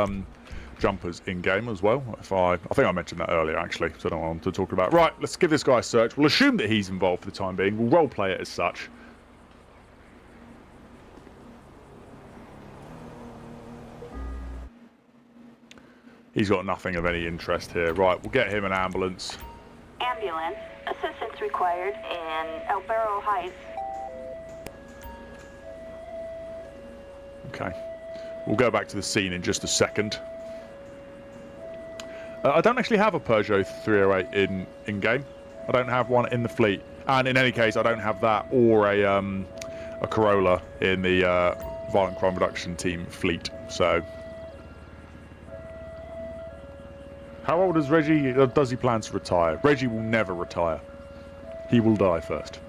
jumpers in game as well. I think I mentioned that earlier actually, so I don't want to talk about. Right, let's give this guy a search. We'll assume that he's involved for the time being. We'll role play it as such. He's got nothing of any interest here. Right, we'll get him an ambulance. Ambulance. Assistance required in 𝗗𝗶𝗀𝗶𝗺𝗶𝗺𝗿. Okay. We'll go back to the scene in just a second. I don't actually have a Peugeot 308 in game. I don't have one in the fleet. And in any case, I don't have that or a Corolla in the Violent Crime Reduction Team fleet. So... How old is Reggie? Does he plan to retire? Reggie will never retire. He will die first.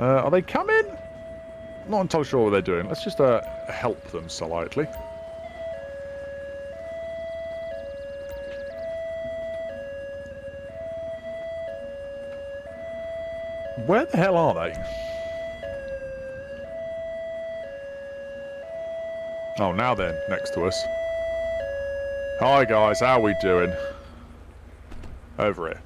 Are they coming? Not entirely sure what they're doing. Let's just help them slightly. Where the hell are they? Oh, now they're next to us. Hi guys, how we doing? Over here.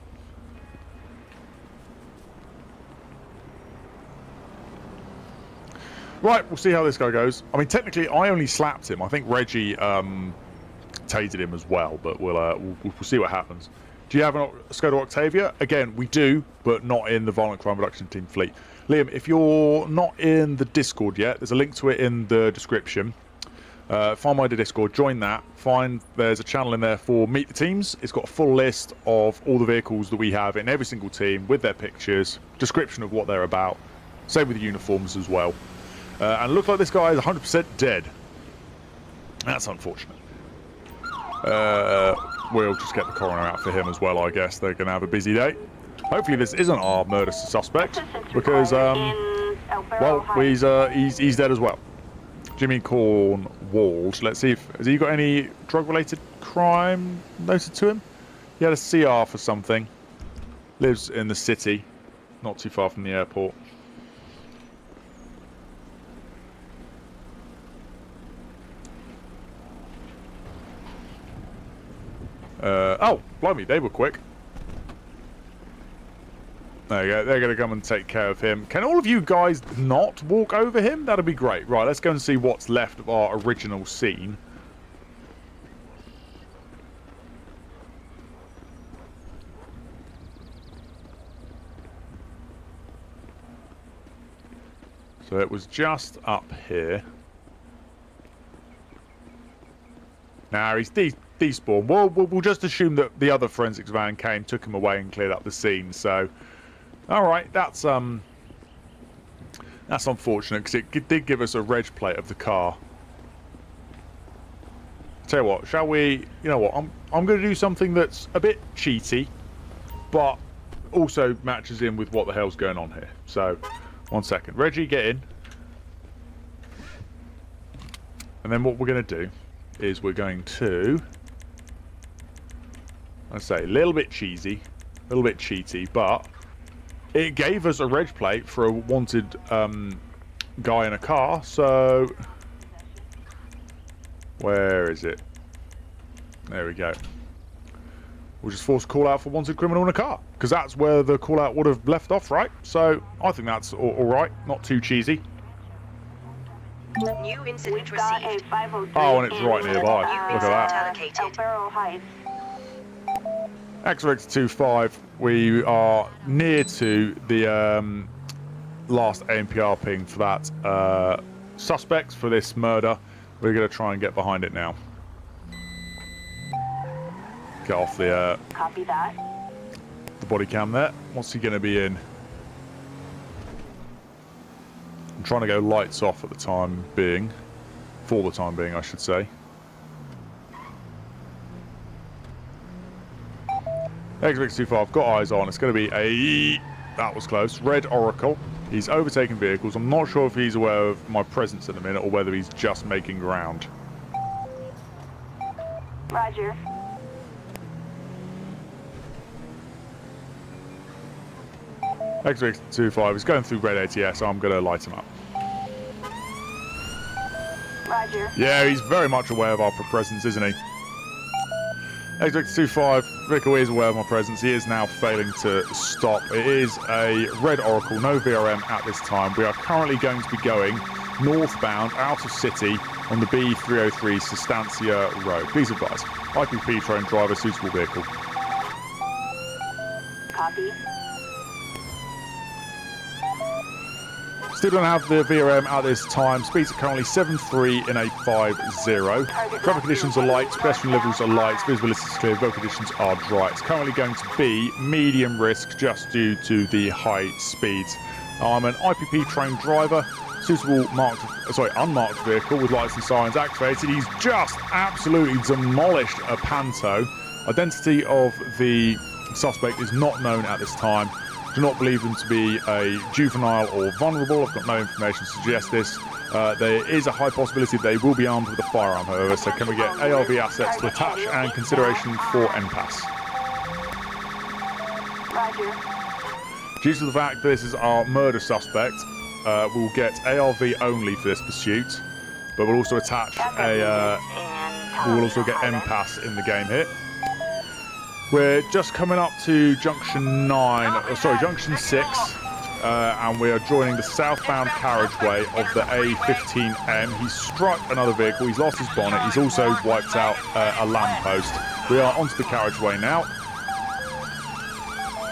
Right, we'll see how this guy goes. I mean, technically, I only slapped him. I think Reggie tasered him as well, but we'll see what happens. Do you have a Skoda Octavia? Again, we do, but not in the Violent Crime Reduction Team fleet. Liam, if you're not in the Discord yet, there's a link to it in the description. Find my Discord, join that. There's a channel in there for Meet the Teams. It's got a full list of all the vehicles that we have in every single team with their pictures, description of what they're about. Same with the uniforms as well. And it looks like this guy is 100% dead. That's unfortunate. We'll just get the coroner out for him as well, I guess. They're going to have a busy day. Hopefully this isn't our murder suspect, because, well, he's dead as well. Jimmy Cornwall. Let's see if... Has he got any drug-related crime noted to him? He had a CR for something. Lives in the city, not too far from the airport. Oh, blimey, they were quick. There you go, they're going to come and take care of him. Can all of you guys not walk over him? That'd be great. Right, let's go and see what's left of our original scene. So it was just up here. Now he's despawned. We'll just assume that the other forensics van came, took him away, and cleared up the scene. So, all right, that's unfortunate because it did give us a reg plate of the car. Tell you what, shall we? You know what? I'm going to do something that's a bit cheaty, but also matches in with what the hell's going on here. So, 1 second, Reggie, get in, and then what we're going to do is we're going to, I'd say, a little bit cheesy, a little bit cheaty, but it gave us a reg plate for a wanted guy in a car, so where is it? There we go. We'll just force a call out for wanted criminal in a car, because that's where the call out would have left off, right? So I think that's all right, not too cheesy. New incident received. Oh, and it's right nearby. Look at that. Allocated. X-Victor 2-5, we are near to the last ANPR ping for that suspect for this murder. We're going to try and get behind it now. Get off the Copy that. the body cam there. What's he going to be in? I'm trying to go lights off at the time being. For the time being, I should say. X-Victor 2-5, got eyes on. It's going to be a... That was close. Red Oracle. He's overtaking vehicles. I'm not sure if he's aware of my presence in a minute or whether he's just making ground. Roger. X-25 is going through red ATS, so I'm going to light him up. Roger. Yeah, he's very much aware of our presence, isn't he? X-25 vehicle is aware of my presence. He is now failing to stop. It is a red Oracle, no VRM at this time. We are currently going to be going northbound out of city on the B303 Sustancia Road. Please advise. IPP train driver, suitable vehicle. Copy. Still don't have the VRM at this time. Speeds are currently 7.3 in a 5.0. Traffic conditions are light, pedestrian levels are light, visibility is clear, road conditions are dry. It's currently going to be medium risk just due to the high speeds. I'm an IPP train driver, suitable unmarked vehicle with lights and sirens activated. He's just absolutely demolished a Panto. Identity of the suspect is not known at this time. Do not believe them to be a juvenile or vulnerable. I've got no information to suggest this. There is a high possibility they will be armed with a firearm, however, so can we get ARV assets to attach and consideration for NPAS? Roger. Due to the fact that this is our murder suspect, we'll get ARV only for this pursuit, but we'll also attach we'll also get NPAS in the game here. We're just coming up to junction 6, and we are joining the southbound carriageway of the A15M. He's struck another vehicle, he's lost his bonnet, he's also wiped out a lamppost. We are onto the carriageway now.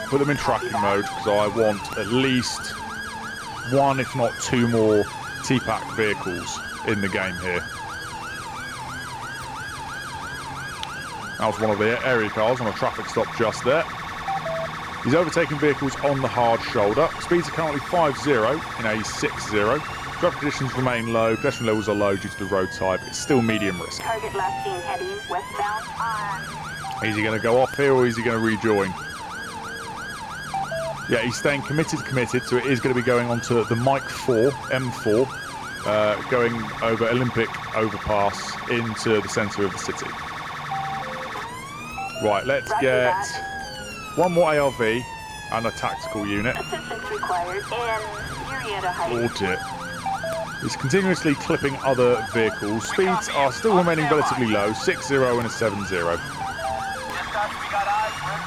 Put them in tracking mode because I want at least one, if not two more TPAC vehicles in the game here. That was one of the area cars on a traffic stop just there. He's overtaking vehicles on the hard shoulder. Speeds are currently 5.0 in a 6.0. Traffic conditions remain low. Pedestrian levels are low due to the road type. It's still medium risk. Target last seen heading westbound on. Is he going to go off here or is he going to rejoin? Yeah, he's staying committed, so it is going to be going on to the Mike 4, M4, going over Olympic overpass into the centre of the city. Right, let's get one more ARV and a tactical unit. Assistance required in Murrieta Heights. Oh dear. He's continuously clipping other vehicles. Speeds are still remaining relatively low, 6.0 and a 7.0.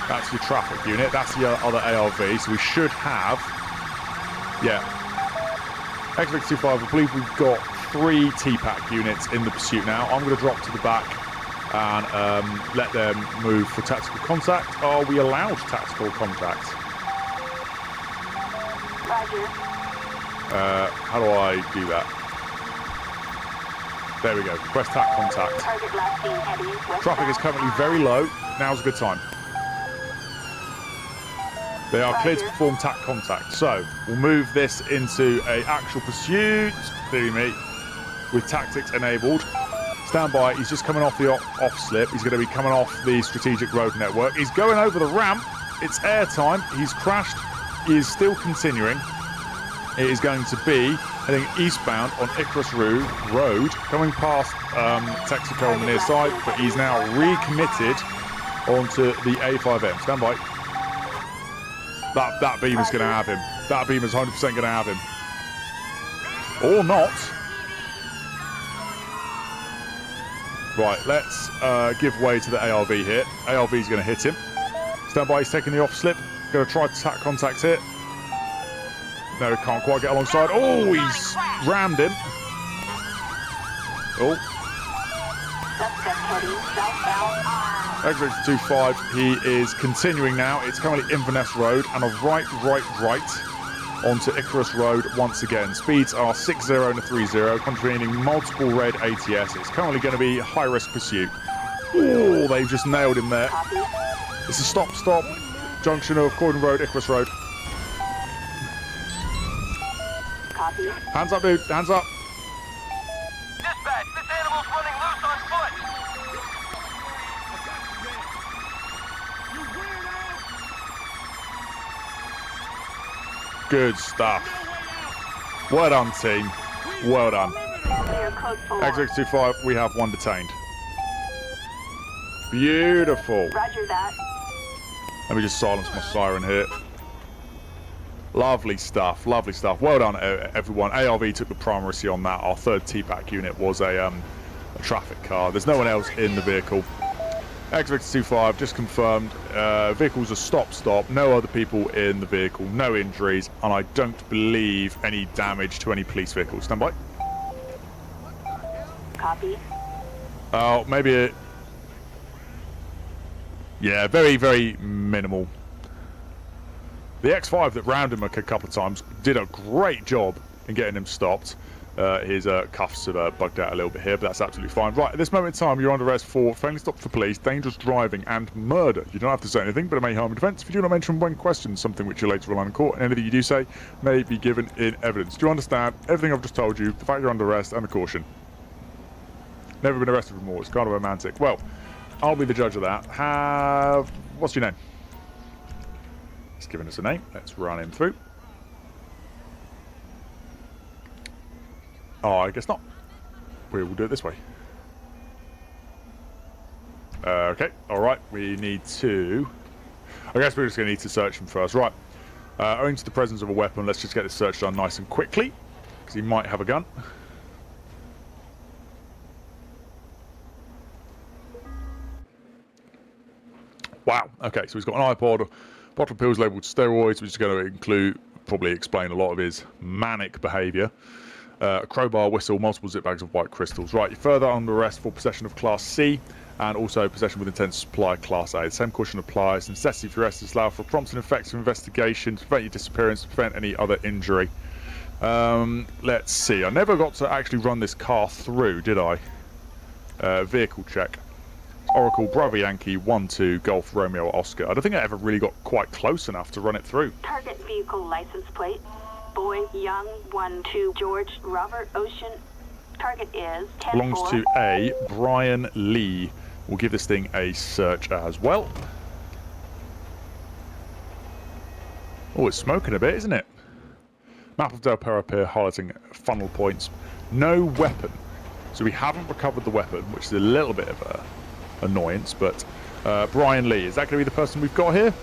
That's your traffic unit, that's your other ARV, so we should have... Yeah. X-25, I believe we've got 3 TPAC units in the pursuit now. I'm going to drop to the back and let them move for tactical contact. Are we allowed tactical contact? Roger. How do I do that? There we go. Request TAC contact. Target last seen heading westbound. Traffic is currently very low. Now's a good time. They are cleared to perform TAC contact. So we'll move this into a actual pursuit, dear me, with tactics enabled. Stand by. He's just coming off the off slip. He's going to be coming off the strategic road network. He's going over the ramp. It's airtime. He's crashed. He is still continuing. It is going to be heading eastbound on Icarus Road, coming past Texaco on the near side, but he's now recommitted onto the A5M. Stand by. That beam is going to have him. That beam is 100% going to have him. Or not. Right, let's give way to the ARV here. ARV is going to hit him. Stand by, he's taking the off slip. Going to try to TAC contact here. No, can't quite get alongside. Oh, he's rammed him. Oh. X-25, he is continuing now. It's currently Inverness Road and a right onto Icarus Road once again. Speeds are 6.0 and a 3.0, contravening multiple red ATS. It's currently going to be a high-risk pursuit. Oh, they've just nailed him there. It's a stop, junction of Croydon Road, Icarus Road. Copy. Hands up, dude, hands up. Dispatch, this animal's running loose on foot. Good stuff. Well done, team. Well done. X-25, we have one detained. Beautiful. Roger that. Let me just silence my siren here. Lovely stuff, lovely stuff. Well done, everyone. ARV took the primacy on that. Our third T-Pack unit was a traffic car. There's no one else in the vehicle. X-Victor 2-5 just confirmed. Vehicle's a stop. No other people in the vehicle. No injuries. And I don't believe any damage to any police vehicles. Stand by. Copy. Oh, maybe it... Yeah, very, very minimal. The X5 that rammed him a couple of times did a great job in getting him stopped. His cuffs have bugged out a little bit here, but that's absolutely fine. Right, at this moment in time, you're under arrest for failing to stop for police, dangerous driving, and murder. You don't have to say anything, but it may harm your defence if you do not mention when questioned, something which you later rely in court, and anything you do say may be given in evidence. Do you understand everything I've just told you, the fact you're under arrest, and the caution? Never been arrested before. It's kind of romantic. Well, I'll be the judge of that. What's your name? He's given us a name. Let's run him through. Oh, I guess not. We will do it this way. Okay, alright. We need to... I guess we're just going to need to search him first. Right. Owing to the presence of a weapon, let's just get this search done nice and quickly. Because he might have a gun. Wow. Okay, so he's got an iPod, a bottle of pills labelled steroids, which is going to include, probably explain a lot of his manic behaviour. A crowbar, whistle, multiple zip bags of white crystals. Right, you're further under arrest for possession of Class C and also possession with intent to supply Class A. The same caution applies. Necessity for arrest is allowed for prompt and effective investigation to prevent your disappearance, to prevent any other injury. Let's see. I never got to actually run this car through, did I? Vehicle check. Oracle Bravo Yankee 1-2 Golf Romeo Oscar. I don't think I ever really got quite close enough to run it through. Target vehicle license plate. Boy Young 1-2 George Robert Ocean. Target is 10-4. Belongs to A Brian Lee. We'll give this thing a search as well. Oh, it's smoking a bit, isn't it? Map of 𝗗𝗶𝗀𝗶𝗺𝗶𝗺𝗃 highlighting funnel points. No weapon. So we haven't recovered the weapon, which is a little bit of a annoyance, but Brian Lee, is that going to be the person we've got here?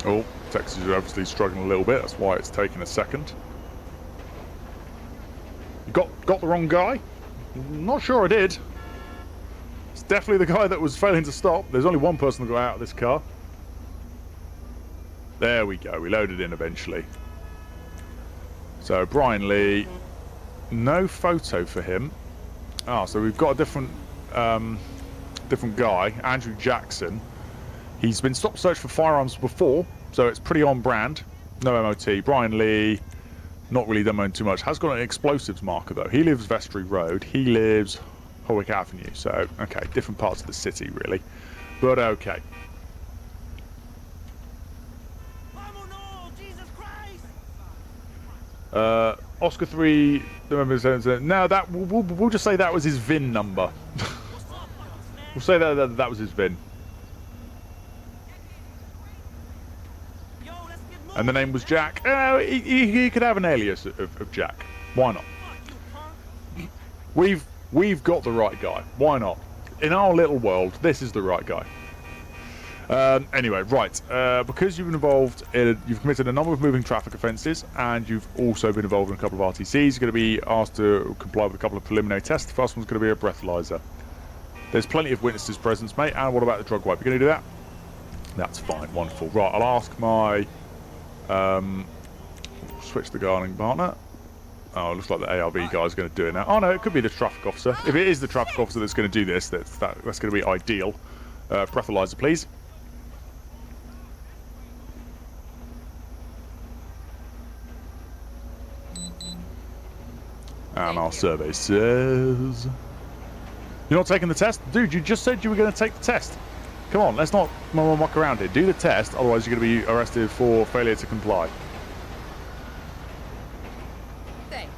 Oh, Texas is obviously struggling a little bit, that's why it's taking a second. You got the wrong guy? Not sure I did. It's definitely the guy that was failing to stop. There's only one person that got out of this car. There we go, we loaded in eventually. So Brian Lee, no photo for him. Ah, so we've got a different guy, Andrew Jackson. He's been stop search for firearms before, so it's pretty on brand. No MOT. Brian Lee, not really demoing too much. Has got an explosives marker though. He lives Vestry Road. He lives Holwick Avenue. So okay, different parts of the city really, but okay. Oscar 3. No, that we'll just say that was his VIN number. We'll say that was his VIN. And the name was Jack. He could have an alias of Jack. Why not? We've got the right guy. Why not? In our little world, this is the right guy. Anyway, right. Because you've committed a number of moving traffic offences, and you've also been involved in a couple of RTCs, you're going to be asked to comply with a couple of preliminary tests. The first one's going to be a breathalyzer. There's plenty of witnesses present, mate. And what about the drug wipe? You're going to do that? That's fine. Wonderful. Right, I'll ask my... switch the guarding partner. Oh, it looks like the ARV guy's going to do it now. Oh, no, it could be the traffic officer. If it is the traffic officer that's going to do this, that's going to be ideal. Breathalyzer, please. And our survey says... You're not taking the test? Dude, you just said you were going to take the test. Come on, let's not muck around here. Do the test, otherwise you're going to be arrested for failure to comply. Thanks.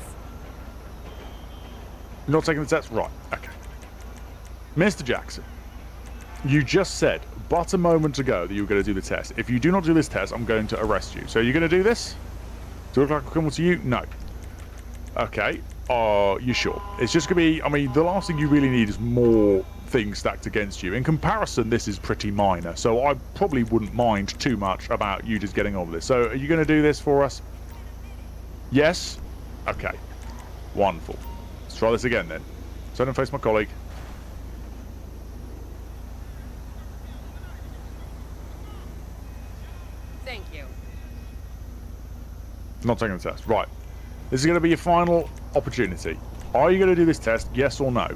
You're not taking the test? Right, okay. Mr. Jackson, you just said but a moment ago that you were going to do the test. If you do not do this test, I'm going to arrest you. So you're going to do this? Do it look like I'm coming to you? No. Okay. You sure? It's just going to be... I mean, the last thing you really need is more things stacked against you. In comparison, this is pretty minor, so I probably wouldn't mind too much about you just getting on with this. So, are you going to do this for us? Yes? Okay. Wonderful. Let's try this again then. So I don't face my colleague. Thank you. Not taking the test. Right. This is going to be your final opportunity. Are you going to do this test? Yes or no?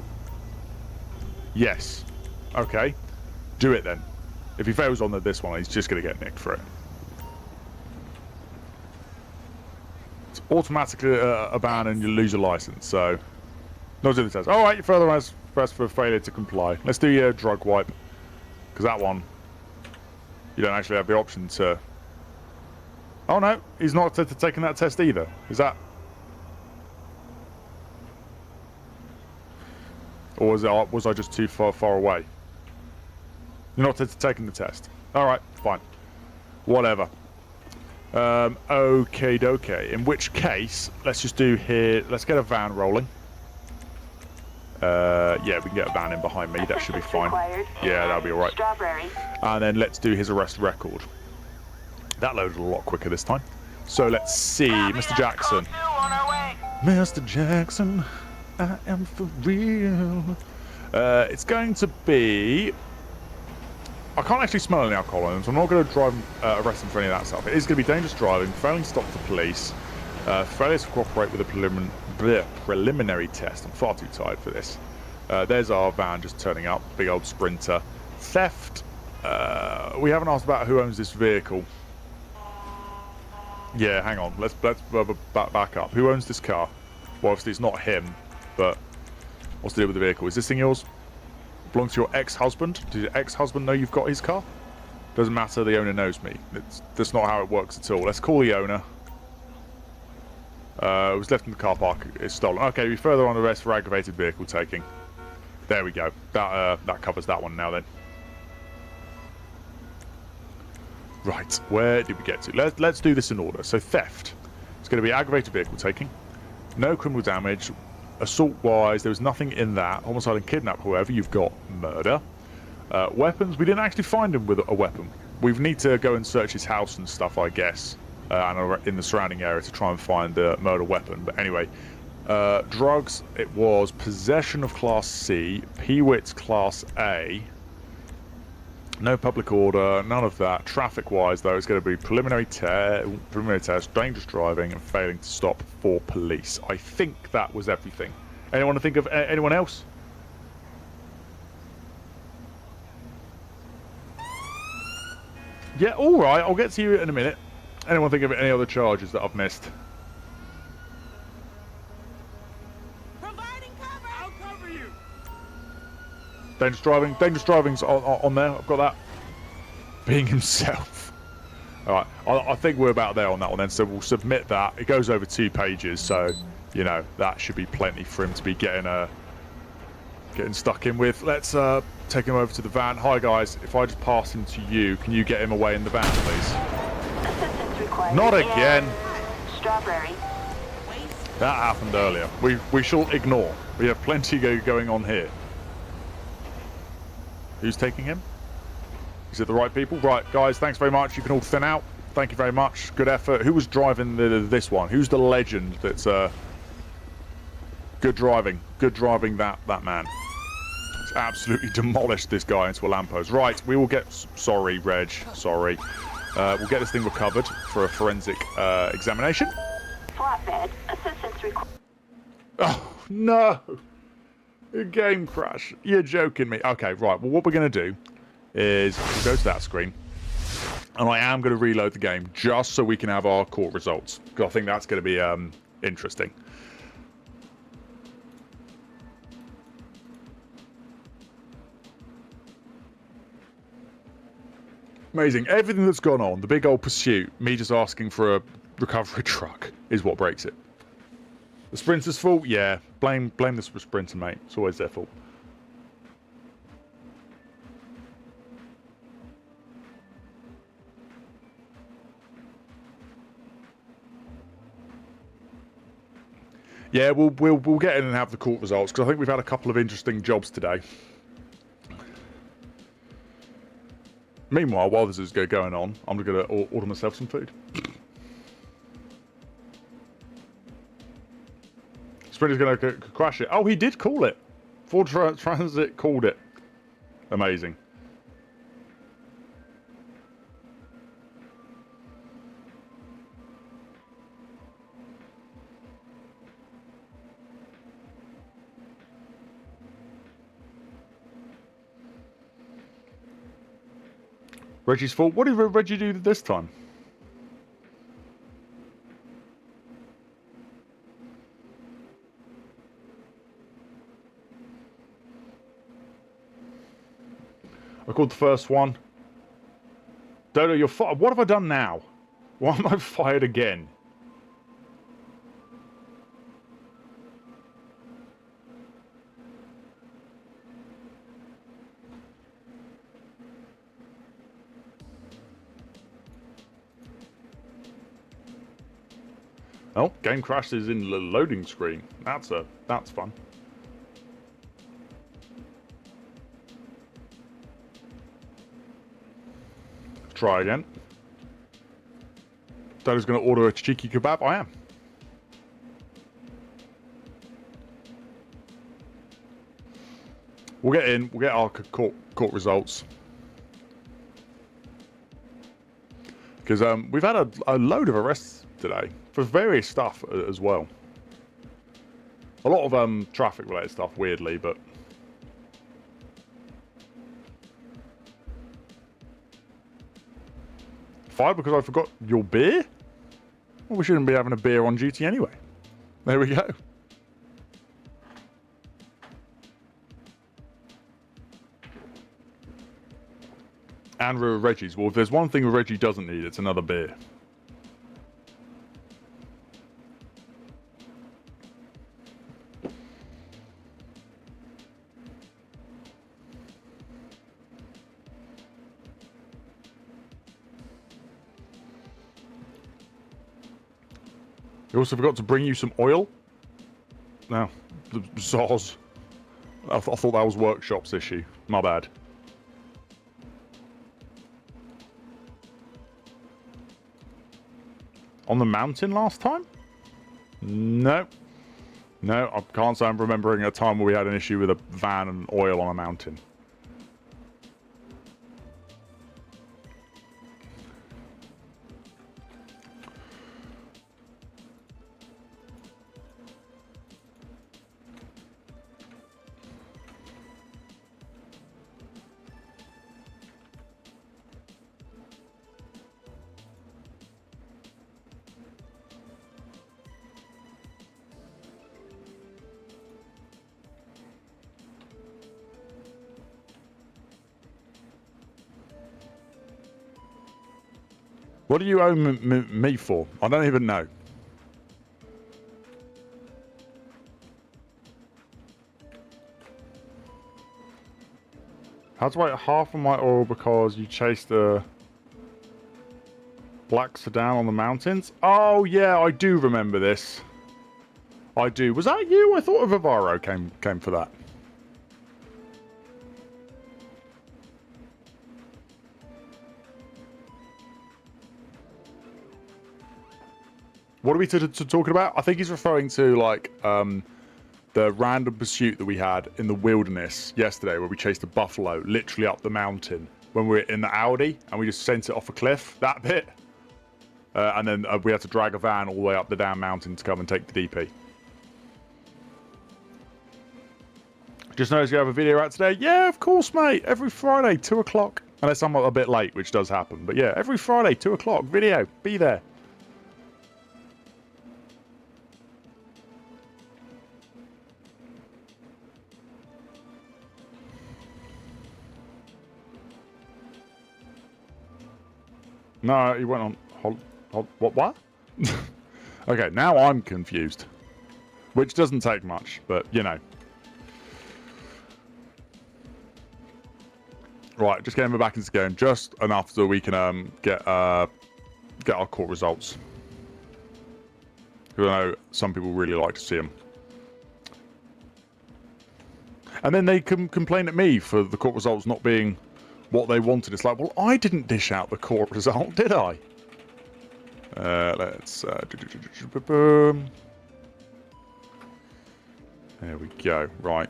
Yes. Okay. Do it then. If he fails on this one, he's just going to get nicked for it. It's automatically a ban and you lose your license, so... Not do the test. Alright, you further press for failure to comply. Let's do your drug wipe. Because that one, you don't actually have the option to... Oh no, he's not taking that test either. Is that... Or was I just too far away? You're not taking the test. Alright, fine. Whatever. Okay, dokie. In which case, let's just do here... Let's get a van rolling. Yeah, we can get a van in behind me. That should be fine. Yeah, that'll be alright. Strawberry. And then let's do his arrest record. That loaded a lot quicker this time. So let's see, Mr. Jackson. Mr. Jackson, I am for real. It's going to be... I can't actually smell any alcohol on him, so I'm not going to arrest him for any of that stuff. It is going to be dangerous driving, failing to stop the police, failure to cooperate with a preliminary test. I'm far too tired for this. There's our van just turning up, big old Sprinter. Theft. We haven't asked about who owns this vehicle. Yeah, hang on. Let's back up. Who owns this car? Well, obviously it's not him, but what's the deal with the vehicle? Is this thing yours? Belongs to your ex-husband? Does your ex-husband know you've got his car? Doesn't matter, the owner knows me. That's not how it works at all. Let's call the owner. It was left in the car park. It's stolen. Okay, we further on arrest for aggravated vehicle taking. There we go. That covers that one now then. Right, where did we get to? Let's do this in order. So theft. It's going to be aggravated vehicle taking. No criminal damage. Assault-wise, there was nothing in that. Homicide and kidnap, however, you've got murder. Weapons, we didn't actually find him with a weapon. We need to go and search his house and stuff, I guess, and in the surrounding area to try and find the murder weapon. But anyway, drugs, it was possession of Class C, Peewit's Class A. No public order, none of that. Traffic-wise, though, it's going to be preliminary test, dangerous driving, and failing to stop for police. I think that was everything. Anyone think of anyone else? Yeah, all right. I'll get to you in a minute. Anyone think of any other charges that I've missed? Providing cover. I'll cover you. Dangerous driving. Dangerous driving's on there. I've got that. Being himself. Alright, I think we're about there on that one then, so we'll submit that. It goes over 2 pages, so, you know, that should be plenty for him to be getting stuck in with. Let's take him over to the van. Hi, guys. If I just pass him to you, can you get him away in the van, please? Assistance required. Not again. Strawberry. That happened earlier. We shall ignore. We have plenty going on here. Who's taking him? Is it the right people? Right, guys, thanks very much. You can all thin out. Thank you very much. Good effort. Who was driving this one? Who's the legend that's good driving? Good driving that man. It's absolutely demolished this guy into a lamppost. Right, we will get... Sorry, Reg. Sorry. We'll get this thing recovered for a forensic examination. Flatbed. Assistance required. Oh, no. A game crash. You're joking me. Okay, right. Well, what we're going to do is we'll go to that screen. And I am going to reload the game just so we can have our court results. Because I think that's going to be interesting. Amazing. Everything that's gone on, the big old pursuit, me just asking for a recovery truck is what breaks it. The Sprinter's fault? Yeah. Blame the Sprinter, mate. It's always their fault. Yeah, we'll get in and have the court results, because I think we've had a couple of interesting jobs today. Meanwhile, while this is going on, I'm going to order myself some food. Sprinter's going to crash it. Oh, he did call it. Ford Transit called it. Amazing. Reggie's fault. What did Reggie do this time? I called the first one. Dodo, you're fired. What have I done now? Why am I fired again? Oh, game crashes in the loading screen. That's fun. Try again. Dodo's going to order a cheeky kebab. I am. We'll get in. We'll get our court results. Because we've had a load of arrests today for various stuff as well. A lot of traffic related stuff, weirdly, but fired because I forgot your beer? Well, we shouldn't be having a beer on duty anyway. There we go. And Reggie's. Well, if there's one thing Reggie doesn't need, it's another beer. I also forgot to bring you some oil. No, the Zoz. I thought that was Workshop's issue. My bad. On the mountain last time? No. No, I can't say I'm remembering a time where we had an issue with a van and oil on a mountain. What do you owe me for? I don't even know. How to wait half of my oil because you chased a black sedan on the mountains? Oh yeah, I do remember this. I do. Was that you? I thought a Vivaro came for that. What are we talking about? I think he's referring to, like, the random pursuit that we had in the wilderness yesterday where we chased a buffalo literally up the mountain when we were in the Audi and we just sent it off a cliff, that bit. And then we had to drag a van all the way up the damn mountain to come and take the DP. Just noticed you have a video out today. Yeah, of course, mate. Every Friday, 2 o'clock. Unless I'm a bit late, which does happen. But yeah, every Friday, 2 o'clock, video. Be there. No, he went on... What? Okay, now I'm confused. Which doesn't take much, but, you know. Right, just getting back into the game. Just enough so we can get our court results. Because I know some people really like to see them. And then they can complain at me for the court results not being what they wanted. It's like, well, I didn't dish out the court result, did I? Let's... there we go. Right.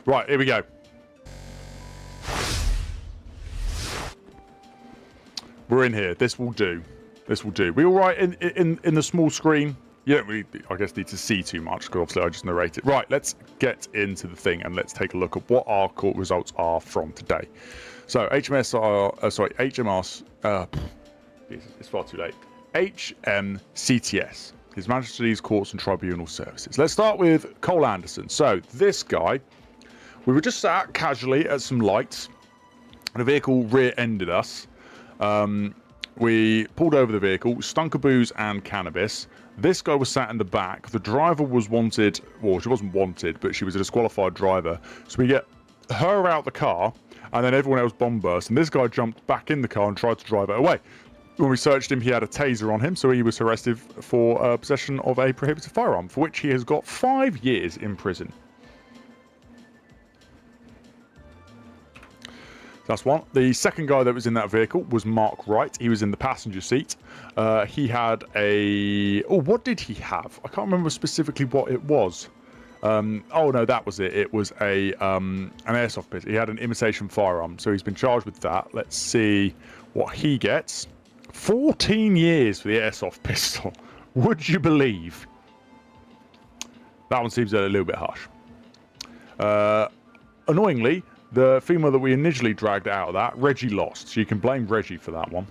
Right, here we go. We're in here. This will do. This will do. We all right in the small screen? You don't really, I guess, need to see too much because obviously I just narrate it. Right, let's get into the thing and let's take a look at what our court results are from today. So HMS are it's far too late. HMCTS, His Majesty's Courts and Tribunal Services. Let's start with Cole Anderson. So this guy, we were just sat casually at some lights and a vehicle rear-ended us. We pulled over the vehicle, stunk of booze and cannabis. This guy was sat in the back. The driver was wanted, well, she wasn't wanted, but she was a disqualified driver. So we get her out the car, and then everyone else bomb burst, and this guy jumped back in the car and tried to drive it away. When we searched him, he had a taser on him, so he was arrested for possession of a prohibited firearm, for which he has got 5 years in prison. That's one. The second guy that was in that vehicle was Mark Wright. He was in the passenger seat. He had a... Oh, what did he have? I can't remember specifically what it was. Oh, no, that was it. It was an airsoft pistol. He had an imitation firearm, so he's been charged with that. Let's see what he gets. 14 years for the airsoft pistol. Would you believe? That one seems a little bit harsh. Annoyingly, the female that we initially dragged out of that, Reggie lost, so you can blame Reggie for that one.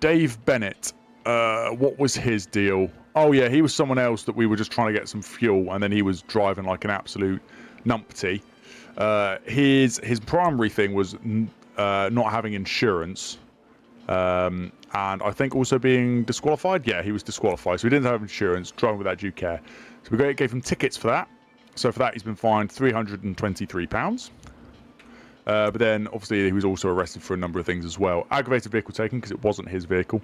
Dave Bennett, what was his deal? Oh yeah, he was someone else that we were just trying to get some fuel, and then he was driving like an absolute numpty. His primary thing was not having insurance, and I think also being disqualified. Yeah, he was disqualified, so he didn't have insurance, driving without due care. So we gave him tickets for that. So for that, he's been fined £323. But then, obviously, he was also arrested for a number of things as well. Aggravated vehicle taking, because it wasn't his vehicle.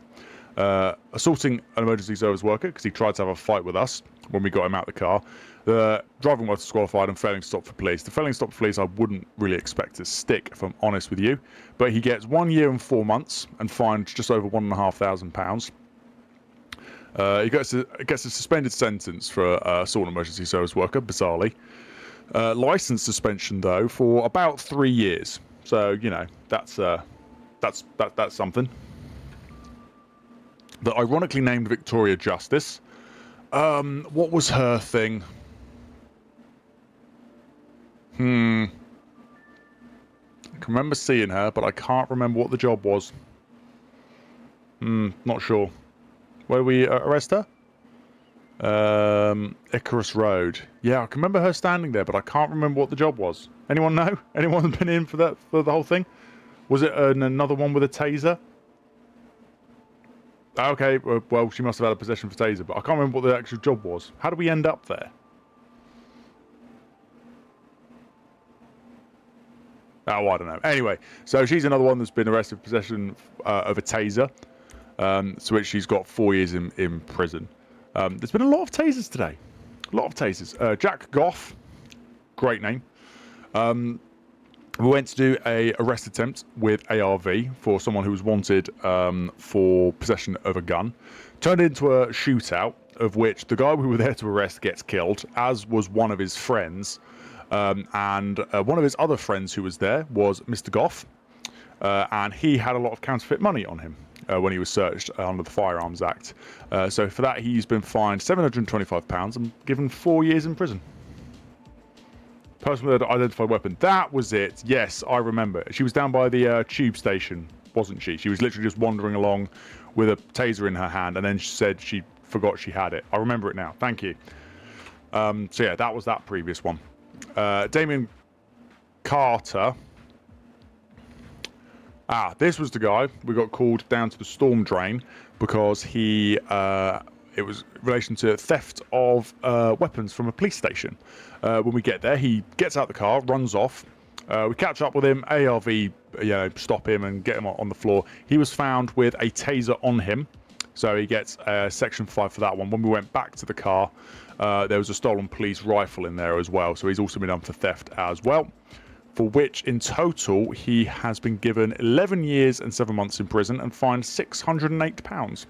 Assaulting an emergency service worker, because he tried to have a fight with us when we got him out of the car. Driving while disqualified and failing to stop for police. The failing to stop for police I wouldn't really expect to stick, if I'm honest with you. But he gets 1 year and 4 months and fined just over £1,500. He gets a suspended sentence for assault an emergency service worker, bizarrely. License suspension though for about 3 years. So you know that's something. The ironically named Victoria Justice. What was her thing? I can remember seeing her, but I can't remember what the job was. Not sure. Where did we arrest her? Icarus Road. Yeah, I can remember her standing there, but I can't remember what the job was. Anyone know? Anyone been in for the whole thing? Was it another one with a taser? Okay, well, she must have had a possession for taser, but I can't remember what the actual job was. How did we end up there? Oh, I don't know. Anyway, so she's another one that's been arrested for possession of a taser. So which she's got 4 years in prison. There's been a lot of tasers today. A lot of tasers. Jack Goff, great name. We went to do a arrest attempt with ARV for someone who was wanted for possession of a gun. Turned into a shootout, of which the guy we were there to arrest gets killed, as was one of his friends. And one of his other friends who was there was Mr. Goff. And he had a lot of counterfeit money on him. When he was searched under the Firearms Act. So for that, he's been fined £725 and given 4 years in prison. Person with an identified weapon. That was it. Yes, I remember. She was down by the tube station, wasn't she? She was literally just wandering along with a taser in her hand, and then she said she forgot she had it. I remember it now. Thank you. So yeah, that was that previous one. Damien Carter... this was the guy we got called down to the storm drain because he, it was in relation to theft of weapons from a police station. When we get there, he gets out the car, runs off. We catch up with him, ARV, stop him and get him on the floor. He was found with a taser on him, so he gets Section 5 for that one. When we went back to the car, there was a stolen police rifle in there as well. So he's also been done for theft as well, for which in total he has been given 11 years and 7 months in prison and fined £608.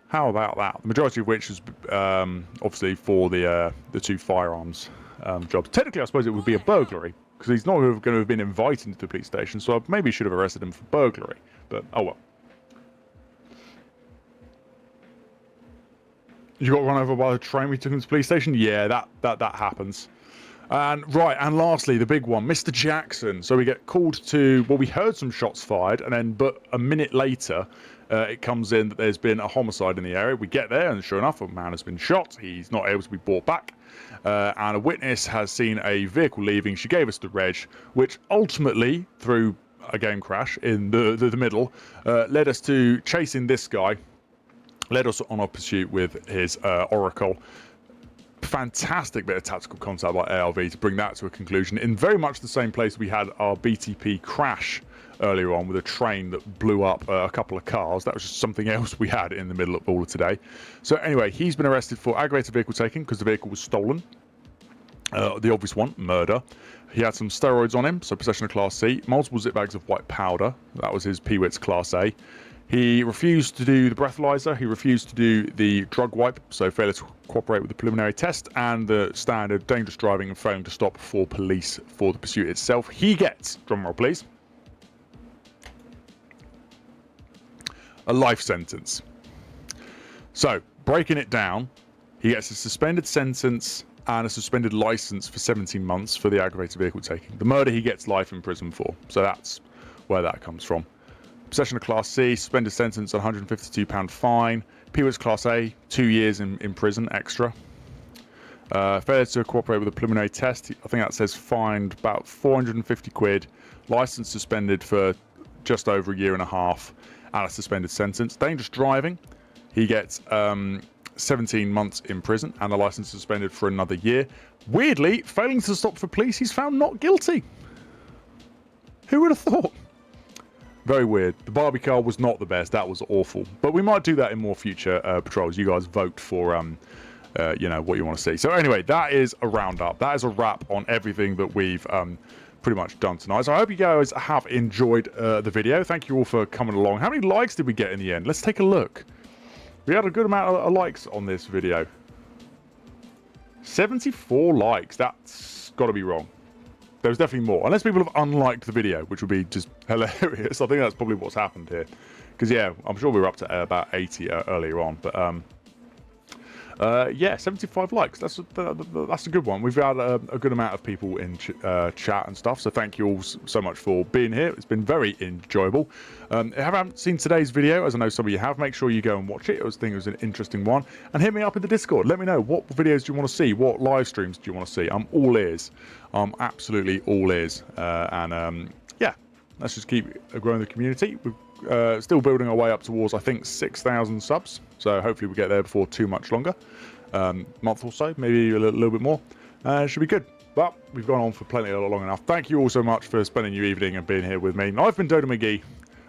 How about that? The majority of which is obviously for the 2 firearms jobs. Technically, I suppose it would be a burglary, because he's not going to have been invited to the police station, so I maybe should have arrested him for burglary. But, oh well. You got run over by the train we took him to the police station? Yeah, that happens. And right, and lastly, the big one, Mr. Jackson. So we get called to, well, we heard some shots fired, and then, but a minute later, it comes in that there's been a homicide in the area. We get there, and sure enough, a man has been shot. He's not able to be brought back. And a witness has seen a vehicle leaving. She gave us the reg, which ultimately, through a game crash in the middle, led us to chasing this guy, led us on our pursuit with his Oracle. Fantastic bit of tactical contact by ARV to bring that to a conclusion in very much the same place we had our BTP crash earlier on with a train that blew up a couple of cars. That was just something else we had in the middle of all of today. So anyway, he's been arrested for aggravated vehicle taking because the vehicle was stolen. The obvious one, murder. He had some steroids on him, so possession of Class C, multiple zip bags of white powder. That was his PWITS Class A. He refused to do the breathalyzer, he refused to do the drug wipe, so failure to cooperate with the preliminary test, and the standard dangerous driving and failing to stop for police for the pursuit itself. He gets, drumroll please, a life sentence. So, breaking it down, he gets a suspended sentence and a suspended license for 17 months for the aggravated vehicle taking. The murder he gets life in prison for, so that's where that comes from. Possession of Class C, suspended sentence, £152 fine. PWITS Class A, 2 years in prison extra. Failure to cooperate with a preliminary test, I think that says fined about 450 quid. License suspended for just over 1.5 years and a suspended sentence. Dangerous driving, he gets 17 months in prison and a license suspended for another year. Weirdly, failing to stop for police, he's found not guilty. Who would have thought? Very weird. The Barbie car was not the best. That was awful. But we might do that in more future patrols. You guys vote for, you know, what you want to see. So anyway, that is a roundup. That is a wrap on everything that we've pretty much done tonight. So I hope you guys have enjoyed the video. Thank you all for coming along. How many likes did we get in the end? Let's take a look. We had a good amount of likes on this video. 74 likes. That's got to be wrong. There's definitely more. Unless people have unliked the video, which would be just hilarious. I think that's probably what's happened here. Because, yeah, I'm sure we were up to about 80 earlier on. But, yeah, 75 likes. That's a good one. We've had a good amount of people in chat and stuff. So thank you all so much for being here. It's been very enjoyable. If you haven't seen today's video, as I know some of you have, make sure you go and watch it. I think it was an interesting one. And hit me up in the Discord. Let me know what videos do you want to see? What live streams do you want to see? I'm all ears. I'm absolutely all ears. Yeah, let's just keep growing the community. We're still building our way up towards, I think, 6,000 subs. So hopefully we get there before too much longer. Month or so, maybe a little bit more. Should be good. But we've gone on for plenty long enough. Thank you all so much for spending your evening and being here with me. I've been Dodo McGee,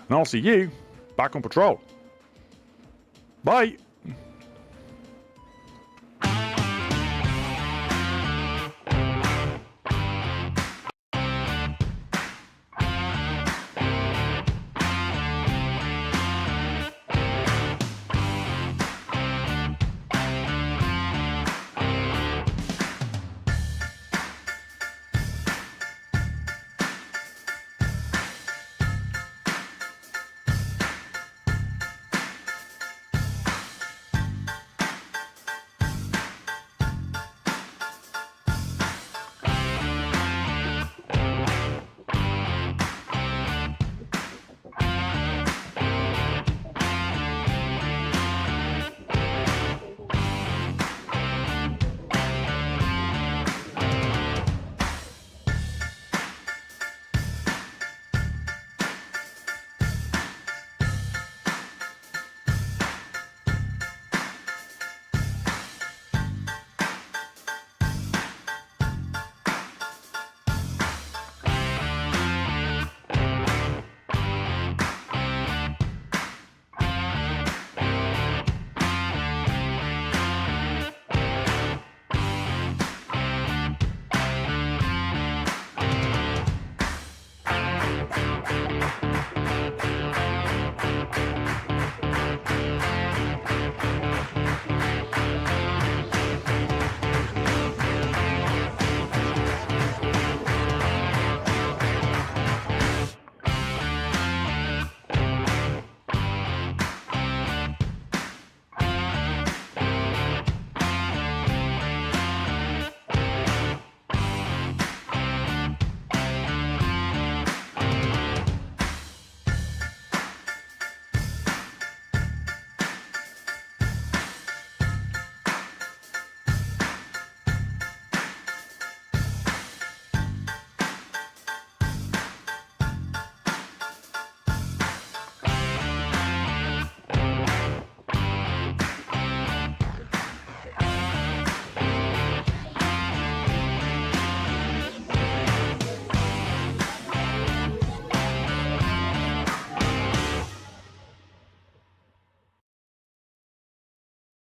and I'll see you back on patrol. Bye.